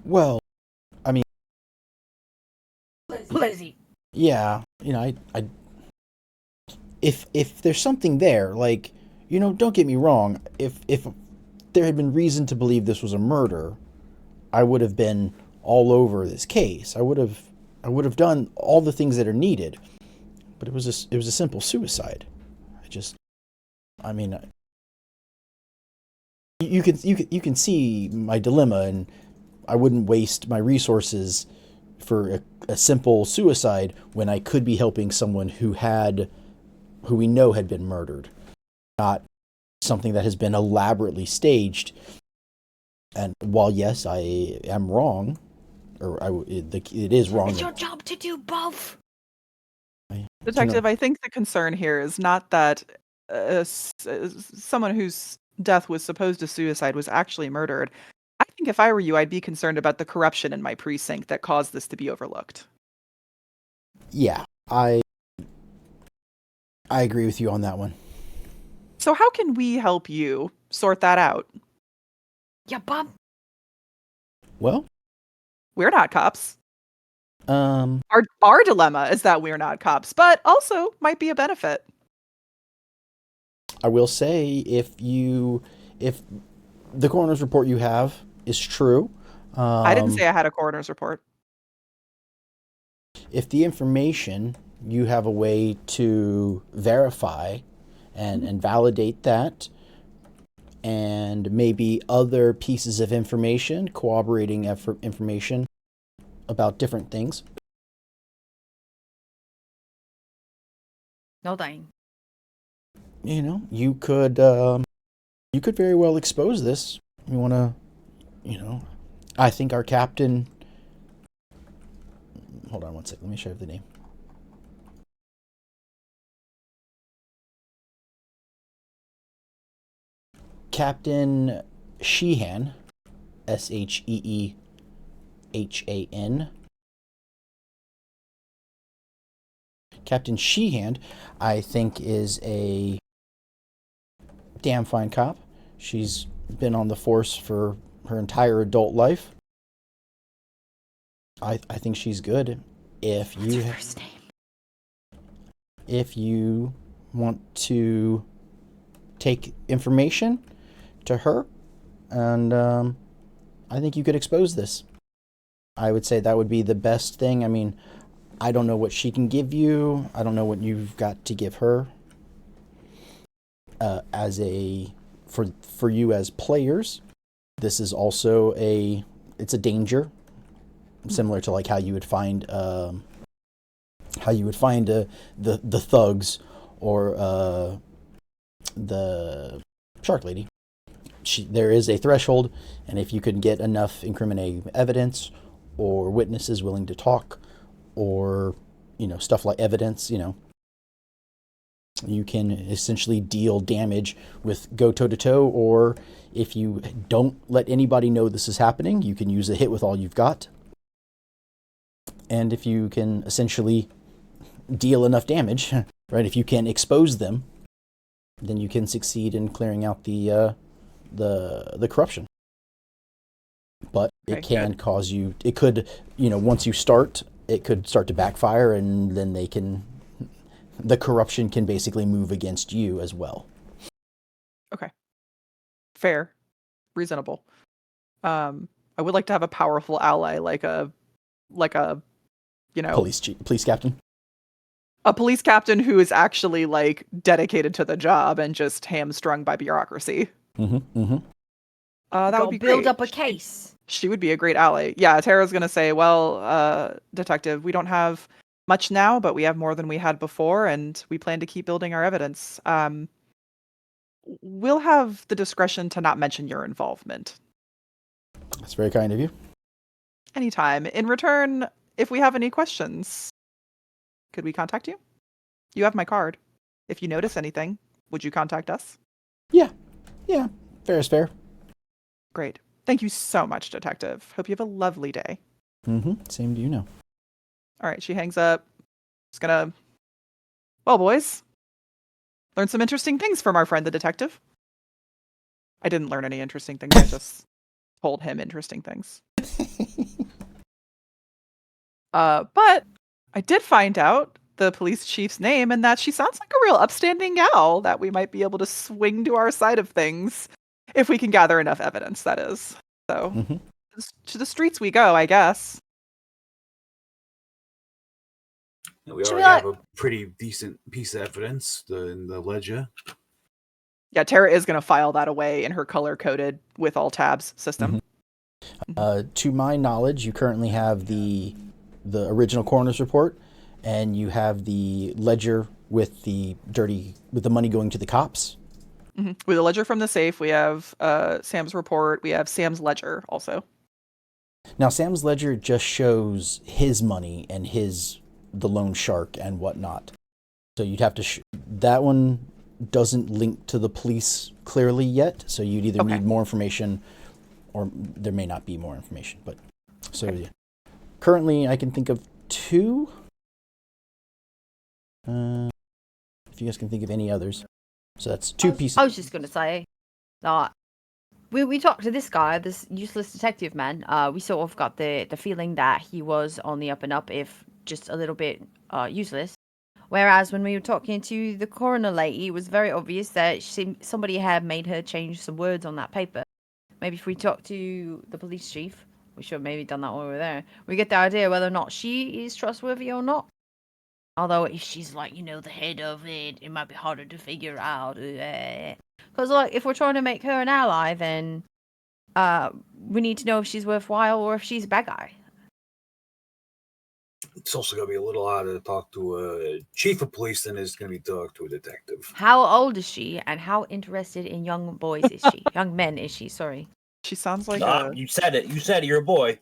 Well, I mean, Lizzie. yeah, you know, I if there's something there, like, you know, don't get me wrong, if there had been reason to believe this was a murder, I would have been all over this case. I would have done all the things that are needed. But it was a simple suicide. I mean, you can see my dilemma, and I wouldn't waste my resources for a simple suicide when I could be helping someone who we know had been murdered, not something that has been elaborately staged. And while yes, I am wrong, it is wrong. It's your job to do both. Detective, I think the concern here is not that someone whose death was supposed to suicide was actually murdered. I think if I were you, I'd be concerned about the corruption in my precinct that caused this to be overlooked. Yeah, I agree with you on that one. So how can we help you sort that out? Yeah, Bob. Well, We're not cops. um, Our dilemma is that we're not cops, but also might be a benefit. I will say if the coroner's report you have is true, I didn't say I had a coroner's report. if the information you have a way to verify and validate that, and maybe other pieces of information, corroborating information about different things. No dying. You know, you could very well expose this. You want to, you know, I think our captain. Hold on one second. Let me show you the name. Captain Sheehan, Sheehan. Captain Sheehan, I think, is a damn fine cop. She's been on the force for her entire adult life. I think she's good. If What's you her first name? if you want to take information to her, and I think you could expose this. I would say that would be the best thing. I mean, I don't know what she can give you. I don't know what you've got to give her. For you as players, this is also it's a danger, similar to like how you would find the thugs or the shark lady. There is a threshold, and if you can get enough incriminating evidence or witnesses willing to talk, or stuff like evidence, you can essentially deal damage with go toe to toe. Or if you don't let anybody know this is happening, you can use a hit with all you've got. And if you can essentially deal enough damage, right? If you can expose them, then you can succeed in clearing out the corruption. But it can cause you. It could, once you start, it could start to backfire, and then the corruption can basically move against you as well. Okay. Fair. Reasonable. I would like to have a powerful ally, like a police captain. A police captain who is actually like dedicated to the job and just hamstrung by bureaucracy. That would be build great. up a case. She would be a great ally. Yeah, Tara's gonna say, well, detective, we don't have much now, but we have more than we had before, and we plan to keep building our evidence. We'll have the discretion to not mention your involvement. That's very kind of you. Anytime. In return, if we have any questions, could we contact you? You have my card. If you notice anything, would you contact us? Yeah, fair is fair. Great. Thank you so much, detective. Hope you have a lovely day. Same to you now. All right, she hangs up. Just gonna... Well, boys, learn some interesting things from our friend the detective. I didn't learn any interesting things. I just told him interesting things. But I did find out the police chief's name and that she sounds like a real upstanding gal that we might be able to swing to our side of things if we can gather enough evidence, that is. So, to the streets we go, I guess. We already have a pretty decent piece of evidence in the ledger. Yeah, Tara is going to file that away in her color-coded with all tabs system. To my knowledge, you currently have the original coroner's report, and you have the ledger with the money going to the cops. With the ledger from the safe, we have Sam's report. We have Sam's ledger also. Now, Sam's ledger just shows his money and the loan shark and whatnot. So you'd have to that one doesn't link to the police clearly yet. So you'd either need more information, or there may not be more information. But yeah. Currently, I can think of 2. If you guys can think of any others. So that's 2 pieces. I was just going to say that we talked to this guy, this useless detective man. We sort of got the feeling that he was on the up and up, if just a little bit useless. Whereas when we were talking to the coroner lady, it was very obvious that somebody had made her change some words on that paper. Maybe if we talk to the police chief, we should have maybe done that while we were there, we get the idea whether or not she is trustworthy or not. Although if she's like, the head of it, it might be harder to figure out. Because if we're trying to make her an ally, then we need to know if she's worthwhile or if she's a bad guy. It's also going to be a little harder to talk to a chief of police than it's going to be to talk to a detective. How old is she, and how interested in young boys is she? Young men is she, sorry. She sounds like You said it. You said it. You're a boy.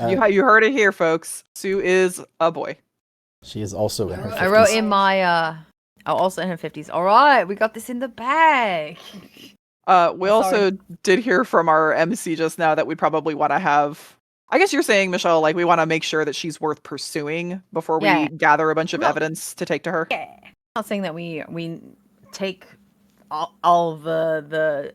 You heard it here, folks. Sue is a boy. She is also in her 50s. I wrote in my, also in her 50s. All right, we got this in the bag. We also did hear from our MC just now that we probably want to have... I guess you're saying, Michelle, we want to make sure that she's worth pursuing before we gather a bunch of evidence to take to her. Yeah. I'm not saying that we take all the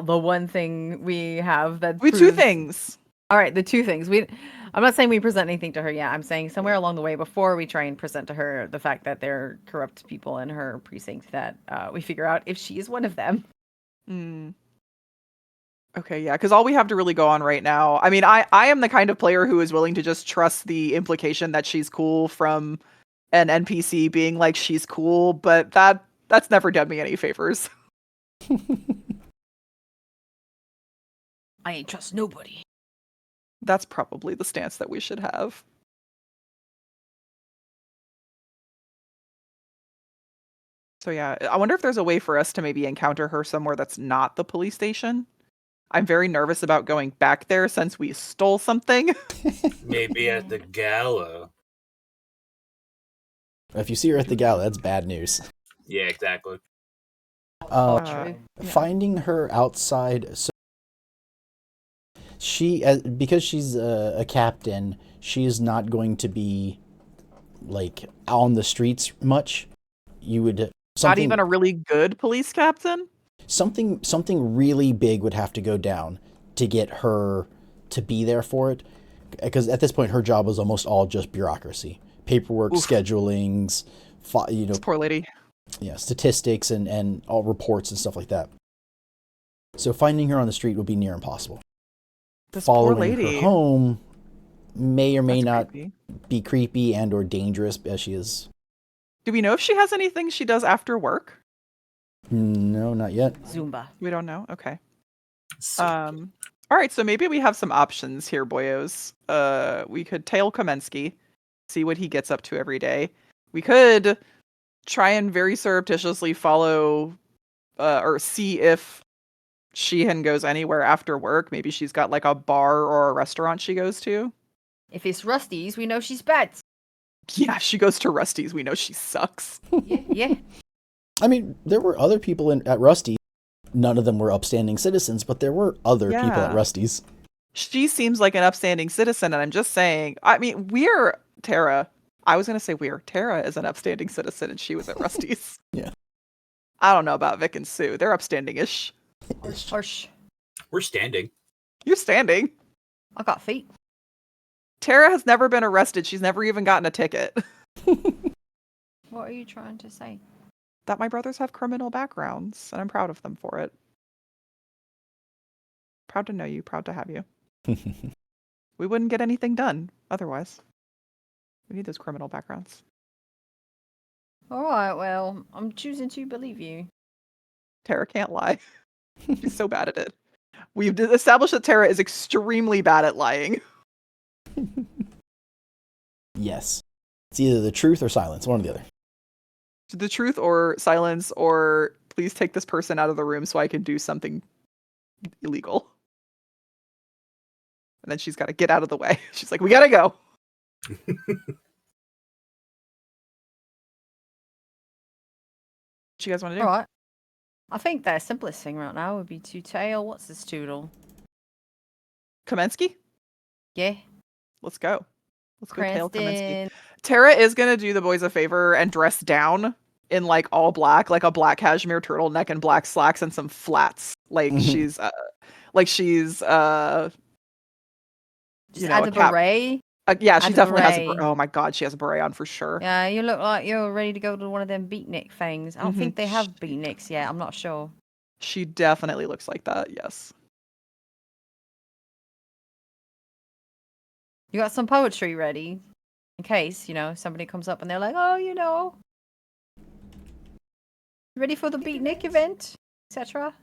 one thing we have that We 2 things. All right, the 2 things. I'm not saying we present anything to her yet. I'm saying somewhere along the way, before we try and present to her the fact that there are corrupt people in her precinct, that we figure out if she is one of them. Okay, yeah, because all we have to really go on right now... I mean, I am the kind of player who is willing to just trust the implication that she's cool from an NPC being like, she's cool, but that's never done me any favors. I ain't trust nobody. That's probably the stance that we should have. So yeah, I wonder if there's a way for us to maybe encounter her somewhere that's not the police station. I'm very nervous about going back there since we stole something. Maybe at the gala. If you see her at the gala, that's bad news. Yeah, exactly. Finding her outside... So because she's a captain, she is not going to be on the streets much. You would not even a really good police captain. Something really big would have to go down to get her to be there for it, because at this point her job was almost all just bureaucracy, paperwork, schedulings, This poor lady. Yeah, statistics and all reports and stuff like that. So finding her on the street would be near impossible. This Following poor lady. her home may or may That's not creepy. be creepy and or dangerous, as she is Do we know if she has anything she does after work? No, not yet. Zumba. We don't know. Okay. Sick. All right, so maybe we have some options here, boyos. We could tail Kamensky, see what he gets up to every day. We could try and very surreptitiously follow or see if Sheehan goes anywhere after work. Maybe she's got like a bar or a restaurant she goes to. If it's Rusty's, we know she's bad. Yeah, she goes to Rusty's. We know she sucks. Yeah. I mean, there were other people at Rusty. None of them were upstanding citizens, but there were other people at Yeah. Rusty's. She seems like an upstanding citizen, and I'm just saying, I mean, Tara. I was going to say Tara is an upstanding citizen, and she was at Rusty's. Yeah. I don't know about Vic and Sue. They're upstanding-ish. Harsh. We're standing. You're standing. I got feet. Tara has never been arrested. She's never even gotten a ticket. What are you trying to say? That my brothers have criminal backgrounds, and I'm proud of them for it. Proud to know you, proud to have you. We wouldn't get anything done otherwise. We need those criminal backgrounds. All right, well, I'm choosing to believe you. Tara can't lie. She's so bad at it. We've established that Tara is extremely bad at lying. Yes. It's either the truth or silence, one or the other. The truth or silence, or please take this person out of the room so I can do something illegal. And then she's got to get out of the way. She's like, we got to go. What you guys want to do? All right. I think the simplest thing right now would be to tail. What's this toodle? Kamensky? Yeah. Let's go. Let's go tail Kamensky. Prestinkt. Tara is going to do the boys a favor and dress down in like all black, like a black cashmere turtleneck and black slacks and some flats. Like she's Just add a beret. yeah, she add a definitely has a beret. oh my god, she has a beret on for sure. Yeah, you look like you're ready to go to one of them beatnik things. I don't think they have beatniks yet. I'm not sure. She definitely looks like that, yes. You got some poetry ready in case, somebody comes up and they're like, oh, ready for the beatnik event, etc.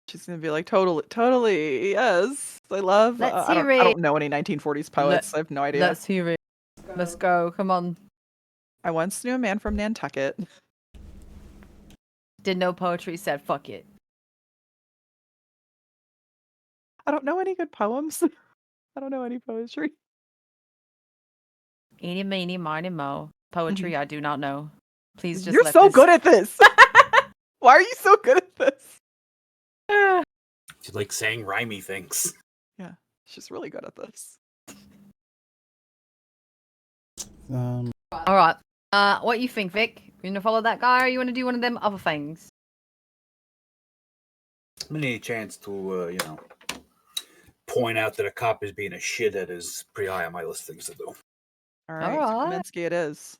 She's gonna be like, totally, yes. I love. Let's I hear don't know any 1940s poets. I have no idea. Let's hear it. Let's go. Come on. I once knew a man from Nantucket. Did no poetry, said fuck it. I don't know any good poems. I don't know any poetry. Eeny, meeny, miny, mo. Poetry, I do not know. Please just You're let so this... good at this. Why are you so good at this? She's like saying rhymey things. Yeah, she's really good at this. All right. What you think, Vic? You gonna follow that guy, or you want to do one of them other things? Any chance to, point out that a cop is being a shithead is pretty high on my list of things to do. All right, Alright. Kamensky it is.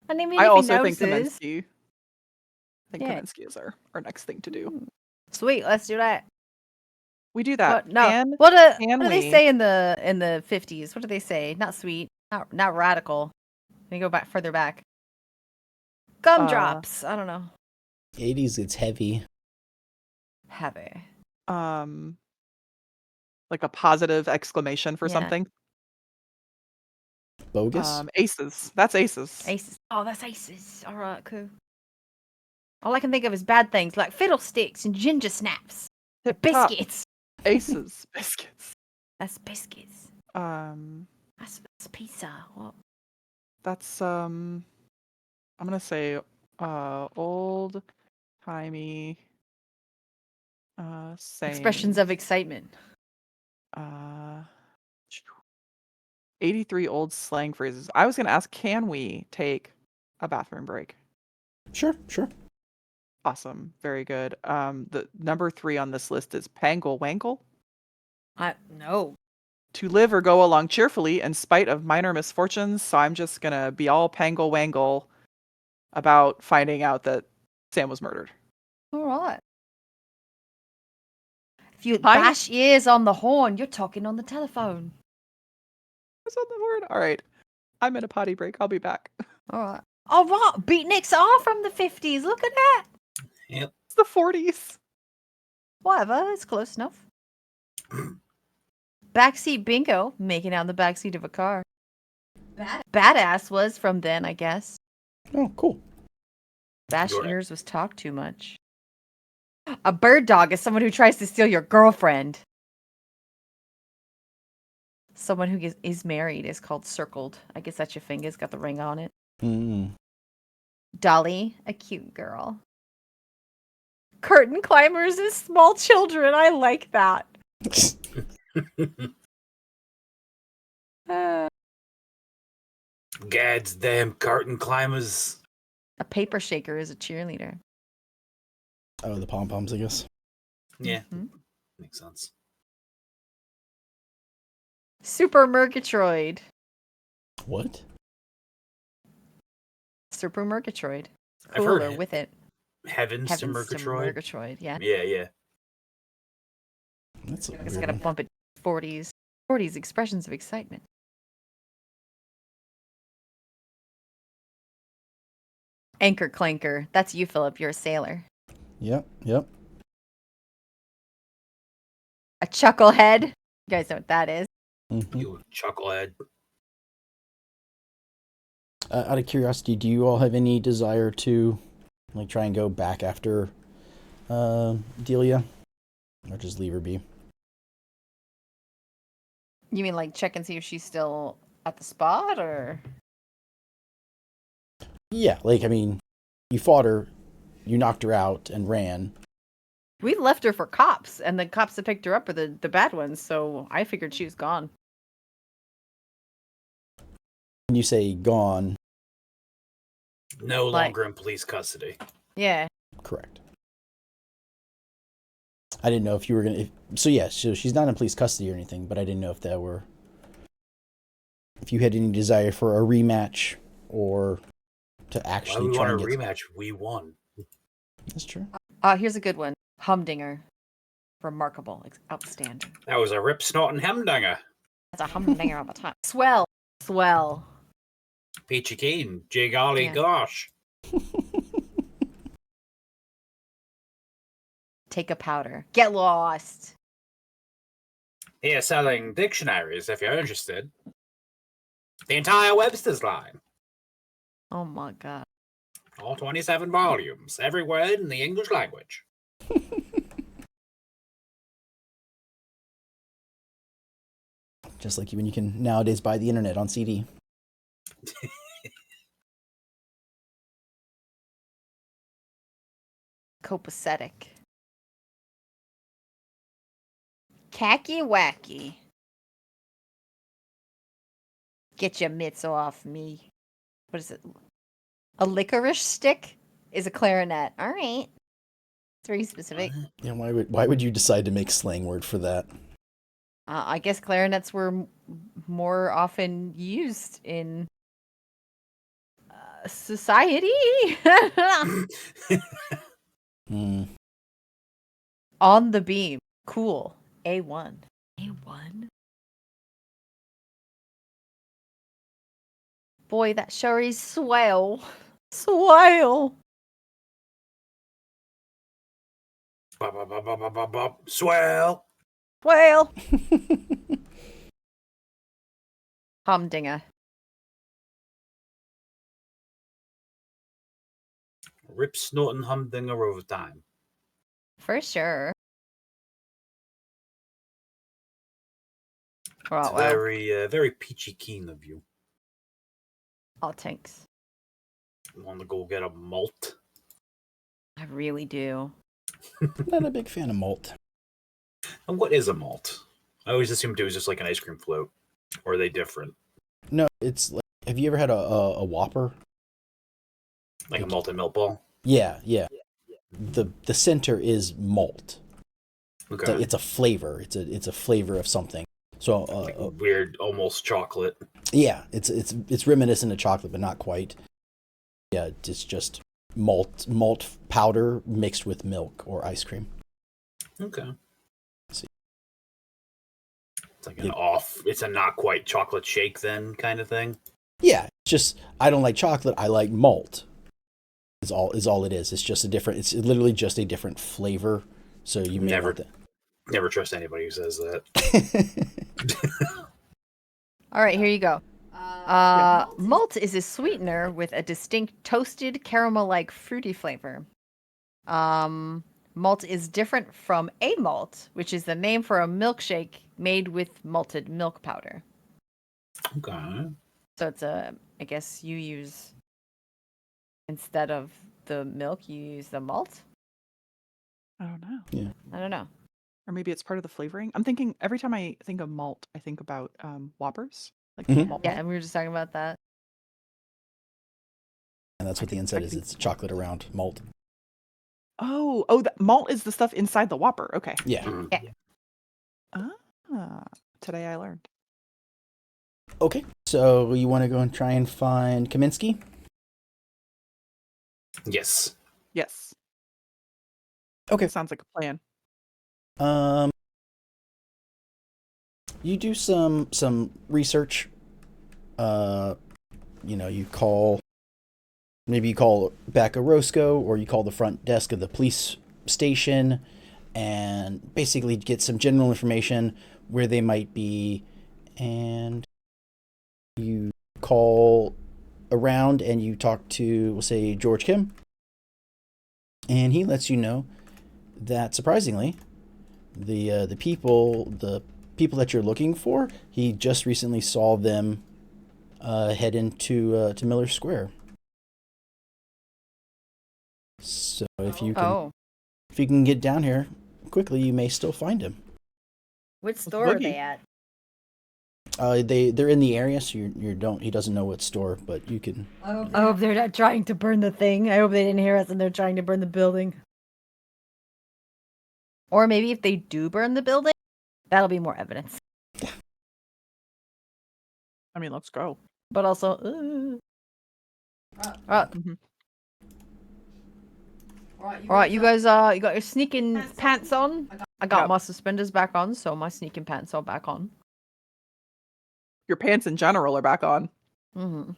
And I mean, I if also he think noses- Kamensky. I think Yeah. Kamensky is our next thing to do. Sweet, let's do that. We do that. What? No. Can What do we- they say in the 50s? What do they say? Not sweet. Not radical. Let me go back further back. Gumdrops. I don't know. 80s, it's heavy. Heavy. like a positive exclamation for Yeah. something. Bogus? Aces. That's aces. Aces. Oh, that's aces. All right, cool. All I can think of is bad things like fiddlesticks and ginger snaps. Tip top. Biscuits. Aces. Biscuits. That's biscuits. That's That's pizza. What? I'm gonna say old timey saying Expressions of excitement. 83 old slang phrases. I was gonna ask, can we take a bathroom break? Sure. Awesome. Very good. The number 3 on this list is pangle wankle. No. To live or go along cheerfully in spite of minor misfortunes. So I'm just gonna be all pangle wangle about finding out that Sam was murdered. All right. If you Hi. bash ears on the horn, you're talking on the telephone. What's on the word? All right. I'm in a potty break. I'll be back. All right. Oh, wow. Beatniks are from the 50s. Look at that. Yep. It's the 40s. Whatever. It's close enough. Backseat bingo. Making out in the backseat of a car. Badass was from then, I guess. Oh, cool. Bash You're right. ears was talk too much. A bird dog is someone who tries to steal your girlfriend. Someone who is married is called circled. I guess that's your fingers, got the ring on it. Mm. Dolly, a cute girl. Curtain climbers is small children. I like that. Gad's damn curtain climbers. A paper shaker is a cheerleader. Oh, the pom poms, I guess. Yeah, Mhm. makes sense. Super Murgatroyd. What? Super Murgatroyd. I've heard Cooler it. with it. Heavens to Heavens to Murgatroyd. Murgatroyd, yeah. Yeah. That's a I just weird gotta one. bump it 40s. 40s expressions of excitement. Anchor clanker. That's you, Philip. You're a sailor. Yep. A chucklehead. You guys know what that is. Mhm. You chucklehead. Out of curiosity, do you all have any desire to like try and go back after Delia, or just leave her be? You mean like check and see if she's still at the spot, or? Yeah, like I mean, you fought her, you knocked her out and ran. We left her for cops, and the cops that picked her up are the bad ones, so I figured she was gone. When you say gone, No Like- longer in police custody. Yeah. correct. I didn't know if you were gonna. So yeah, so she's not in police custody or anything, but I didn't know if you had any desire for a rematch or to Why actually we try want a and get. rematch? We won. That's true. Here's a good one. Humdinger. Remarkable. Outstanding. That was a rip snorting hemdinger. That's a humdinger all the time. Swell. Swell. Peachy keen. Jay golly Yeah. gosh. Take a powder. Get lost. Here selling dictionaries if you're interested. The entire Webster's line. Oh my god. All 27 volumes. Every word in the English language. Just like when you can nowadays buy the internet on CD. Copacetic. Cacky wacky. Get your mitts off me. What is it? A licorice stick is a clarinet. All right. It's very specific. Yeah, why would you decide to make slang word for that? I guess clarinets were more often used in society. Hmm. On the beam. Cool. A1. A1? Boy, that sure is swell. Swell. Swell. Swell. Humdinger. Rip snorting humdinger over time. For sure. It's Well, well. very peachy keen of you. Oh, thanks. Want to go get a malt? I really do. Not a big fan of malt. And what is a malt? I always assumed it was just like an ice cream float. Or are they different? No, it's like, have you ever had a Whopper? Like a malted milk ball? Yeah. The center is malt. Okay. It's a flavor. It's a flavor of something. So Like weird, almost chocolate. yeah, it's reminiscent of chocolate, but not quite. Yeah, it's just malt powder mixed with milk or ice cream. Okay. See. It's like it's a not quite chocolate shake then kind of thing. Yeah, it's just I don't like chocolate. I like malt. Is all it is. It's just a different. It's literally just a different flavor. So you may Never. want that. Never trust anybody who says that. All right, here you go. Malt is a sweetener with a distinct toasted caramel-like fruity flavor. Malt is different from a malt, which is the name for a milkshake made with malted milk powder. Okay. So it's I guess you use, instead of the milk, you use the malt? I don't know. Yeah. I don't know. Or maybe it's part of the flavoring. I'm thinking every time I think of malt, I think about Whoppers. Like Mhm. malt. Yeah, and we were just talking about that. And that's what the inside is. It's chocolate around malt. Oh, the malt is the stuff inside the Whopper. Okay. Yeah. Mhm. Ah, today I learned. Okay. So you want to go and try and find Kaminsky? Yes. Yes. Okay. Sounds like a plan. You do some research. You call back a Roscoe, or you call the front desk of the police station and basically get some general information where they might be, and you call around and you talk to, we'll say, George Kim, and he lets you know that surprisingly the people that you're looking for, he just recently saw them head into to Miller Square. So if you can get down here quickly, you may still find him. Which store are they at? They're in the area, so he doesn't know what store, but you can. I hope they're not trying to burn the thing. I hope they didn't hear us and they're trying to burn the building. Or maybe if they do burn the building, that'll be more evidence. I mean, let's go. But also, Mhm. all right, you guys, you got your sneaking pants on. I got my suspenders back on, so my sneaking pants are back on. Your pants in general are back on. Mm-hmm.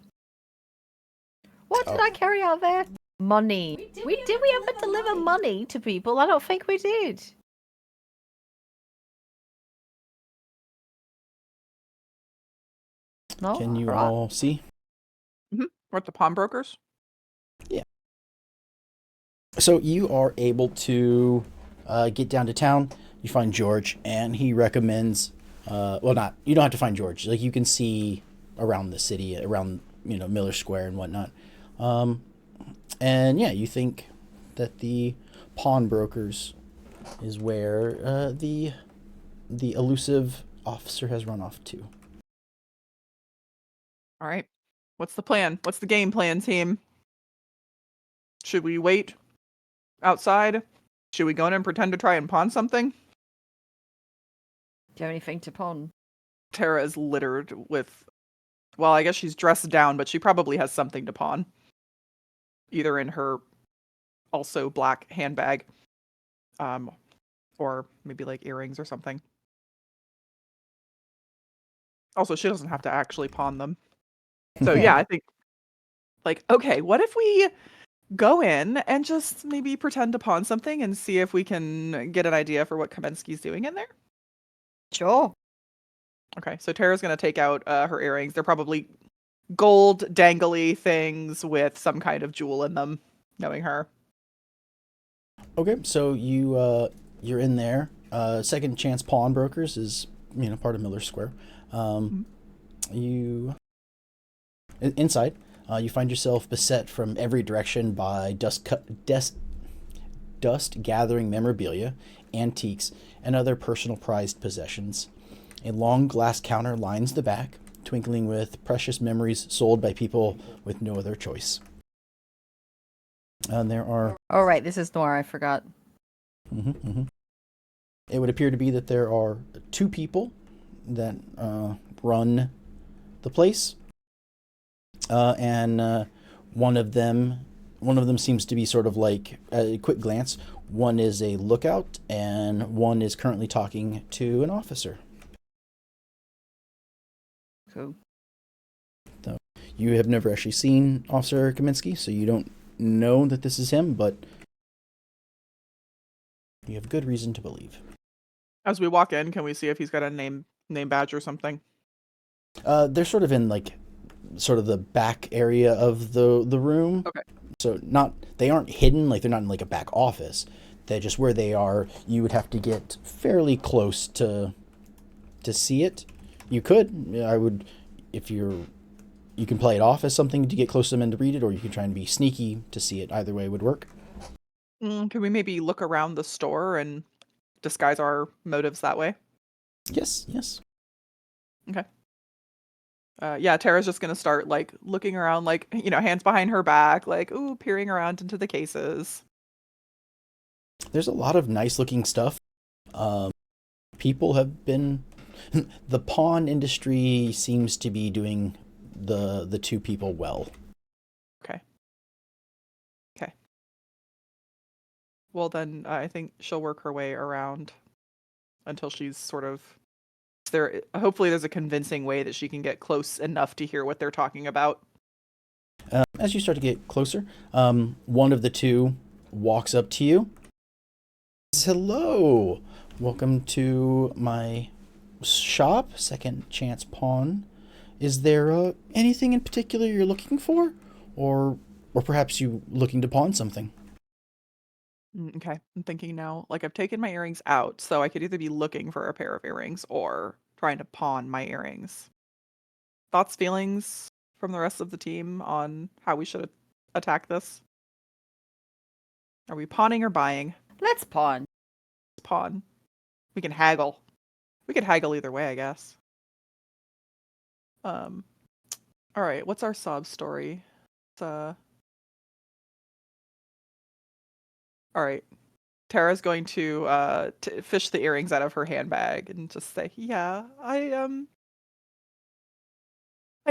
What did I carry out there? Money. Did we ever deliver money to people? I don't think we did. No. Can you Right. all see? We're at the pawnbrokers. Yeah. So you are able to get down to town. You find George, and he recommends. You don't have to find George. Like, you can see around the city, around Miller Square and whatnot. And yeah, you think that the pawnbrokers is where the elusive officer has run off to. All right. What's the plan? What's the game plan, team? Should we wait outside? Should we go in and pretend to try and pawn something? Do you have anything to pawn? Tara is littered with... Well, I guess she's dressed down, but she probably has something to pawn. Either in her also black handbag. Or maybe like earrings or something. Also, she doesn't have to actually pawn them. So yeah, I think, like, okay, what if we go in and just maybe pretend to pawn something and see if we can get an idea for what Kaminsky's doing in there? Sure. Okay, so Tara's going to take out her earrings. They're probably gold dangly things with some kind of jewel in them, knowing her. Okay, so you're in there. Second Chance Pawnbrokers is part of Miller Square. You inside. You find yourself beset from every direction by dust gathering memorabilia, antiques, and other personal prized possessions. A long glass counter lines the back, twinkling with precious memories sold by people with no other choice. And there are... Oh, right, this is Noir, I forgot. It would appear to be that there are two people that run the place. And one of them seems to be sort of like, a quick glance, one is a lookout, and one is currently talking to an officer. Cool. So You have never actually seen Officer Kaminsky, so you don't know that this is him, but you have good reason to believe. As we walk in, can we see if he's got a name badge or something? They're sort of in like sort of the back area of the room. Okay. So they aren't hidden, like they're not in like a back office. They're just where they are. You would have to get fairly close to see it. You could. I would, if you can play it off as something to get close to them and to read it, or you can try and be sneaky to see it. Either way would work. Can we maybe look around the store and disguise our motives that way? Yes. Okay. Yeah, Tara's just gonna start like looking around, like, hands behind her back, like, ooh, peering around into the cases. There's a lot of nice looking stuff. People have been the pawn industry seems to be doing the two people well. Okay. Well, then I think she'll work her way around until she's sort of hopefully there's a convincing way that she can get close enough to hear what they're talking about. As you start to get closer, one of the two walks up to you. Hello, welcome to my shop, Second Chance Pawn. Is there anything in particular you're looking for, or perhaps you looking to pawn something? Okay, I'm thinking now. Like, I've taken my earrings out, so I could either be looking for a pair of earrings or trying to pawn my earrings. Thoughts, feelings from the rest of the team on how we should attack this? Are we pawning or buying? Let's pawn. Pawn. We can haggle. We could haggle either way, I guess. All right. What's our sob story? All right. Tara's going to fish the earrings out of her handbag and just say, "Yeah, I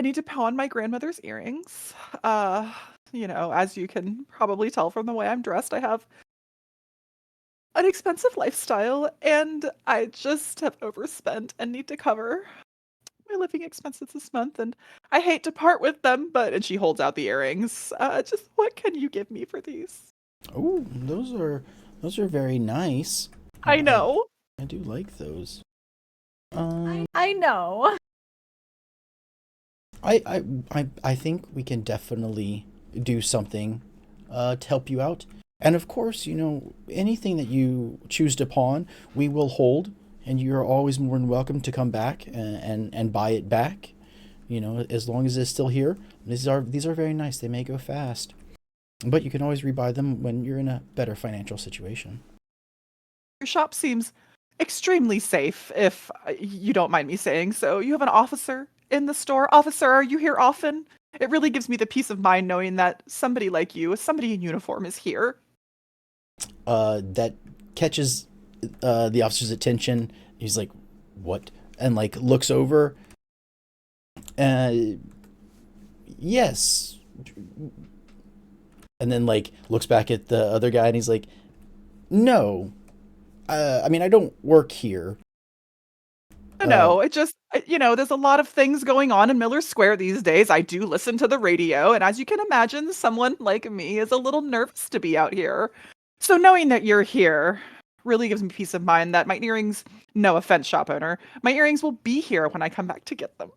need to pawn my grandmother's earrings. As you can probably tell from the way I'm dressed, I have an expensive lifestyle, and I just have overspent and need to cover my living expenses this month, and I hate to part with them, and she holds out the earrings. Just what can you give me for these?" Oh, those are very nice. I know. I do like those. I know. I think we can definitely do something to help you out. And of course, anything that you choose to pawn, we will hold, and you're always more than welcome to come back and buy it back. As long as it's still here. These are very nice. They may go fast, but you can always rebuy them when you're in a better financial situation. Your shop seems extremely safe, if you don't mind me saying so. You have an officer in the store. Officer, are you here often? It really gives me the peace of mind knowing that somebody like you, somebody in uniform, is here. That catches the officer's attention. He's like, "What?" And like looks over. Yes. And then like looks back at the other guy and he's like, "No. I mean, I don't work here." No, it just, there's a lot of things going on in Miller Square these days. I do listen to the radio, and as you can imagine, someone like me is a little nervous to be out here. So knowing that you're here really gives me peace of mind that my earrings, no offense, shop owner, my earrings will be here when I come back to get them.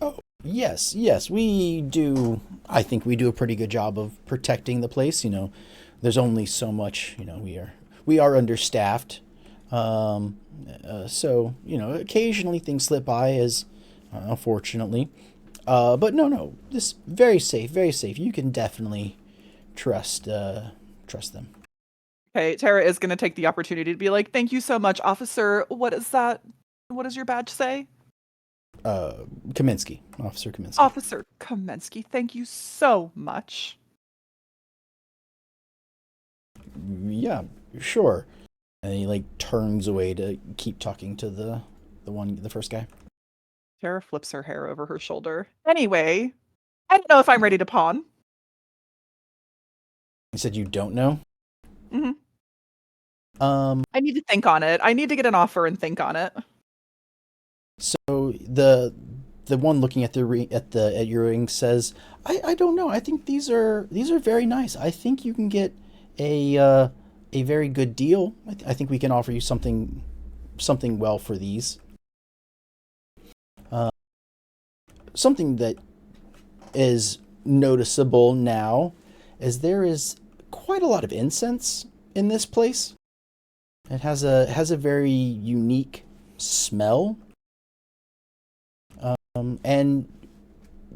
Oh, yes, we do. I think we do a pretty good job of protecting the place. There's only so much, we are understaffed. So, occasionally things slip by, as unfortunately. But no, this very safe, very safe. You can definitely trust them. Okay, Tara is going to take the opportunity to be like, "Thank you so much, officer. What is that? What does your badge say?" Kaminsky. Officer Kaminsky. Officer Kaminsky, thank you so much. Yeah, sure. And he like turns away to keep talking to the first guy. Tara flips her hair over her shoulder. Anyway, I don't know if I'm ready to pawn. You said you don't know? Mm-hmm. I need to think on it. I need to get an offer and think on it. So the the one looking at at your ring says, I don't know. I think these are very nice. I think you can get a very good deal. I think we can offer you something well for these. Something that is noticeable now is there is quite a lot of incense in this place. It has a very unique smell. And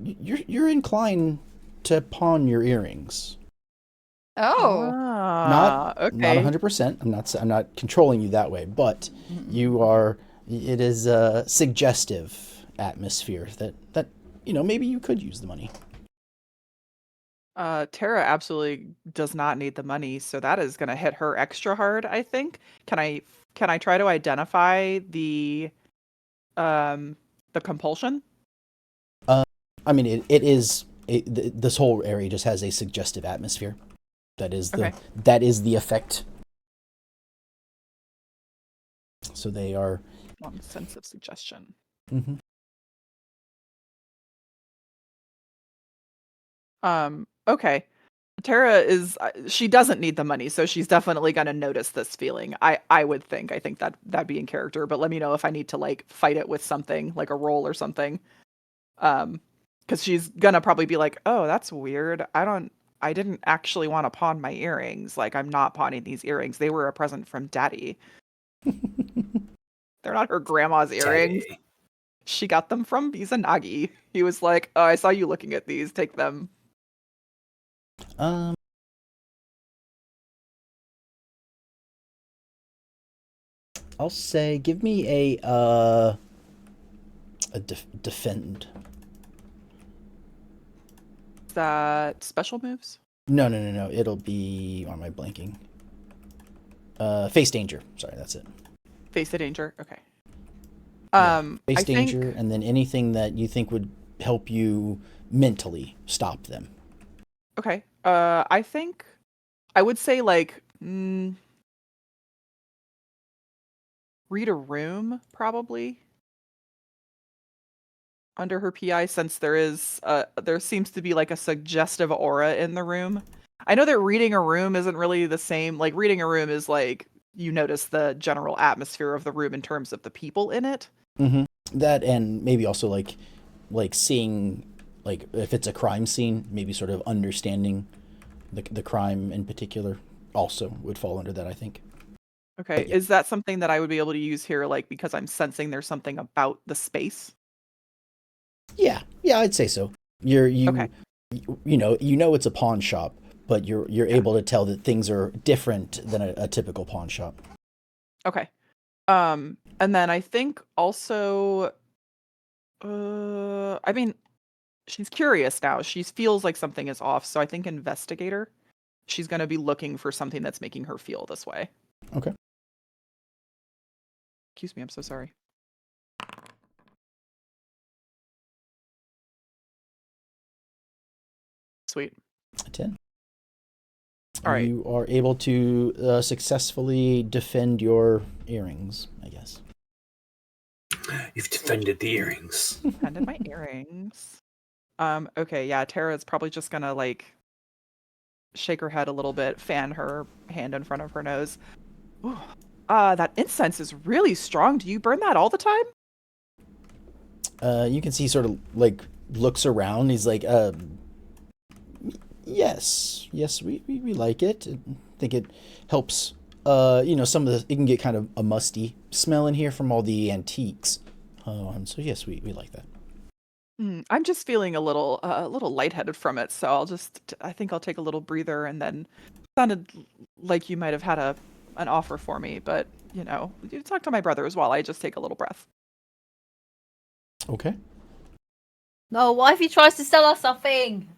you're inclined to pawn your earrings. Oh. Not okay. 100%. I'm not controlling you that way, but you are. It is a suggestive atmosphere that maybe you could use the money. Tara absolutely does not need the money, so that is going to hit her extra hard, I think. Can I try to identify the compulsion? I mean, it is. This whole area just has a suggestive atmosphere. That is the effect. So they are. One sense of suggestion. Mm-hmm. Okay. Tara she doesn't need the money, so she's definitely going to notice this feeling. I would think. I think that'd be in character, but let me know if I need to like fight it with something, like a roll or something. Cuz she's going to probably be like, "Oh, that's weird. I didn't actually want to pawn my earrings. Like I'm not pawning these earrings. They were a present from Daddy. They're not her grandma's earrings. Daddy. She got them from Izanagi. He was like, "Oh, I saw you looking at these. Take them." I'll say, give me a defend. Is that special moves? No. It'll be. Why am I blanking? Face danger. Sorry, that's it. Face the danger. Okay. Face I danger, think, and then anything that you think would help you mentally stop them. okay. I think I would say like read a room probably under her PI, since there seems to be like a suggestive aura in the room. I know that reading a room isn't really the same. Like reading a room is like you notice the general atmosphere of the room in terms of the people in it. Mm-hmm. That, and maybe also like seeing, like if it's a crime scene, maybe sort of understanding the crime in particular also would fall under that, I think. Okay, yeah. Is that something that I would be able to use here, like because I'm sensing there's something about the space? Yeah, I'd say so. Okay. You know it's a pawn shop, but you're able to tell that things are different than a typical pawn shop. Okay. And then I think also, I mean, she's curious now. She feels like something is off, so I think investigator. She's going to be looking for something that's making her feel this way. Okay. Excuse me, I'm so sorry. Sweet. A 10. All right. You are able to successfully defend your earrings, I guess. You've defended the earrings. Defended my earrings. Okay, yeah, Tara's probably just gonna like shake her head a little bit, fan her hand in front of her nose. Ooh. That incense is really strong. Do you burn that all the time? You can see sort of like looks around. He's like, yes, we like it. I think it helps. Some of it can get kind of a musty smell in here from all the antiques. So yes, we like that. I'm just feeling a little lightheaded from it, so I think I'll take a little breather, and then sounded like you might have had an offer for me, but you talk to my brother as well. I just take a little breath. Okay. No, what if he tries to sell us something?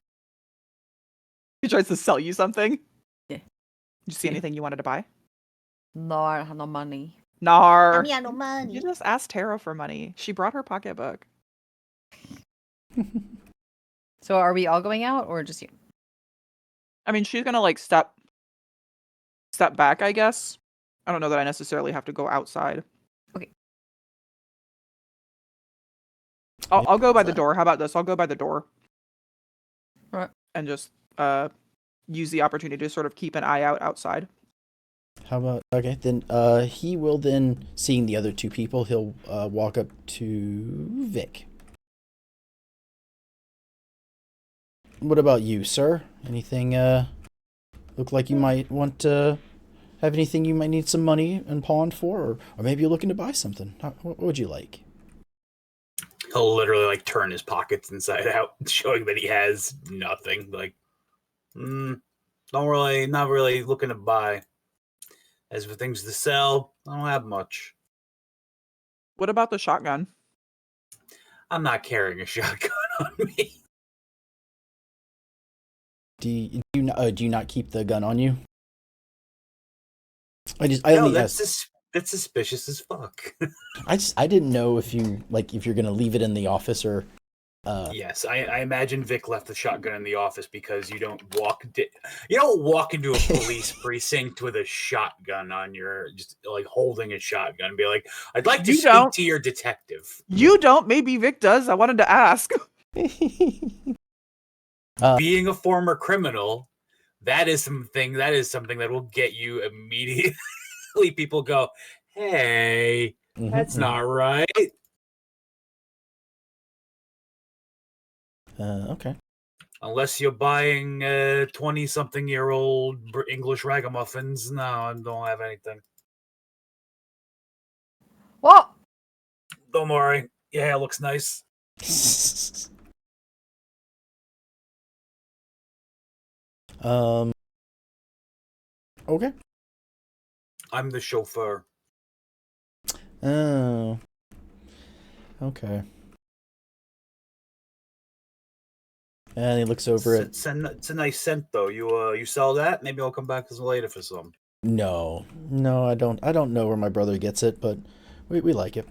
He tries to sell you something? Yeah. Did you see anything you wanted to buy? No, I don't have no money. Nar. I no money. You just asked Tara for money. She brought her pocketbook. So are we all going out or just you? I mean, she's gonna like step back, I guess. I don't know that I necessarily have to go outside. Okay. I'll go by the door. How about this? I'll go by the door. Right. And just use the opportunity to sort of keep an eye out outside. How about, okay, then he will then, seeing the other two people, he'll walk up to Vic. What about you, sir? Anything look like you might want to have anything you might need some money and pawn for, or maybe you're looking to buy something? What would you like? He'll literally like turn his pockets inside out, showing that he has nothing. Like, not really looking to buy. As for things to sell, I don't have much. What about the shotgun? I'm not carrying a shotgun on me. Do you not keep the gun on you? No, that's suspicious as fuck. I didn't know if you're gonna leave it in the office or. Yes, I imagine Vic left the shotgun in the office because you don't walk into a police precinct with a shotgun on your, just like holding a shotgun and be like, I'd like to speak to your detective. You don't. Maybe Vic does. I wanted to ask. Being a former criminal, that is something that will get you immediately. People go, hey, that's not right. Okay. Unless you're buying 20-something-year-old English ragamuffins, no, I don't have anything. What? Don't worry. Your hair looks nice. Okay. I'm the chauffeur. Oh. Okay. And he looks over at. It's a nice scent, though. You sell that? Maybe I'll come back later for some. No, I don't. I don't know where my brother gets it, but we like it.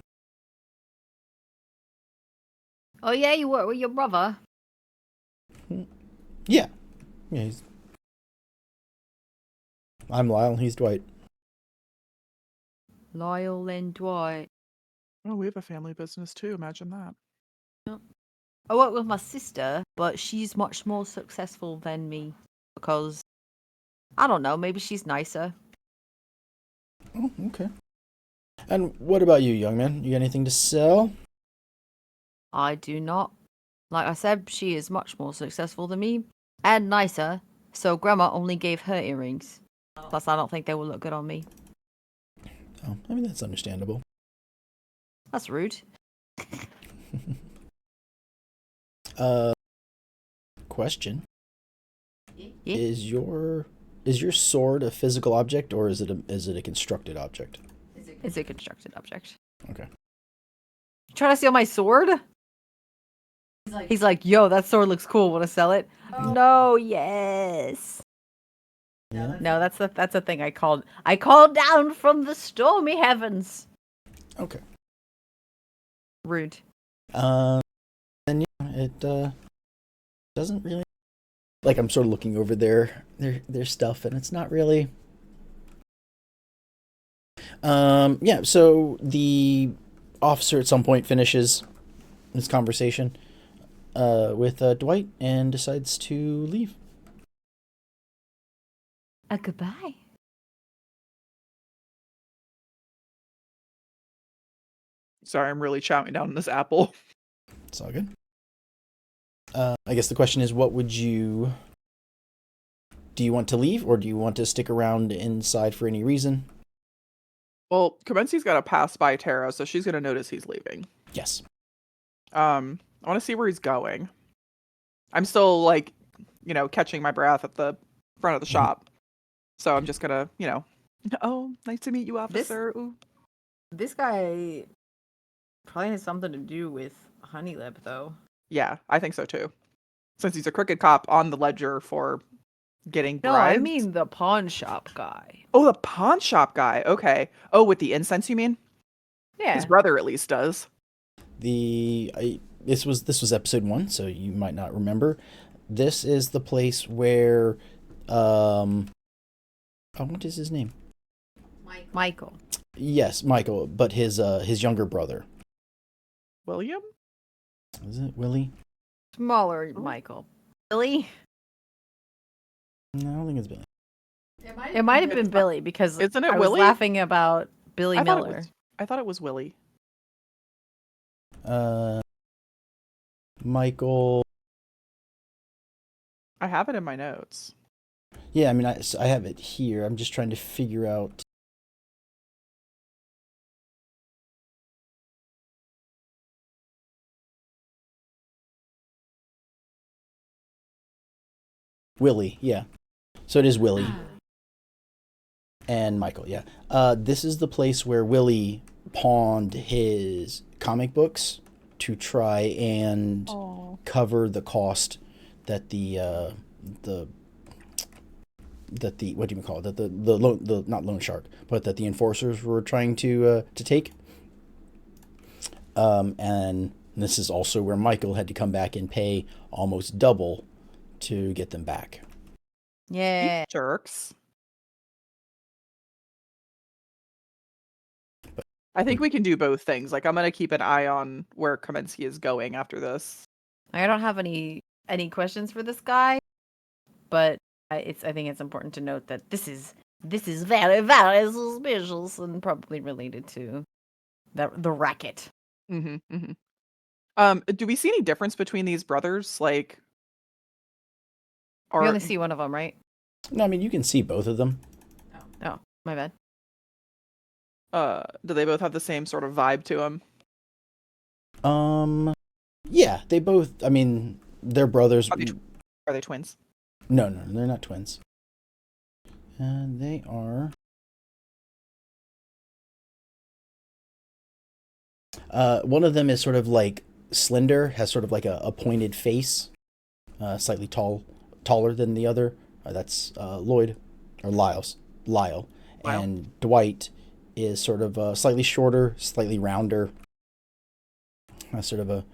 Oh yeah, you work with your brother? Yeah. I'm Lyle. He's Dwight. Lyle and Dwight. Oh, we have a family business too. Imagine that. Yep. I work with my sister, but she's much more successful than me because, I don't know, maybe she's nicer. Oh, okay. And what about you, young man? You got anything to sell? I do not. Like I said, she is much more successful than me and nicer, so Grandma only gave her earrings. Plus, I don't think they will look good on me. Oh, I mean, that's understandable. That's rude. Question. Yeah. Is your sword a physical object or is it a constructed object? It's a constructed object. Okay. You trying to steal my sword? He's like, yo, that sword looks cool. Want to sell it? Oh. No, yes. Yeah. No, that's a thing I called. I called down from the stormy heavens. Okay. Rude. And yeah, it doesn't really, like, I'm sort of looking over their stuff and it's not really. Yeah, so the officer at some point finishes his conversation with Dwight and decides to leave. Goodbye. Sorry, I'm really chowing down on this apple. It's all good. I guess the question is, do you want to leave or do you want to stick around inside for any reason? Well, Kabensi's got to pass by Tara, so she's going to notice he's leaving. Yes. I want to see where he's going. I'm still, like, catching my breath at the front of the shop. So I'm just going to, oh, nice to meet you, officer. This guy probably has something to do with Honeylip, though. Yeah, I think so, too. Since he's a crooked cop on the ledger for getting bribes. No, I mean the pawn shop guy. Oh, the pawn shop guy. Okay. Oh, with the incense, you mean? Yeah. His brother at least does. This was episode 1, so you might not remember. This is the place where what is his name? Is it Willie? Smaller Michael. Billy? No, I don't think it's Billy. It might have been Billy because Isn't it I was Willie? laughing about Billy Miller. I thought it was Willie. Michael. I have it in my notes. Yeah, I mean, I have it here. I'm just trying to figure out. Willie, yeah. So it is Willie. And Michael, yeah. This is the place where Willie pawned his comic books to try and cover the cost that the what do you call it? That the not loan shark, but that the enforcers were trying to take. And this is also where Michael had to come back and pay almost double to get them back. Yeah. You jerks. I think we can do both things. Like, I'm gonna keep an eye on where Kaminsky is going after this. I don't have any questions for this guy, but I think it's important to note that this is very, very suspicious and probably related to the racket. Mm-hmm, mm-hmm. Do we see any difference between these brothers? Like, We only see one of them, right? No, I mean, you can see both of them. Oh, my bad. Do they both have the same sort of vibe to them? Yeah, they both. I mean, they're brothers. Are they twins? No, they're not twins. They are. One of them is sort of like slender, has sort of like a pointed face, slightly taller than the other. That's Lloyd, or Lyle. And Dwight is sort of slightly shorter, slightly rounder, sort of a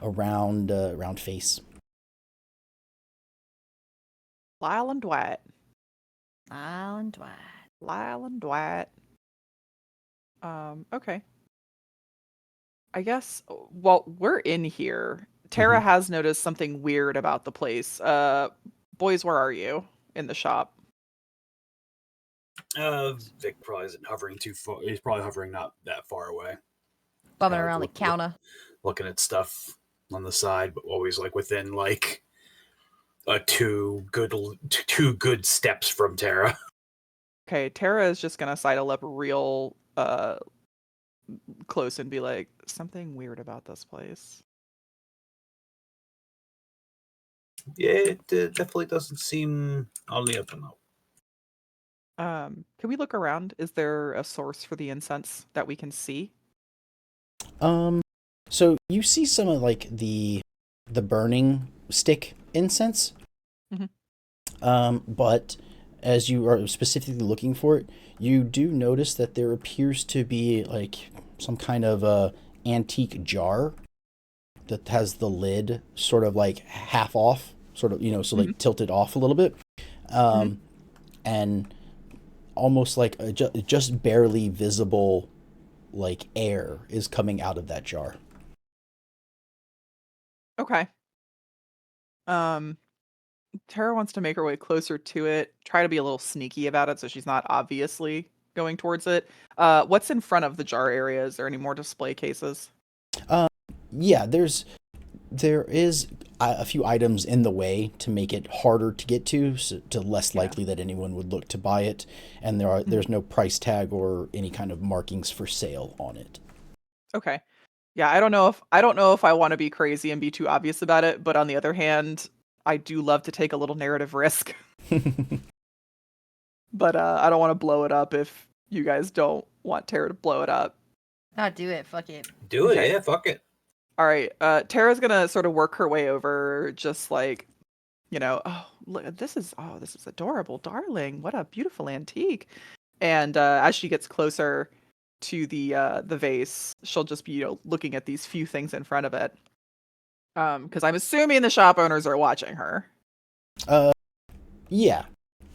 round face. Lyle and Dwight. Okay. I guess while we're in here, Tara has noticed something weird about the place. Boys, where are you in the shop? Vic probably isn't hovering too far. He's probably hovering not that far away. Bumming around the counter. Looking at stuff on the side, but always like within like two good steps from Tara. Okay, Tara is just gonna sidle up real close and be like, something weird about this place. Yeah, it definitely doesn't seem on the up and up. Can we look around? Is there a source for the incense that we can see? So you see some of like the burning stick incense. But as you are specifically looking for it, you do notice that there appears to be like some kind of a antique jar that has the lid sort of like half off, sort of, so like tilted off a little bit. And almost like just barely visible like air is coming out of that jar. Okay. Tara wants to make her way closer to it, try to be a little sneaky about it so she's not obviously going towards it. What's in front of the jar area? Is there any more display cases? Yeah, there is a few items in the way to make it harder to get to, so to less likely that anyone would look to buy it, and there's no price tag or any kind of markings for sale on it. Okay. Yeah, I don't know if I want to be crazy and be too obvious about it, but on the other hand, I do love to take a little narrative risk. But I don't want to blow it up if you guys don't want Tara to blow it up. No, do it. Fuck it. Do it, yeah, fuck it. All right, Tara's gonna sort of work her way over, just like, oh, look, this is adorable, darling. What a beautiful antique. And as she gets closer to the vase, she'll just be looking at these few things in front of it. Because I'm assuming the shop owners are watching her. Yeah,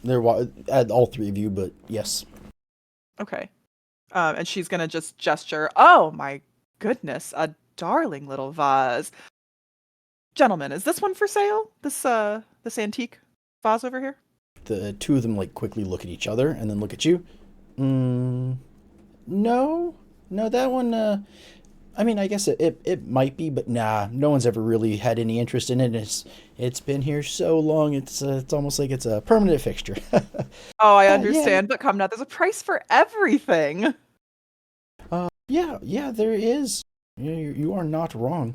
they're all three of you, but yes. Okay. And she's gonna just gesture. Oh my goodness, a darling little vase. Gentlemen, is this one for sale? This antique vase over here? The two of them like quickly look at each other and then look at you. No, that one. I mean, I guess it might be, but nah, no one's ever really had any interest in it. It's been here so long. It's almost like it's a permanent fixture. Oh, I Yeah. understand, but come now, there's a price for everything. Yeah, there is. You are not wrong.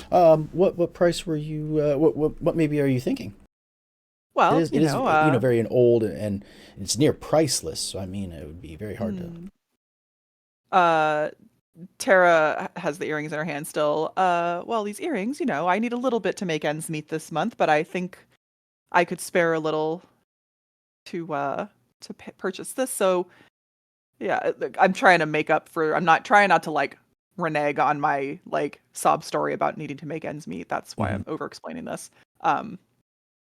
What price were you? What maybe are you thinking? Well, It is very old and it's near priceless. So I mean, it would be very hard to. Tara has the earrings in her hand still. Well, these earrings, I need a little bit to make ends meet this month, but I think I could spare a little to purchase this. So, yeah, I'm trying to make up for. I'm not trying not to like renege on my like sob story about needing to make ends meet. That's why I'm over explaining this.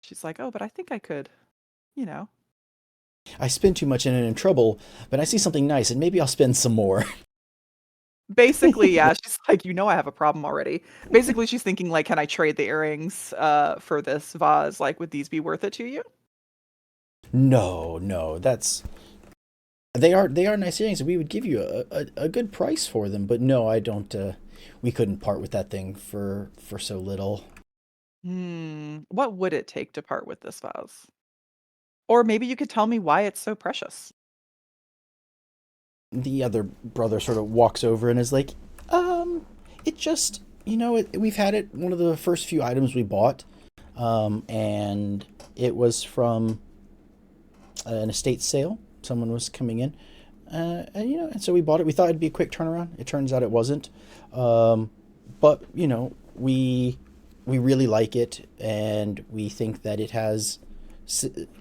She's like, oh, but I think I could, I spend too much and in trouble, but I see something nice and maybe I'll spend some more. Basically, yeah, she's like, I have a problem already. Basically, she's thinking like, can I trade the earrings for this vase? Like, would these be worth it to you? No, they are nice earrings. We would give you a good price for them, but no, I don't. We couldn't part with that thing for so little. What would it take to part with this vase? Or maybe you could tell me why it's so precious. The other brother sort of walks over and is like, it just, we've had it, one of the first few items we bought, and it was from an estate sale. Someone was coming in, and so we bought it. We thought it'd be a quick turnaround. It turns out it wasn't. But, we really like it, and we think that it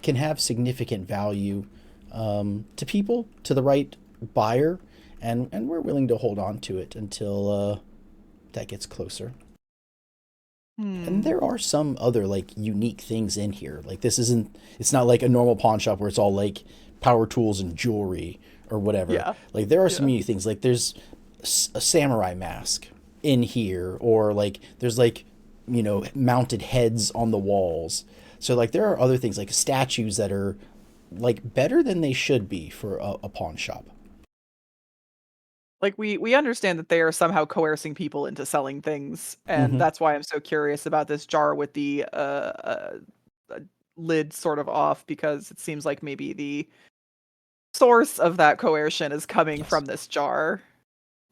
can have significant value to people, to the right buyer, and we're willing to hold on to it until that gets closer. And there are some other like unique things in here. Like it's not like a normal pawn shop where it's all like power tools and jewelry or whatever. Yeah. Like there are some unique things. Like there's a samurai mask in here, or like there's like mounted heads on the walls. So like there are other things like statues that are like better than they should be for a pawn shop. Like we understand that they are somehow coercing people into selling things, and that's why I'm so curious about this jar with the lid sort of off, because it seems like maybe the source of that coercion is coming from this jar.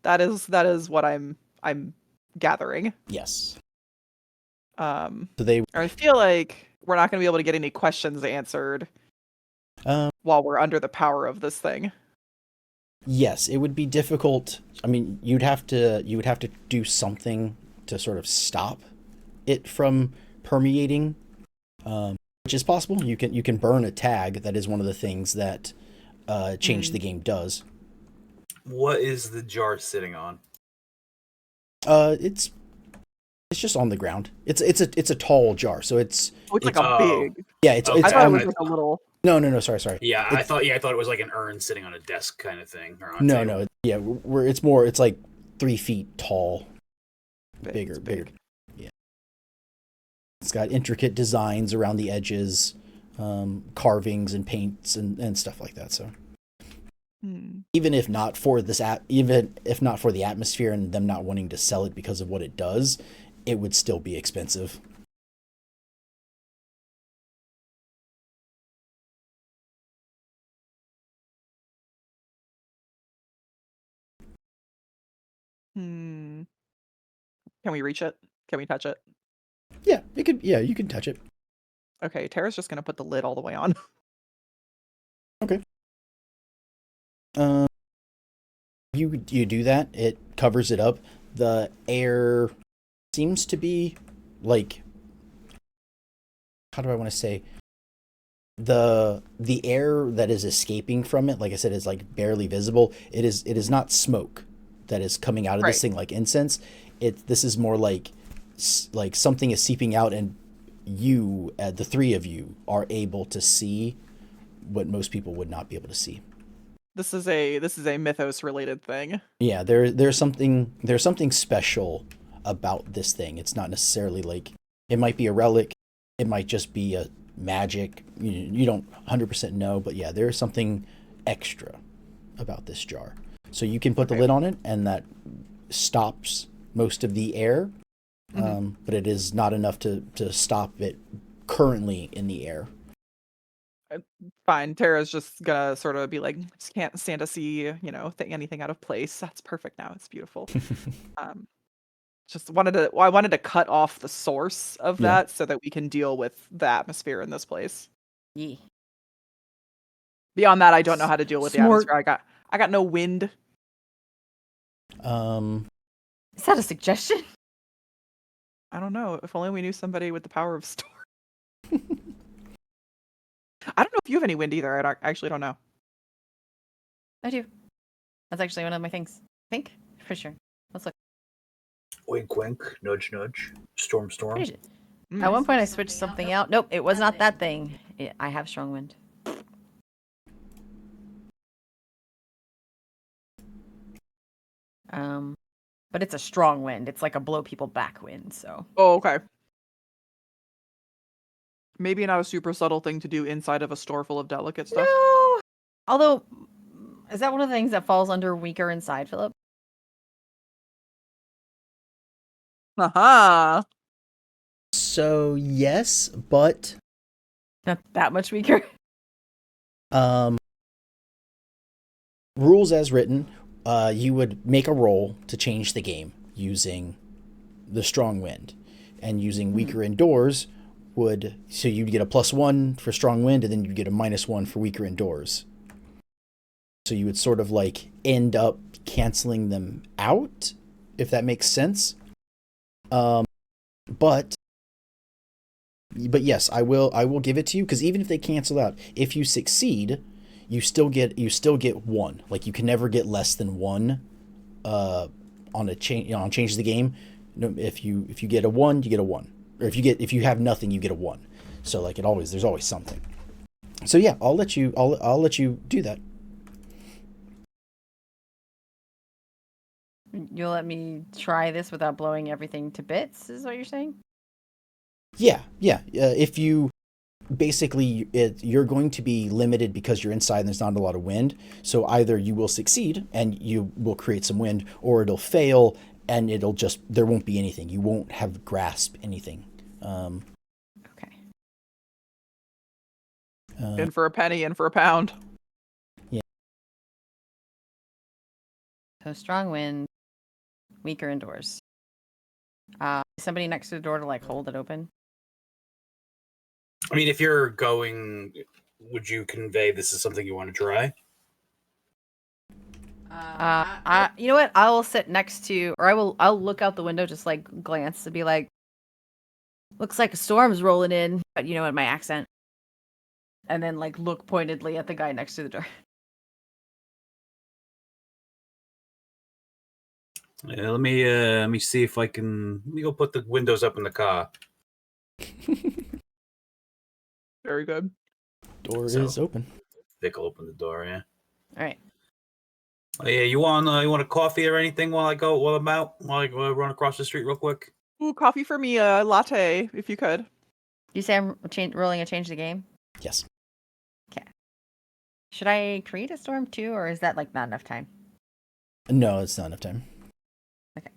That is what I'm gathering. Yes. So I feel like we're not going to be able to get any questions answered while we're under the power of this thing. Yes, it would be difficult. I mean, you would have to do something to sort of stop it from permeating, which is possible. You can burn a tag. That is one of the things that Change the Game does. What is the jar sitting on? It's just on the ground. It's a tall jar, so it's like a big. Yeah, it's. Okay. It's I thought it on, was like a little. No, sorry. Yeah, I thought it was like an urn sitting on a desk kind of thing. Or on No, yeah, it's like 3 feet tall, bigger. Yeah, it's got intricate designs around the edges, carvings and paints and stuff like that. So, even if not for the atmosphere and them not wanting to sell it because of what it does, it would still be expensive. Can we reach it? Can we touch it? Yeah, you can touch it. Okay, Tara's just gonna put the lid all the way on. Okay. You do that, it covers it up. The air seems to be like, how do I want to say? The air that is escaping from it, like I said, is like barely visible. It is not smoke that is coming out of this thing like incense. This is more like something is seeping out, and the three of you are able to see what most people would not be able to see. This is a mythos related thing. Yeah, there's something special about this thing. It's not necessarily like, it might be a relic, it might just be a magic. You don't 100% know, but yeah, there is something extra about this jar. So you can put the lid on it, and that stops most of the air, but it is not enough to stop it currently in the air. Fine. Tara's just gonna sort of be like, just can't stand to see, anything out of place. That's perfect now. It's beautiful. I wanted to cut off the source of that so that we can deal with the atmosphere in this place. Yeah. Beyond that, I don't know how to deal with Smart. the atmosphere. I got no wind. Is that a suggestion? I don't know. If only we knew somebody with the power of storm. I don't know if you have any wind either. I actually don't know. I do. That's actually one of my things. I think? For sure. Let's look. Wink, wink. Nudge, nudge. Storm, storm. Pretty sure. At one point I switched something out. Nope, it was not that thing. I have strong wind. But it's a strong wind. It's like a blow people back wind, so. Oh, okay. Maybe not a super subtle thing to do inside of a store full of delicate stuff. No! Although, is that one of the things that falls under weaker inside, Philip? Haha. So yes, but Not that much weaker. Rules as written, you would make a roll to change the game using the strong wind, and using weaker indoors so you'd get a +1 for strong wind, and then you'd get a -1 for weaker indoors. So you would sort of like end up canceling them out, if that makes sense. But yes, I will give it to you, because even if they cancel out, if you succeed, you still get 1. Like, you can never get less than 1 on a change on change of the game. No, if you get a 1, you get a 1, or if you have nothing, you get a 1. So like there's always something. So yeah, I'll let you do that. You'll let me try this without blowing everything to bits, is what you're saying? Yeah. If you basically, you're going to be limited because you're inside and there's not a lot of wind. So either you will succeed and you will create some wind, or it'll fail and there won't be anything. You won't have grasp anything. Okay. In for a penny, in for a pound. Yeah. So strong wind, weaker indoors. Somebody next to the door to like hold it open. I mean, if you're going, would you convey this is something you want to try? You know what? I will sit next to, or I'll look out the window, just like glance to be like, looks like a storm's rolling in, but you know, in my accent. And then like look pointedly at the guy next to the door. Yeah, let me see if I can. Let me go put the windows up in the car. Very good. Door is open. Dick will open the door. Yeah. All right. Oh, yeah, you want a coffee or anything while I'm out? While I run across the street real quick? Ooh, coffee for me, a latte, if you could. You say I'm rolling a change the game? Yes. Okay. Should I create a storm too, or is that like not enough time? No, it's not enough time. Okay.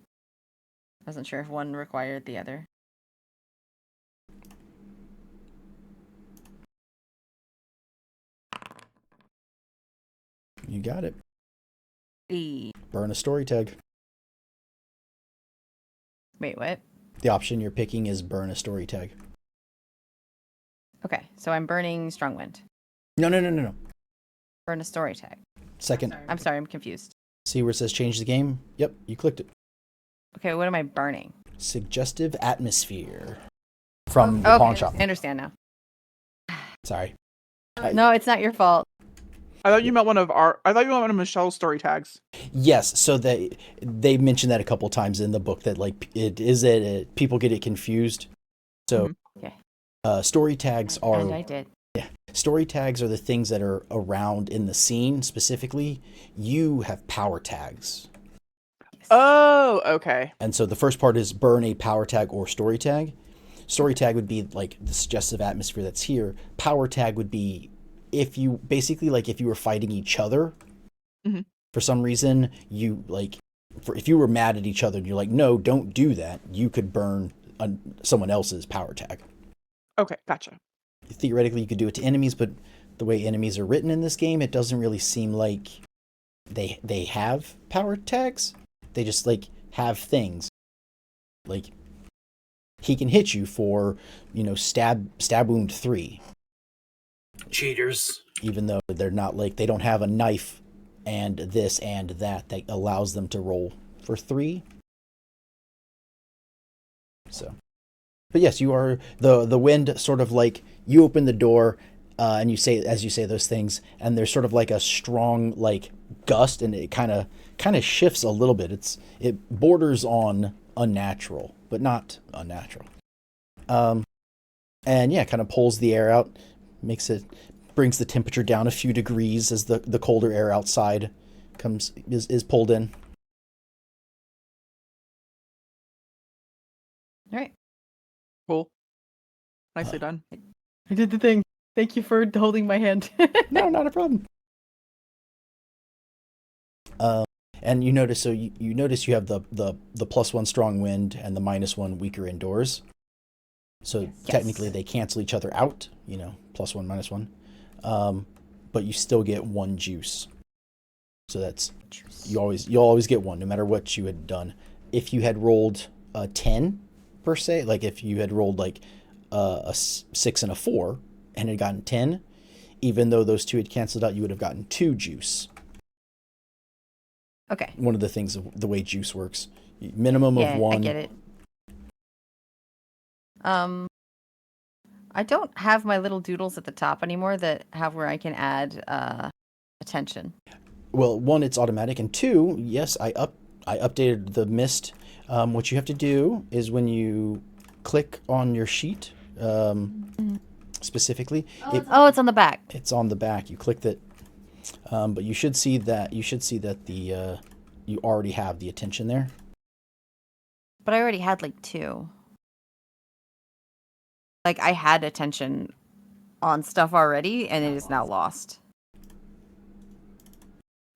Wasn't sure if one required the other. You got it. E. Burn a story tag. Wait, what? The option you're picking is burn a story tag. Okay, so I'm burning strong wind. No. Burn a story tag. Second. I'm sorry, I'm confused. See where it says change the game? Yep, you clicked it. Okay, what am I burning? Suggestive atmosphere. From the pawn shop. I understand now. Sorry. No, it's not your fault. I thought you meant one of Michelle's story tags. Yes, so they mentioned that a couple times in the book, that like people get it confused. So Okay. Story tags are And I did. story tags are the things that are around in the scene specifically. You have power tags. Oh, okay. And so the first part is burn a power tag or story tag. Story tag would be like the suggestive atmosphere that's here. Power tag would be if you basically like if you were fighting each other Mhm. for some reason, you like if you were mad at each other and you're like, no, don't do that, you could burn someone else's power tag. Okay, gotcha. Theoretically, you could do it to enemies, but the way enemies are written in this game, it doesn't really seem like they have power tags. They just like have things. Like he can hit you for, stab wound 3, Cheaters. even though they're not like they don't have a knife and this and that allows them to roll for 3. So, but yes, you are the wind sort of like you open the door and you say those things, and there's sort of like a strong like gust, and it kind of shifts a little bit. It borders on unnatural, but not unnatural. And yeah, kind of pulls the air out, brings the temperature down a few degrees as the colder air outside is pulled in. All right. Cool. Nicely done. I did the thing. Thank you for holding my hand. No, not a problem. And you notice, you have the +1 strong wind and the -1 weaker indoors. So Yes. technically they cancel each other out, +1, -1. But you still get 1 juice. So that's you'll always get 1 no matter what you had done. If you had rolled a 10 per se, like if you had rolled like a 6 and a 4 and had gotten 10, even though those 2 had canceled out, you would have gotten 2 juice. Okay. One of the things of the way juice works, minimum of 1. I get it. I don't have my little doodles at the top anymore that have where I can add attention. Well, 1, it's automatic, and 2, yes, I updated the mist. What you have to do is when you click on your sheet, specifically, It's on the back. it's on the back. You click that, but you should see that the you already have the attention there. But I already had like 2. Like I had attention on stuff already, and it is now lost.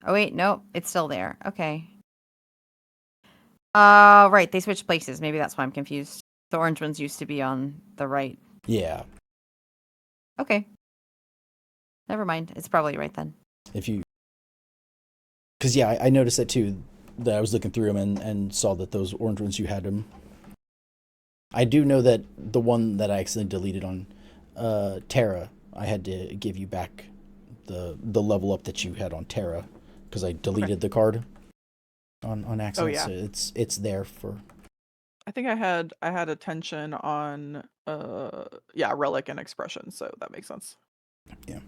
Oh wait, no, it's still there. Okay. Right, they switched places. Maybe that's why I'm confused. The orange ones used to be on the right. Yeah, Okay. Never mind. It's probably right then. because I noticed that too. That I was looking through them and saw that those orange ones you had them. I do know that the one that I accidentally deleted on Terra, I had to give you back the level up that you had on Terra because I deleted the card on accident. yeah. So it's there for. I think I had attention on relic and expression, so that makes sense. Yeah.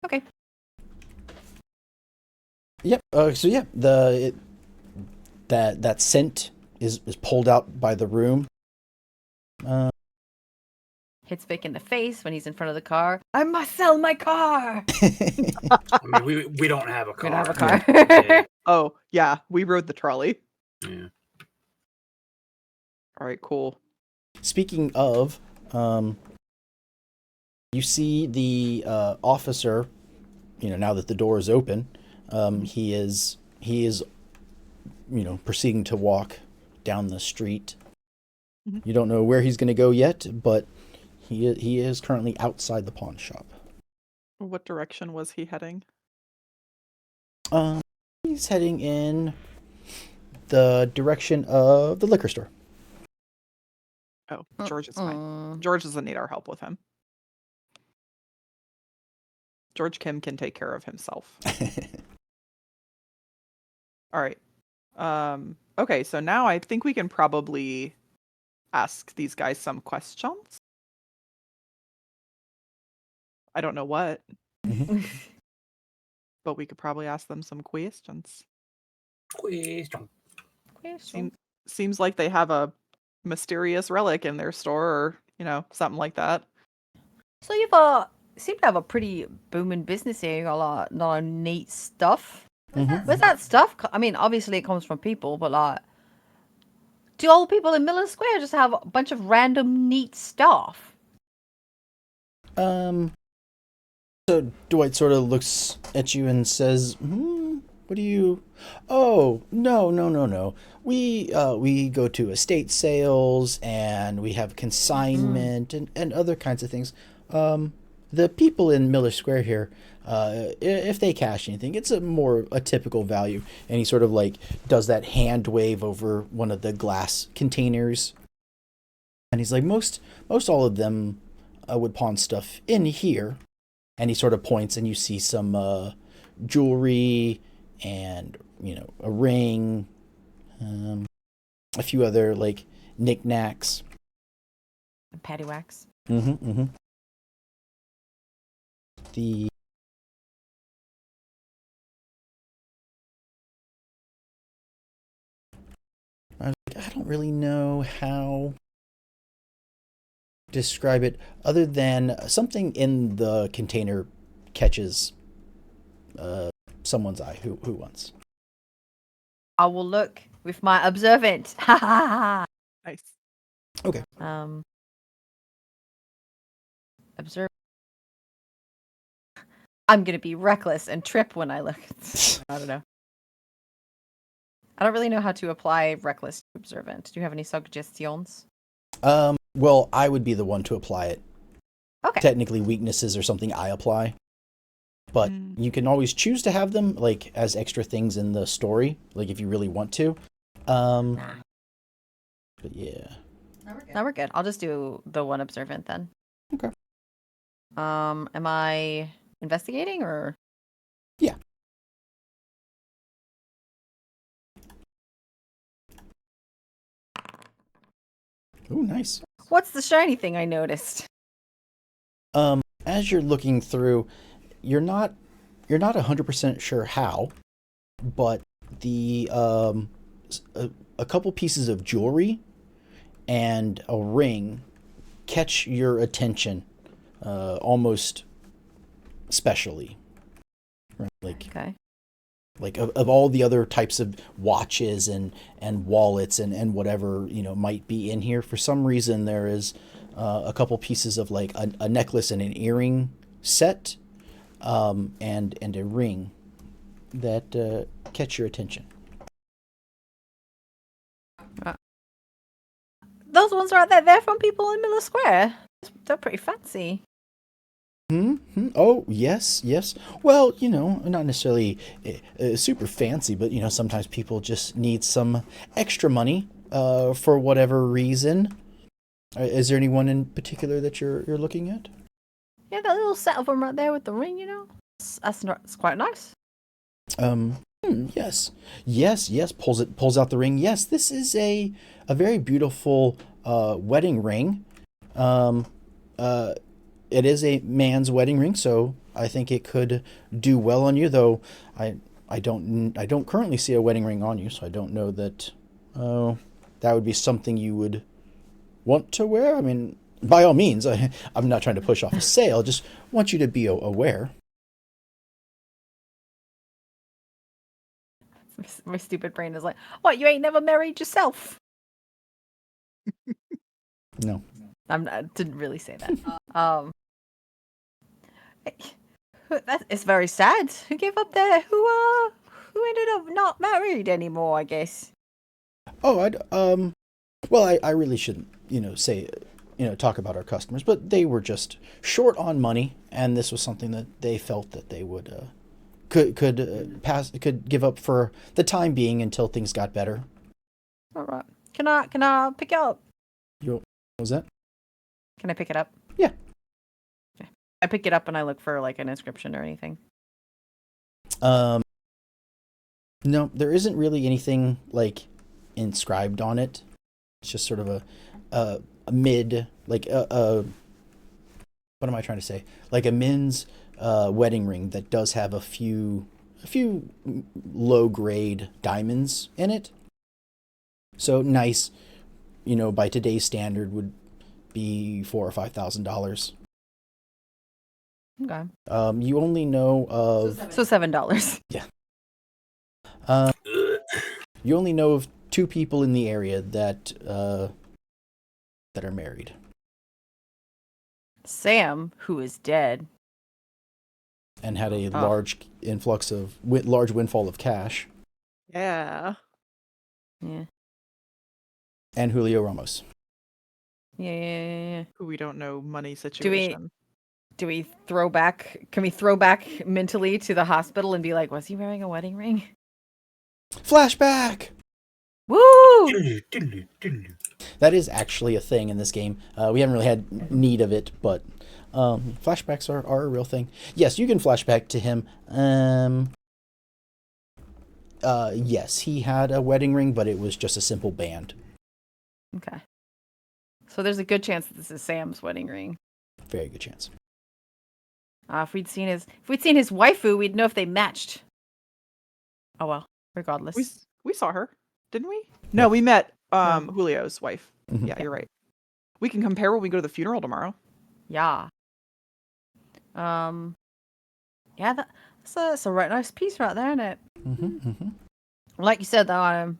Okay. Yep. So yeah, that scent is pulled out by the room. Hits Vic in the face when he's in front of the car. I must sell my car. I mean, we don't have a car. We don't have a car. Yeah. Oh, yeah, we rode the trolley. Yeah. All right, cool. Speaking of, you see the officer. Now that the door is open, he is proceeding to walk down the street. Mhm. You don't know where he's going to go yet, but he is currently outside the pawn shop. What direction was he heading? He's heading in the direction of the liquor store. Oh, George is fine. Mm. George doesn't need our help with him. George Kim can take care of himself. All right. Okay, so now I think we can probably ask these guys some questions. I don't know what, but we could probably ask them some questions. Question. Seems like they have a mysterious relic in their store, or something like that. So you seem to have a pretty booming business here. You got a lot of neat stuff. Where's that stuff? I mean, obviously it comes from people, but like, do all people in Miller Square just have a bunch of random neat stuff? So Dwight sort of looks at you and says, what do you... Oh, no. We go to estate sales, and we have consignment and other kinds of things. The people in Miller Square here, if they cash anything, it's a typical value. And he sort of like does that hand wave over one of the glass containers. And he's like, most all of them would pawn stuff in here. And he sort of points, and you see some jewelry and, a ring, a few other, like, knickknacks. Paddywhacks. The... I don't really know how to describe it other than something in the container catches someone's eye. Who wants? I will look with my observant. Ha ha ha. Nice. Okay. Observe. I'm gonna be reckless and trip when I look. I don't know. I don't really know how to apply reckless to observant. Do you have any suggestions? Well, I would be the one to apply it. Okay. Technically, weaknesses are something I apply. But you can always choose to have them, like, as extra things in the story, like, if you really want to. But yeah. No, we're good. I'll just do the one observant then. Okay. Am I investigating or? Yeah. Oh, nice. What's the shiny thing I noticed? As you're looking through, you're not 100% sure how, but the a couple pieces of jewelry and a ring catch your attention, almost specially. Right? Okay. Like of all the other types of watches and wallets and whatever might be in here, for some reason there is a couple pieces of like a necklace and an earring set, and a ring that catch your attention. Those ones right there, they're from people in Miller Square. They're pretty fancy. Oh, yes. Well, not necessarily super fancy, but, sometimes people just need some extra money for whatever reason. Is there anyone in particular that you're looking at? Yeah, that little set of them right there with the ring, That's quite nice. Yes. Pulls out the ring. Yes, this is a very beautiful wedding ring. It is a man's wedding ring, so I think it could do well on you. Though I don't currently see a wedding ring on you, so I don't know that that would be something you would want to wear. I mean, by all means, I'm not trying to push off a sale. Just want you to be aware. My stupid brain is like, what? You ain't never married yourself? No. I didn't really say that. It's very sad. Who gave up there? Who ended up not married anymore? I guess. Oh, well, I really shouldn't, say, talk about our customers, but they were just short on money, and this was something that they felt that they would could give up for the time being until things got better. All right. Can I pick it up? What was that? Can I pick it up? Yeah. Okay. I pick it up and I look for like an inscription or anything. No, there isn't really anything like inscribed on it. It's just sort of a mid, like what am I trying to say? Like a men's wedding ring that does have a few low grade diamonds in it. So nice, by today's standard would be $4,000 or $5,000. Okay. You only know of So $7. Yeah. You only know of 2 people in the area that are married. Sam, who is dead. And had a large influx of large windfall of cash. Yeah. Yeah. And Julio Ramos. Yeah. Who we don't know money situation. Do we throw back? Can we throw back mentally to the hospital and be like, was he wearing a wedding ring? Flashback! Woo! That is actually a thing in this game. We haven't really had need of it, but flashbacks are a real thing. Yes, you can flashback to him. Yes, he had a wedding ring, but it was just a simple band. Okay. So there's a good chance that this is Sam's wedding ring. Very good chance. If we'd seen his waifu, we'd know if they matched. Oh well, regardless. We saw her, didn't we? No, we met No. Julio's wife. Mhm. Yeah, you're right. We can compare when we go to the funeral tomorrow. Yeah. Yeah, that's a right nice piece right there, isn't it? Like you said, though, I'm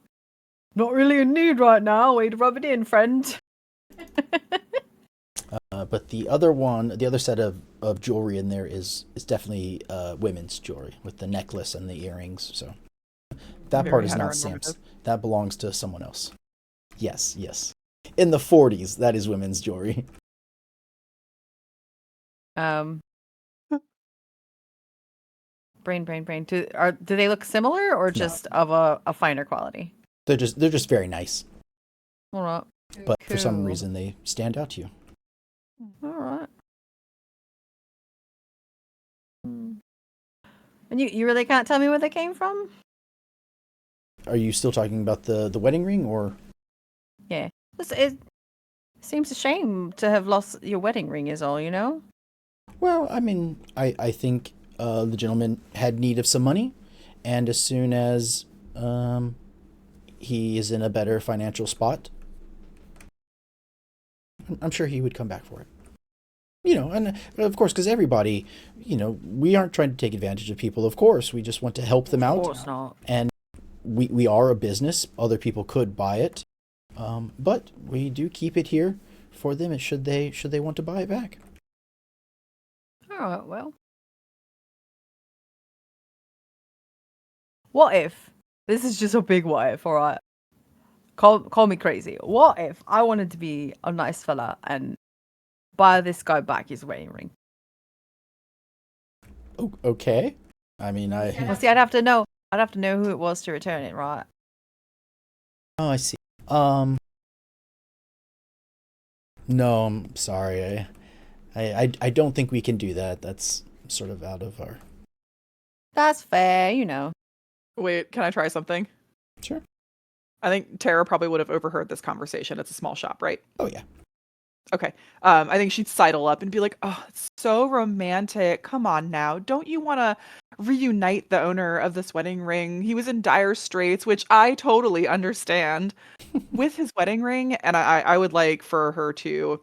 not really in need right now. Way to rub it in, friend. But the other set of jewelry in there is definitely women's jewelry with the necklace and the earrings. So that Very part is not Sam's. heteronormative. That belongs to someone else. Yes. In the 40s, that is women's jewelry. Brain. Do they look similar or just of a finer quality? They're just very nice. All right. But for some Cool. reason, they stand out to you. All right. And you really can't tell me where they came from? Are you still talking about the wedding ring, or? Yeah. It seems a shame to have lost your wedding ring is all, you know? Well, I mean, I think the gentleman had need of some money, and as soon as he is in a better financial spot, I'm sure he would come back for it. And of course, because everybody, we aren't trying to take advantage of people. Of course, we just want to help them out. Of course not. And we are a business. Other people could buy it, but we do keep it here for them. Should they want to buy it back? All right, well. What if, this is just a big what if, all right? Call me crazy. What if I wanted to be a nice fella and buy this guy back his wedding ring? Okay. I mean, Well, see, I'd have to know who it was to return it, right? Oh, I see. No, I'm sorry. I don't think we can do that. That's sort of out of our... That's fair, you know. Wait, can I try something? Sure. I think Tara probably would have overheard this conversation. It's a small shop, right? Oh, yeah. Okay. I think she'd sidle up and be like, "Oh, it's so romantic. Come on now. Don't you want to reunite the owner of this wedding ring? He was in dire straits," which I totally understand, with his wedding ring. And I would like for her to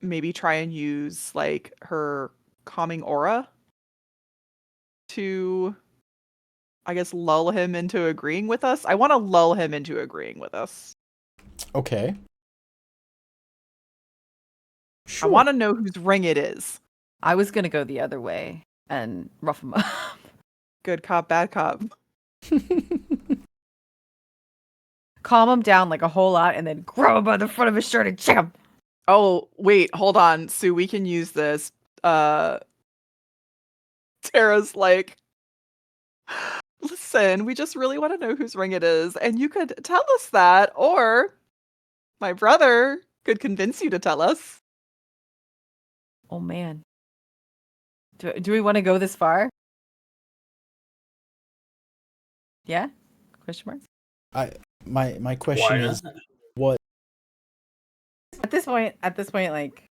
maybe try and use like her calming aura to, I guess, lull him into agreeing with us. I want to lull him into agreeing with us. Okay. Sure. I want to know whose ring it is. I was gonna go the other way and rough him up. Good cop, bad cop. Calm him down like a whole lot and then grab him by the front of his shirt and check him. Oh, wait, hold on. Sue, we can use this. Tara's like, listen, we just really want to know whose ring it is, and you could tell us that, or my brother could convince you to tell us. Oh man. Do we want to go this far? Yeah? Question marks? My question is, what? At this point, like,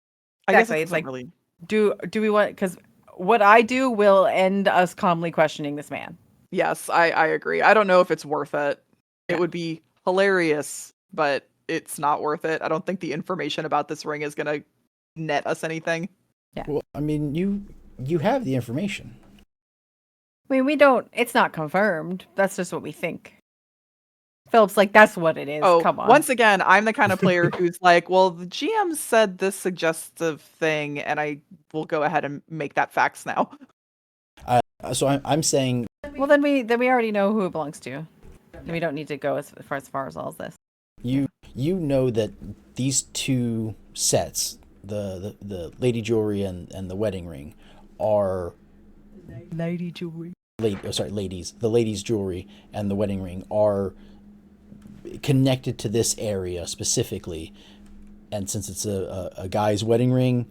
I guess exactly, it's like, really. do we want? Because what I do will end us calmly questioning this man. Yes, I agree. I don't know if it's worth it. Yeah. It would be hilarious, but it's not worth it. I don't think the information about this ring is gonna net us anything. Well, I mean, you have the information. I mean, we don't. It's not confirmed. That's just what we think. Philip's like, that's what it is. Oh, Come on. once again, I'm the kind of player who's like, well, the GM said this suggestive thing, and I will go ahead and make that facts now. So I'm saying, Well, then we already know who it belongs to. And we don't need to go as far as all this. you know that these two sets, the lady jewelry and the wedding ring, are Lady jewelry. ladies. The ladies' jewelry and the wedding ring are connected to this area specifically, and since it's a guy's wedding ring,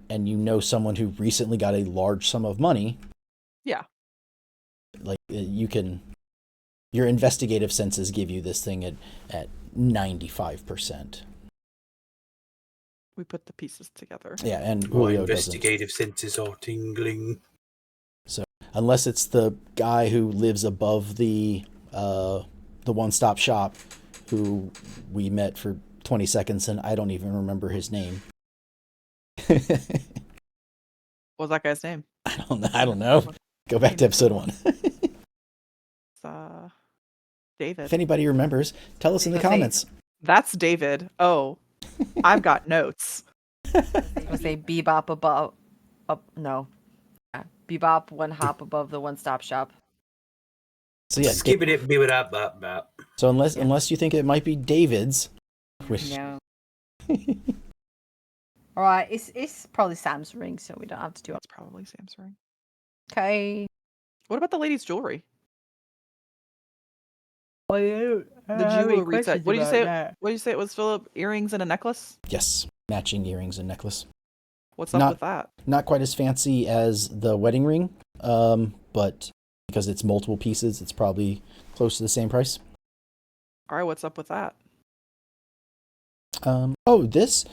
and you know someone who recently got a large sum of money, Yeah. like your investigative senses give you this thing at 95%. We put the pieces together. Yeah, and My Julio doesn't. investigative senses are tingling. Unless it's the guy who lives above the one-stop shop, who we met for 20 seconds and I don't even remember his name. What was that guy's name? I don't know. Go back to episode 1. It's David. If anybody remembers, tell us in the comments. That's David. Oh, I've got notes. I was gonna say Bebop above. No. Bebop one hop above the one-stop shop. So yeah, Skip it, beep it up, bop, bop. so unless you think it might be David's, which No. All right, it's probably Sam's ring, so we don't have to do it. That's probably Sam's ring. Okay. What about the lady's jewelry? The The jewelry set. What did you say? What did you say it was, Philip? Earrings and a necklace? yes, matching earrings and necklace. What's up with that? Not quite as fancy as the wedding ring, but because it's multiple pieces, it's probably close to the same price. All right, what's up with that? This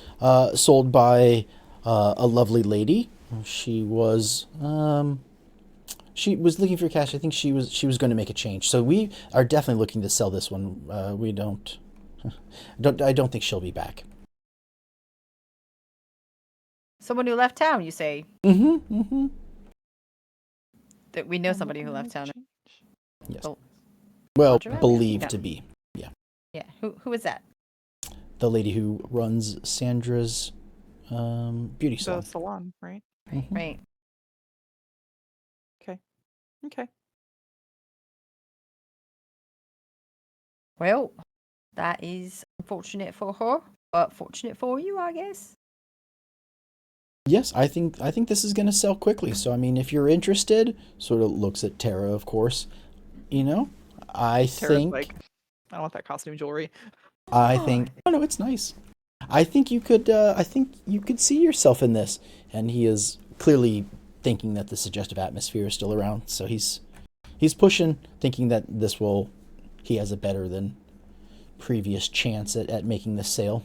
sold by a lovely lady. She was looking for cash. I think she was going to make a change. So we are definitely looking to sell this one. I don't think she'll be back. Someone who left town, you say? Mm-hmm. That we know somebody who left town. Yes. Oh. Well, Roger. believed Yeah. to be. Yeah. Who is that? The lady who runs Sandra's beauty The salon. salon, right? Mhm. Right. Okay. Well, that is unfortunate for her, but fortunate for you, I guess. Yes, I think this is going to sell quickly. So I mean, if you're interested, sort of looks at Tara, of course. I Tara's think like, I don't want that costume jewelry. oh no, it's nice. I think you could see yourself in this, and he is clearly thinking that the suggestive atmosphere is still around. So he's pushing, thinking that he has a better than previous chance at making this sale.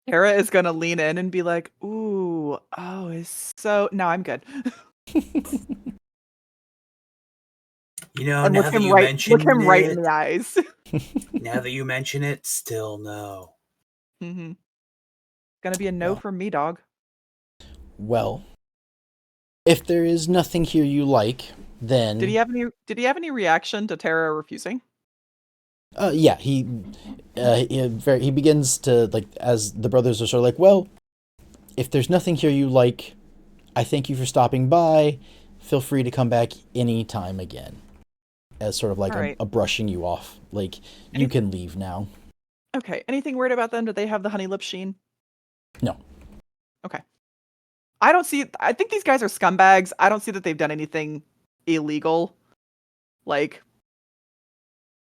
Tara is gonna lean in and be like, "Ooh, oh, it's so." No, I'm good. You know, And now look that him you right, mention look him right in it, the eyes. now that you mention it, still no. Mm-hmm. Gonna be a no Well. from me, dog. Well, if there is nothing here you like, then Did he have any reaction to Tara refusing? yeah, he begins to, like, as the brothers are sort of like, well, if there's nothing here you like, I thank you for stopping by. Feel free to come back any time again. As sort of like All right. a brushing you off, like you can leave now. Okay. Anything weird about them? Do they have the honey lip sheen? No. Okay. I think these guys are scumbags. I don't see that they've done anything illegal. Like,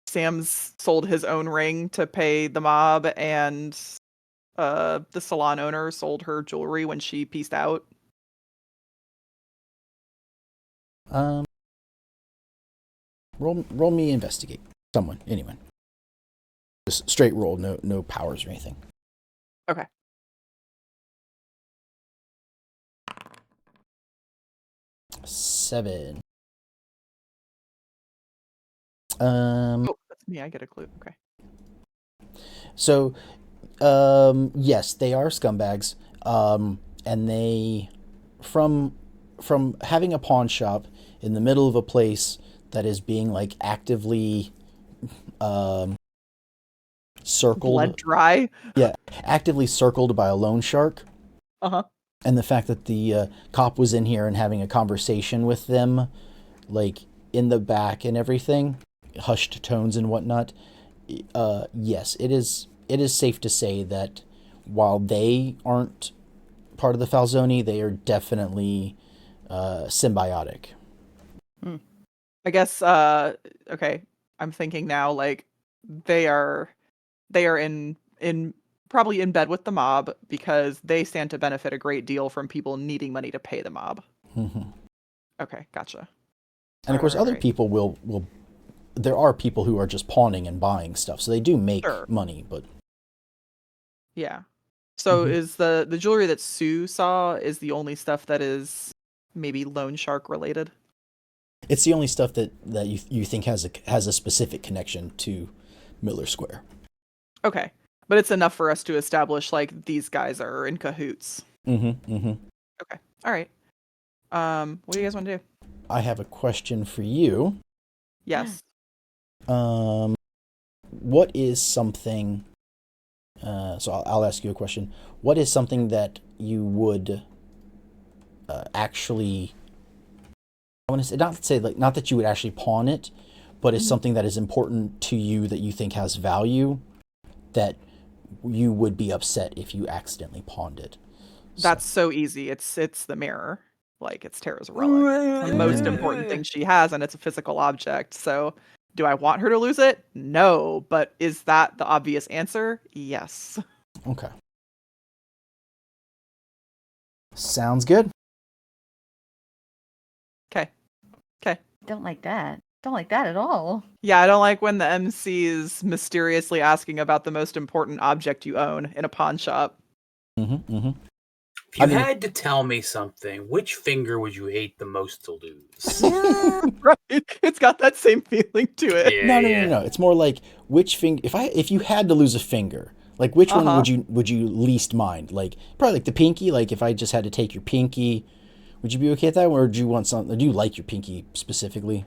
Sam's sold his own ring to pay the mob, and the salon owner sold her jewelry when she peaced out. Roll me investigate. Someone, anyone. Just straight roll, no powers or anything. Okay. Seven. Oh, that's me. I get a clue. Okay. So, yes, they are scumbags. And they, from from having a pawn shop in the middle of a place that is being like actively circled, Blood dry. yeah, actively circled by a loan shark, Uh-huh. and the fact that the cop was in here and having a conversation with them, like in the back and everything, hushed tones and whatnot. Yes, it is safe to say that while they aren't part of the Falzoni, they are definitely symbiotic. I guess okay, I'm thinking now like they are in probably in bed with the mob because they stand to benefit a great deal from people needing money to pay the mob. Mm-hmm. Okay, gotcha. And of course, other Right. people will. There are people who are just pawning and buying stuff, so they do make Sure. money. But Yeah. So Mhm. is the jewelry that Sue saw is the only stuff that is maybe loan shark related? it's the only stuff that you think has a specific connection to Miller Square. Okay. But it's enough for us to establish like these guys are in cahoots. Mm-hmm. Mm-hmm. Okay. All right. What do you guys want to do? I have a question for you. Yes. What is something? So I'll ask you a question. What is something that you would actually? I want to say not that you would actually pawn it, but it's something that is important to you that you think has value, that you would be upset if you accidentally pawned it. That's so easy. It's the mirror. Like it's Tara's relic. It's the most important thing she has, and it's a physical object. So do I want her to lose it? No. But is that the obvious answer? Yes. Okay. Sounds good. Okay. Don't like that. Don't like that at all. Yeah, I don't like when the MC is mysteriously asking about the most important object you own in a pawn shop. Mm-hmm. Mm-hmm. If you I mean- had to tell me something, which finger would you hate the most to lose? Right. It's got that same feeling to it. No. It's more like which finger. If you had to lose a finger, like which one would you least mind? Like probably like the pinky. Like if I just had to take your pinky, would you be okay with that, or do you want something? Do you like your pinky specifically?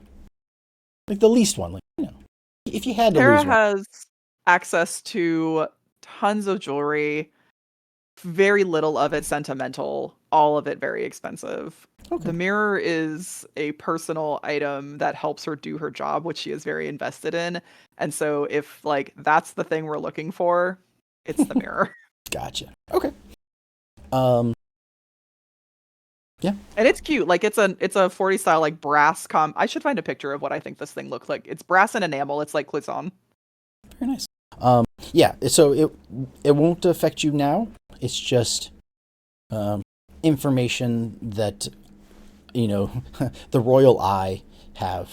Like the least one. Like if you had to Tara lose one. has access to tons of jewelry, very little of it sentimental, all of it very expensive. Okay. The mirror is a personal item that helps her do her job, which she is very invested in. And so if like that's the thing we're looking for, it's the mirror. Gotcha. Okay. Yeah. And it's cute. Like it's a 40 style like brass I should find a picture of what I think this thing looked like. It's brass and enamel. It's like Clisson. Very nice. Yeah. So it won't affect you now. It's just information that the Royal Eye have.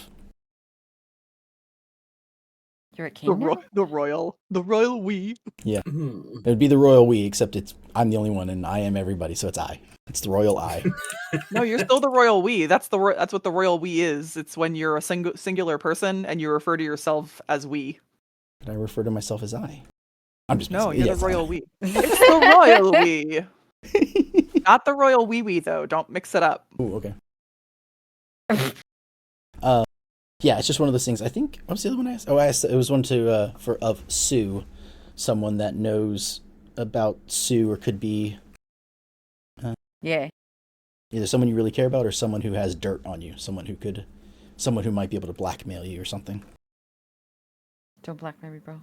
You're at King now? The royal we. Yeah. Hmm. It would be the Royal We, except I'm the only one and I am everybody, so it's I. It's the Royal Eye. No, you're still the royal we. That's what the royal we is. It's when you're a singular person and you refer to yourself as we. But I refer to myself as I. I'm just No, messing. you're Yes, the royal I. we. It's the royal we. Not the royal wee though. Don't mix it up. Ooh, okay. Yeah, it's just one of those things. I think what was the other one I asked? Oh, I asked. It was one of Sue, someone that knows about Sue or could be Yeah. either someone you really care about or someone who has dirt on you, someone who might be able to blackmail you or something. Don't blackmail me, bro.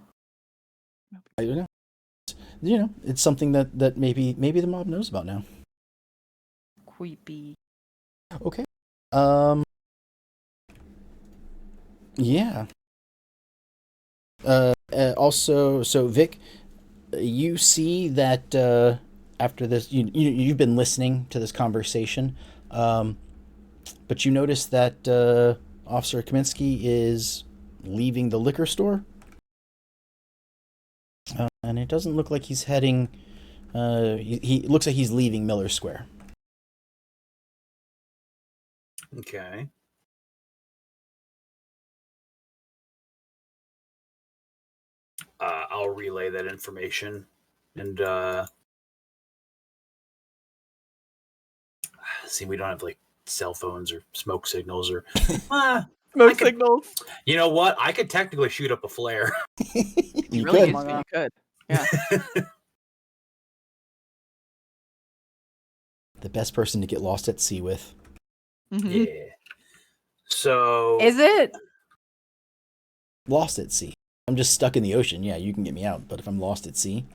I don't know. It's something that maybe the mob knows about now. Creepy. Okay. Yeah. Also, so Vic, you see that after this, you've been listening to this conversation, but you notice that Officer Kaminsky is leaving the liquor store, and it doesn't look like he's heading. He looks like he's leaving Miller Square. Okay. I'll relay that information, and see, we don't have like cell phones or smoke signals or. Smoke signals. You know what? I could technically shoot up a flare. You really could. needs to be, you could. Yeah. The best person to get lost at sea with. Mhm. Yeah. So Is it? Lost at sea. I'm just stuck in the ocean. Yeah, you can get me out. But if I'm lost at sea,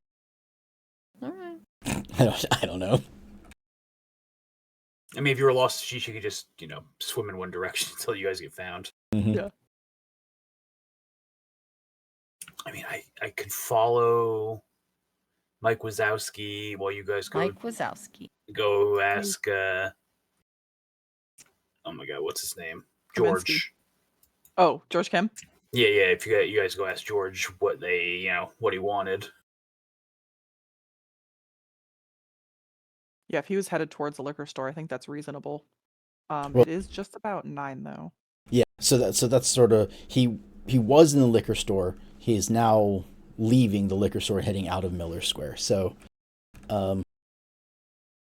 All right. I don't know. I mean, if you were lost, she could just swim in one direction until you guys get found. Mhm. Yeah. I mean, I could follow Mike Wazowski while you guys Mike Wazowski. go ask. Oh my God, what's his name? George. Kaminsky. Oh, George Kim. Yeah. If you guys go ask George what what he wanted. Yeah, if he was headed towards the liquor store, I think that's reasonable. Well- It is just about 9 though. Yeah. So that's sort of he was in the liquor store. He is now leaving the liquor store, heading out of Miller Square. So,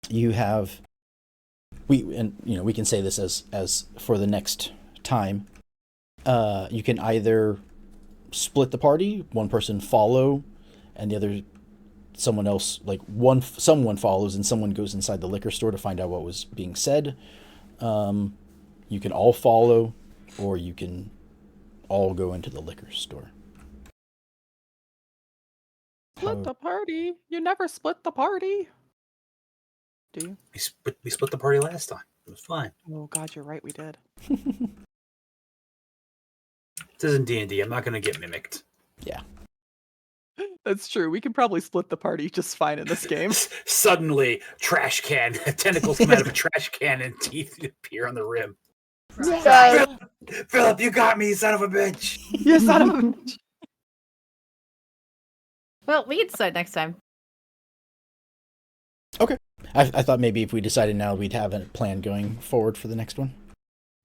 you have we can say this as for the next time. You can either split the party, one person follow, and the other someone else someone follows and someone goes inside the liquor store to find out what was being said. You can all follow, or you can all go into the liquor store. Split the party. You never split the party. Do you? We split the party last time. It was fine. Oh God, you're right. We did. This isn't D&D. I'm not going to get mimicked. Yeah. That's true. We can probably split the party just fine in this game. Suddenly, trash can tentacles come out of a trash can and teeth appear on the rim. Philip, you got me, you son of a bitch. You son of a bitch. Well, we can decide next time. I thought maybe if we decided now, we'd have a plan going forward for the next one.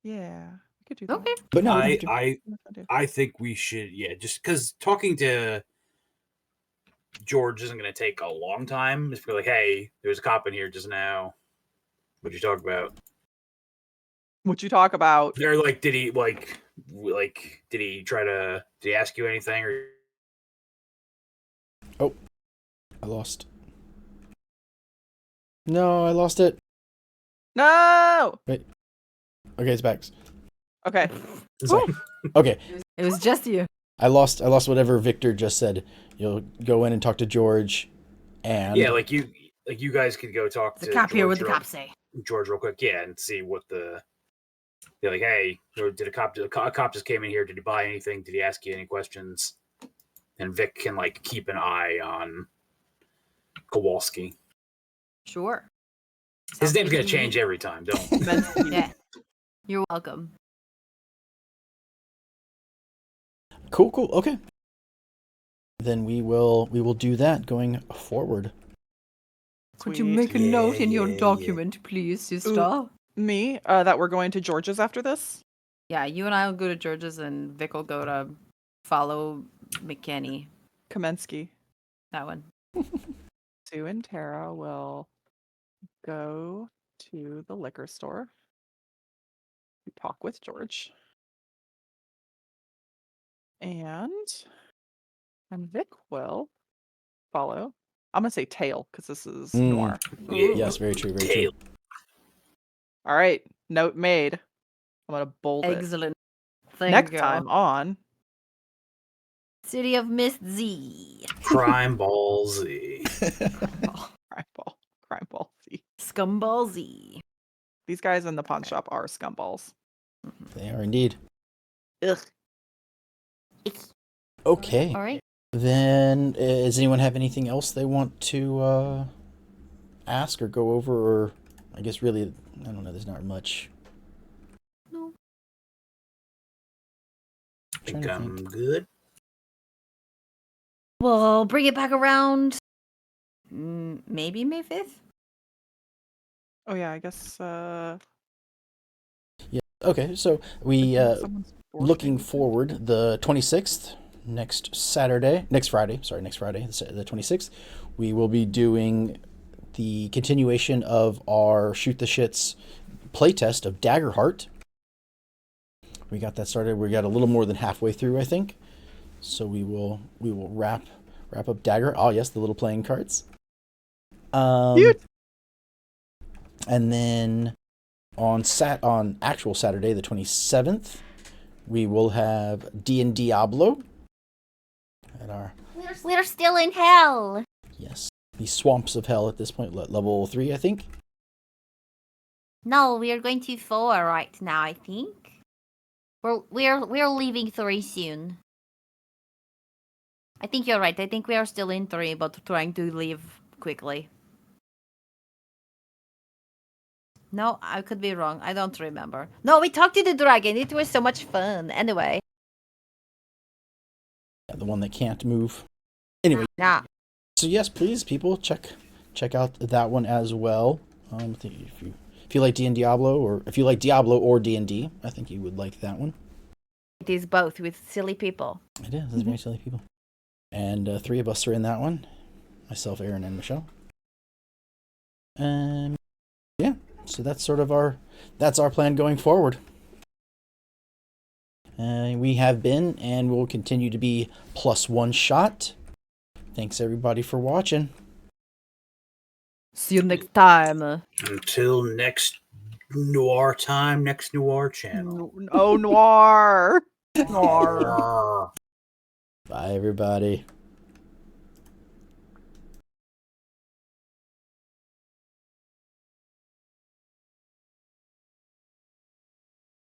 Yeah, we could do that. Okay. But no, we don't have to. I think we should, just because talking to George isn't going to take a long time. Just be like, hey, there was a cop in here just now. What'd you talk about? What you talk about? They're like, did he ask you anything? Or I lost. No, I lost it. No. Okay, it's back. Okay. Sorry. Okay, It was just you. I lost whatever Victor just said. You'll go in and talk to George, and Yeah, like you guys could go talk The to cop here. What the George cops say? George real quick, and see what they're like, hey, did a cop just came in here? Did he buy anything? Did he ask you any questions? And Vic can keep an eye on Kowalski. Sure. His Sounds name's good gonna to change me. every time. Don't. Yeah. You're welcome. cool. Okay, then we will do that going forward. Could you Sweet. make a note in your Yeah. document, please, sister? Me, that we're going to George's after this. Yeah, you and I will go to George's, and Vic will go to follow McKinney. Kaminsky. That one. Sue and Tara will go to the liquor store to talk with George. And Vic will follow. I'm gonna say tail because this is noir. Yeah. Yes, very true. Very true. All right, note made. I'm gonna bold it. Excellent. Thank Next you. time on City of Miss Z. Crime Ball Z. Crime Ball Z. Scumball Z. These guys in the pawn shop are scumballs. They are indeed. Ugh. Okay. All right. Then, does anyone have anything else they want to ask or go over? Or, I guess really, I don't know, there's not much. No. I think I'm good. We'll bring it back around. Maybe May 5th? Oh yeah, I guess. Yeah. Okay, so we, someone's looking birthday. forward, the 26th, next Friday, the 26th, we will be doing the continuation of our Shoot the Shits playtest of Daggerheart. We got that started. We got a little more than halfway through, I think. So we will wrap up Dagger. Oh yes, the little playing cards. Cute. And then on actual Saturday, the 27th, we will have Diablo at our We're still in hell. yes, the swamps of hell at this point, level 3, I think. No, we are going to 4 right now, I think. We're leaving 3 soon. I think you're right. I think we are still in 3, but trying to leave quickly. No, I could be wrong. I don't remember. No, we talked to the dragon. It was so much fun. Anyway. Yeah, the one that can't move. Anyway. Nah. So yes, please, people, check out that one as well. I think if you like Diablo, or if you like Diablo or D&D, I think you would like that one. It is both with silly people. It is. It's very silly people. And 3 of us are in that one. Myself, Aaron, and Michelle. Yeah. So that's sort of our plan going forward. We have been and will continue to be +1 shot. Thanks everybody for watching. See you next time. Until next noir time, next noir channel. Oh, noir. Or Bye everybody.